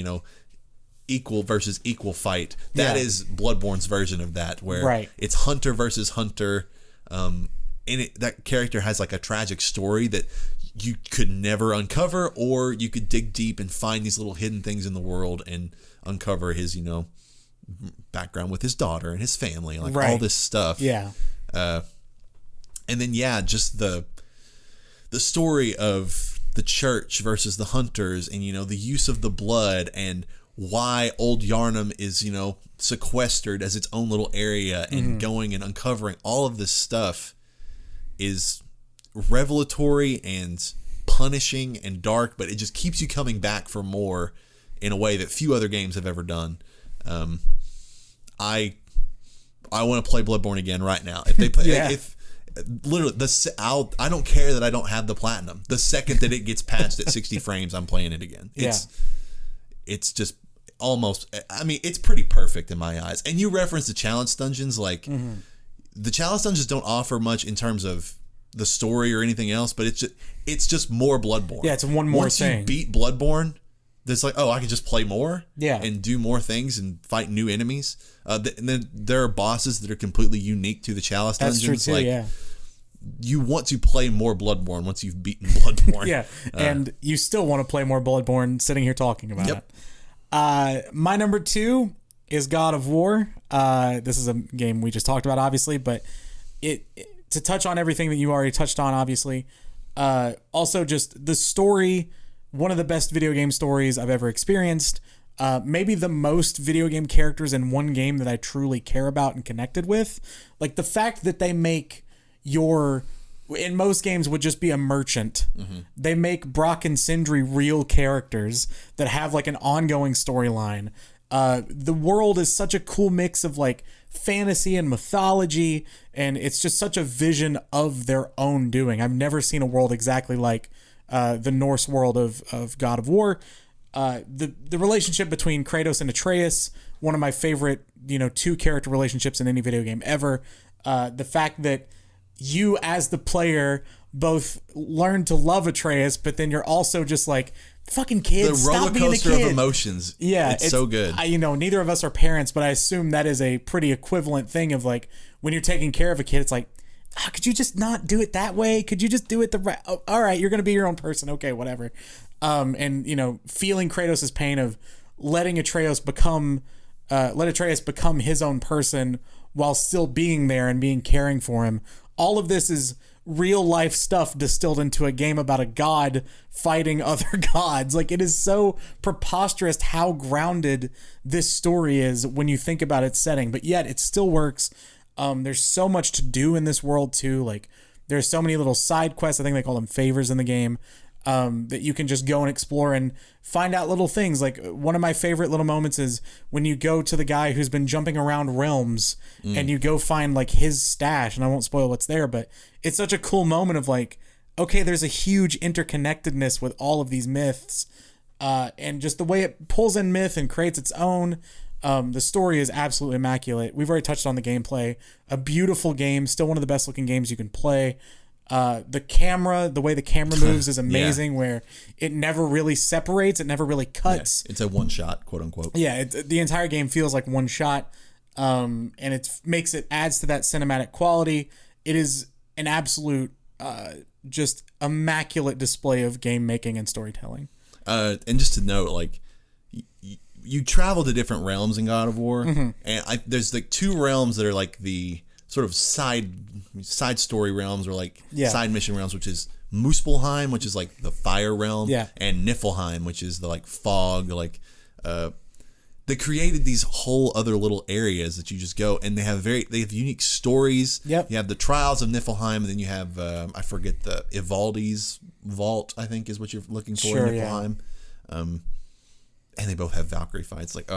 equal versus equal fight. That is Bloodborne's version of that, where it's hunter versus hunter. That character has like a tragic story that you could never uncover, or you could dig deep and find these little hidden things in the world and uncover his, background with his daughter and his family, like all this stuff. Yeah. And then just the story of the church versus the hunters, and the use of the blood, and why Old Yarnum is sequestered as its own little area, and going and uncovering all of this stuff is revelatory and punishing and dark, but it just keeps you coming back for more in a way that few other games have ever done. I want to play Bloodborne again right now. If they play, if literally I don't care that I don't have the platinum. The second that it gets patched at 60 frames, I'm playing it again. It's just almost. I mean, it's pretty perfect in my eyes. And you referenced the challenge dungeons, like the challenge dungeons don't offer much in terms of the story or anything else, but it's just more Bloodborne. Yeah, it's one more Once thing. You beat Bloodborne, there's like, I can just play more, and do more things and fight new enemies. And then there are bosses that are completely unique to the chalice dungeons. That's true too. You want to play more Bloodborne once you've beaten Bloodborne. And you still want to play more Bloodborne. Sitting here talking about it. My number 2 is God of War. This is a game we just talked about, obviously, but it to touch on everything that you already touched on, obviously. Also, just the story, one of the best video game stories I've ever experienced. Maybe the most video game characters in one game that I truly care about and connected with. Like the fact that they make in most games would just be a merchant. They make Brock and Sindri real characters that have like an ongoing storyline. The world is such a cool mix of like fantasy and mythology, and it's just such a vision of their own doing. I've never seen a world exactly like the Norse world of God of War. The relationship between Kratos and Atreus, one of my favorite, 2 character relationships in any video game ever. The fact that you as the player both learn to love Atreus, but then you're also just like, fucking kids, the roller stop being a coaster kid. of emotions. Yeah, it's so good. Neither of us are parents, but I assume that is a pretty equivalent thing of like when you're taking care of a kid, it's like, could you just not do it that way? Could you just do it all right, you're gonna be your own person. Okay, whatever. And feeling Kratos' pain of letting Atreus become his own person while still being there and being caring for him. All of this is real life stuff distilled into a game about a god fighting other gods. Like, it is so preposterous how grounded this story is when you think about its setting, but yet it still works. There's so much to do in this world too. Like, there's so many little side quests, I think they call them favors in the game, that you can just go and explore and find out little things. Like, one of my favorite little moments is when you go to the guy who's been jumping around realms and you go find like his stash, and I won't spoil what's there, but it's such a cool moment of like, okay, there's a huge interconnectedness with all of these myths, and just the way it pulls in myth and creates its own. The story is absolutely immaculate. We've already touched on the gameplay. A beautiful game, still one of the best looking games you can play. The way the camera moves is amazing, where it never really separates, it never really cuts. It's a one shot, quote unquote. The entire game feels like one shot, and it adds to that cinematic quality. It is an absolute, just immaculate display of game making and storytelling. And just to note, like, you travel to different realms in God of War, and there's like 2 realms that are like the sort of side story realms, or like side mission realms, which is Muspelheim, which is like the fire realm, and Niflheim, which is the like fog. Like, they created these whole other little areas that you just go, and they have unique stories. You have the trials of Niflheim, and then you have I forget the Ivaldi's vault, I think is what you're looking for in Niflheim. And they both have Valkyrie fights. Like,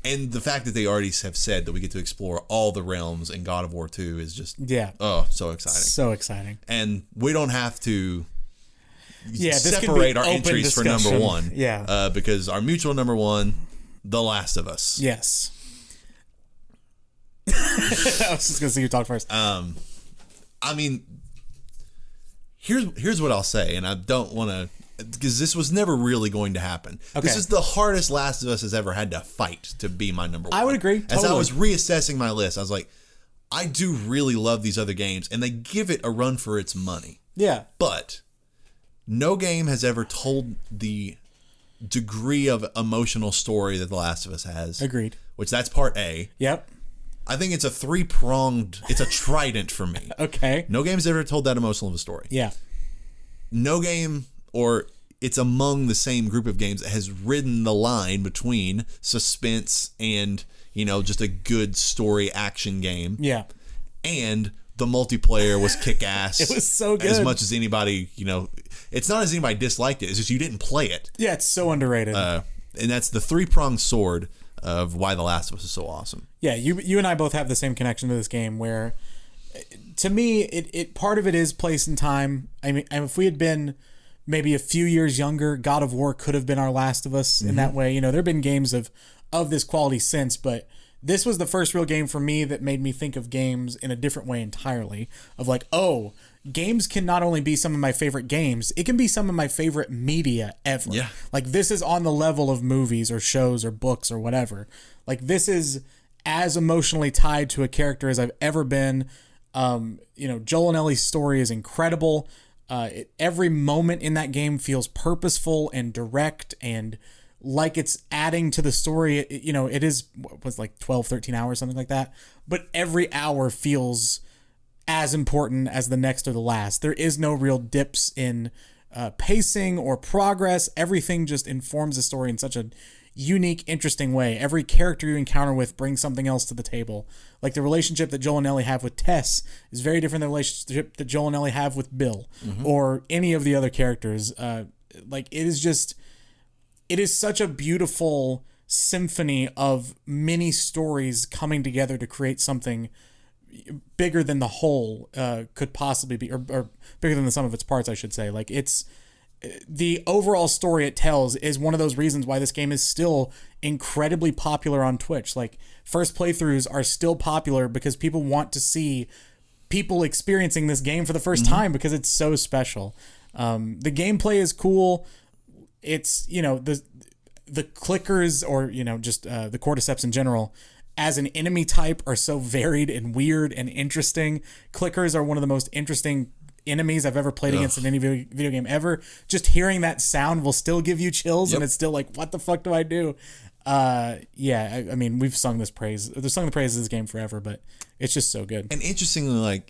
and the fact that they already have said that we get to explore all the realms in God of War 2 is just so exciting. So exciting. And we don't have to separate our entries for number 1. Because our mutual number 1, The Last of Us. Yes. I was just gonna see you talk first. I mean, here's what I'll say, and I don't want to, because this was never really going to happen. Okay. This is the hardest Last of Us has ever had to fight to be my number one. I would agree. Totally. As I was reassessing my list, I was like, I do really love these other games, and they give it a run for its money. Yeah. But no game has ever told the degree of emotional story that The Last of Us has. Agreed. Which that's part A. Yep. I think it's a it's a trident for me. Okay. No game's ever told that emotional of a story. Yeah. No game, or it's among the same group of games that has ridden the line between suspense and, just a good story action game. Yeah. And the multiplayer was kick-ass. It was so good. As much as anybody, it's not as anybody disliked it. It's just you didn't play it. Yeah, it's so underrated. And that's the three-pronged sword of why The Last of Us is so awesome. Yeah, you and I both have the same connection to this game where, to me, it part of it is place and time. I mean, if we had been maybe a few years younger, God of War could have been our Last of Us in that way. There have been games of this quality since, but this was the first real game for me that made me think of games in a different way entirely. Of like, oh, games can not only be some of my favorite games, it can be some of my favorite media ever. Yeah. Like, this is on the level of movies or shows or books or whatever. Like, this is as emotionally tied to a character as I've ever been. Joel and Ellie's story is incredible. Every moment in that game feels purposeful and direct and like it's adding to the story. It was like 12, 13 hours, something like that. But every hour feels as important as the next or the last. There is no real dips in pacing or progress. Everything just informs the story in such a unique, interesting way. Every character you encounter with brings something else to the table. Like the relationship that Joel and Ellie have with Tess is very different than the relationship that Joel and Ellie have with Bill or any of the other characters. It is such a beautiful symphony of many stories coming together to create something bigger than the whole could possibly be, or bigger than the sum of its parts, I should say. Like, it's the overall story it tells is one of those reasons why this game is still incredibly popular on Twitch. Like, first playthroughs are still popular because people want to see people experiencing this game for the first time because it's so special. The gameplay is cool. It's, the clickers or, just the cordyceps in general as an enemy type are so varied and weird and interesting. Clickers are one of the most interesting enemies I've ever played against in any video game ever. Just hearing that sound will still give you chills, and it's still like, what the fuck do I do? I mean, we've sung the praises of this game forever, but it's just so good. And interestingly,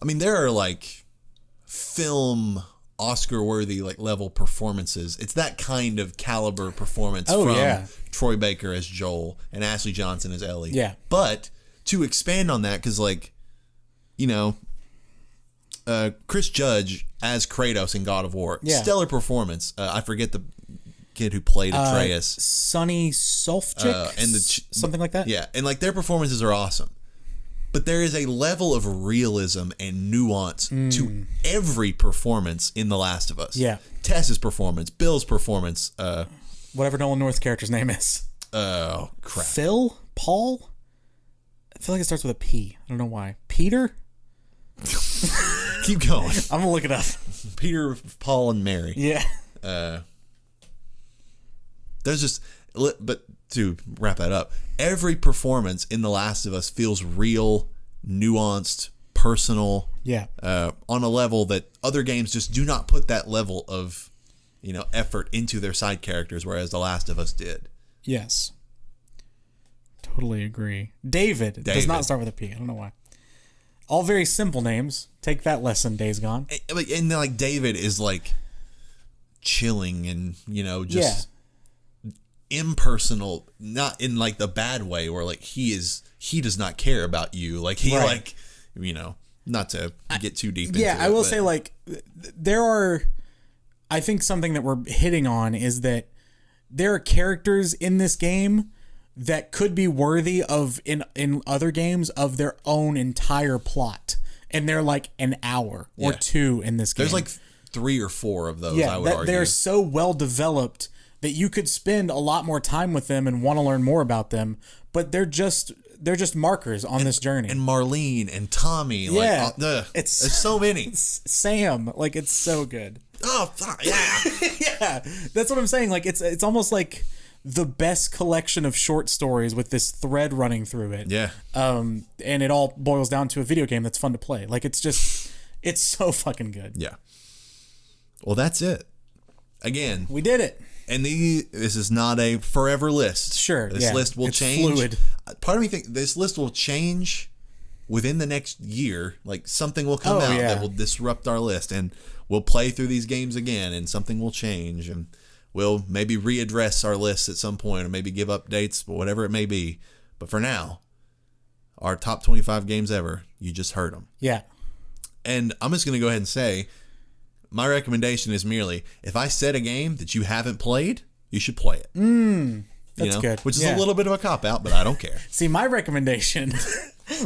there are film Oscar-worthy level performances. It's that kind of caliber performance from Troy Baker as Joel and Ashley Johnson as Ellie. Yeah. But to expand on that, because Chris Judge as Kratos in God of War, stellar performance. I forget the kid who played Atreus, Sonny Solfchik, and something like that. Yeah, and their performances are awesome. But there is a level of realism and nuance to every performance in The Last of Us. Yeah. Tess's performance, Bill's performance. Whatever Nolan North's character's name is. Oh, crap. Phil? Paul? I feel like it starts with a P. I don't know why. Peter? Keep going. I'm going to look it up. Peter, Paul, and Mary. Yeah. There's just... But to wrap that up, every performance in The Last of Us feels real, nuanced, personal. Yeah. On a level that other games just do not put that level of, effort into their side characters, whereas The Last of Us did. Yes. Totally agree. David does not start with a P. I don't know why. All very simple names. Take that lesson, Days Gone. And David is chilling and, just... impersonal, not in the bad way where he does not care about you, not to get too deep into it. I will say there are, I think something that we're hitting on is that there are characters in this game that could be worthy of in other games of their own entire plot, and they're an hour or two in this game. There's 3 or 4 of those. I would argue they're so well developed that you could spend a lot more time with them and want to learn more about them, but they're just they're just markers on this journey. And Marlene and Tommy. Yeah. There's so many. It's Sam. Like, it's so good. Oh, yeah. Yeah. That's what I'm saying. Like, it's almost like the best collection of short stories with this thread running through it. Yeah. And it all boils down to a video game that's fun to play. Like, it's so fucking good. Yeah. Well, that's it. Again, we did it. And this is not a forever list. Sure. This list will change. Fluid. Part of me thinks this list will change within the next year. Like, something will come out that will disrupt our list, and we'll play through these games again, and something will change, and we'll maybe readdress our list at some point, or maybe give updates, whatever it may be. But for now, our top 25 games ever, you just heard them. Yeah. And I'm just going to go ahead and say, my recommendation is merely, if I set a game that you haven't played, you should play it. That's good. Which is a little bit of a cop-out, but I don't care. See, my recommendation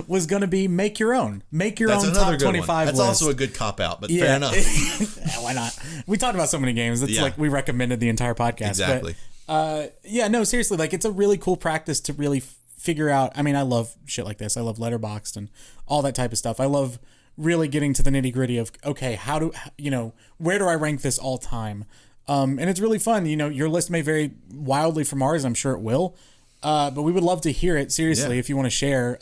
was going to be make your own. Make your own top 25 list. That's also a good cop-out, but fair enough. Yeah, why not? We talked about so many games. It's like we recommended the entire podcast. Exactly. But, no, seriously, like, it's a really cool practice to really figure out. I mean, I love shit like this. I love Letterboxd and all that type of stuff. I love really getting to the nitty gritty of, okay, where do I rank this all time? And it's really fun. Your list may vary wildly from ours. I'm sure it will. But we would love to hear it, seriously, if you want to share.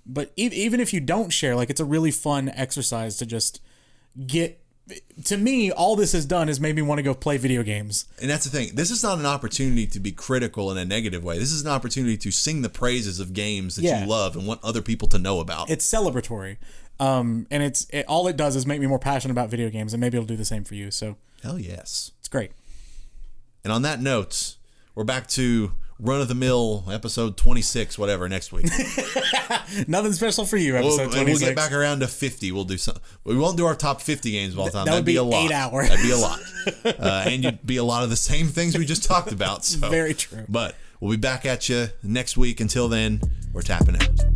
But even if you don't share, like, it's a really fun exercise to just get. To me, all this has done is made me want to go play video games. And that's the thing. This is not an opportunity to be critical in a negative way. This is an opportunity to sing the praises of games that you love and want other people to know about. It's celebratory. And all it does is make me more passionate about video games, and maybe it'll do the same for you. So hell yes, it's great. And on that note, we're back to run-of-the-mill episode 26, whatever, next week. Nothing special for you, episode 26. We'll get back around to 50. We'll do some. We won't do our top 50 games of all time. That'd be a lot. 8 hours. That'd be a lot. And you'd be a lot of the same things we just talked about. So. Very true. But we'll be back at you next week. Until then, we're tapping out.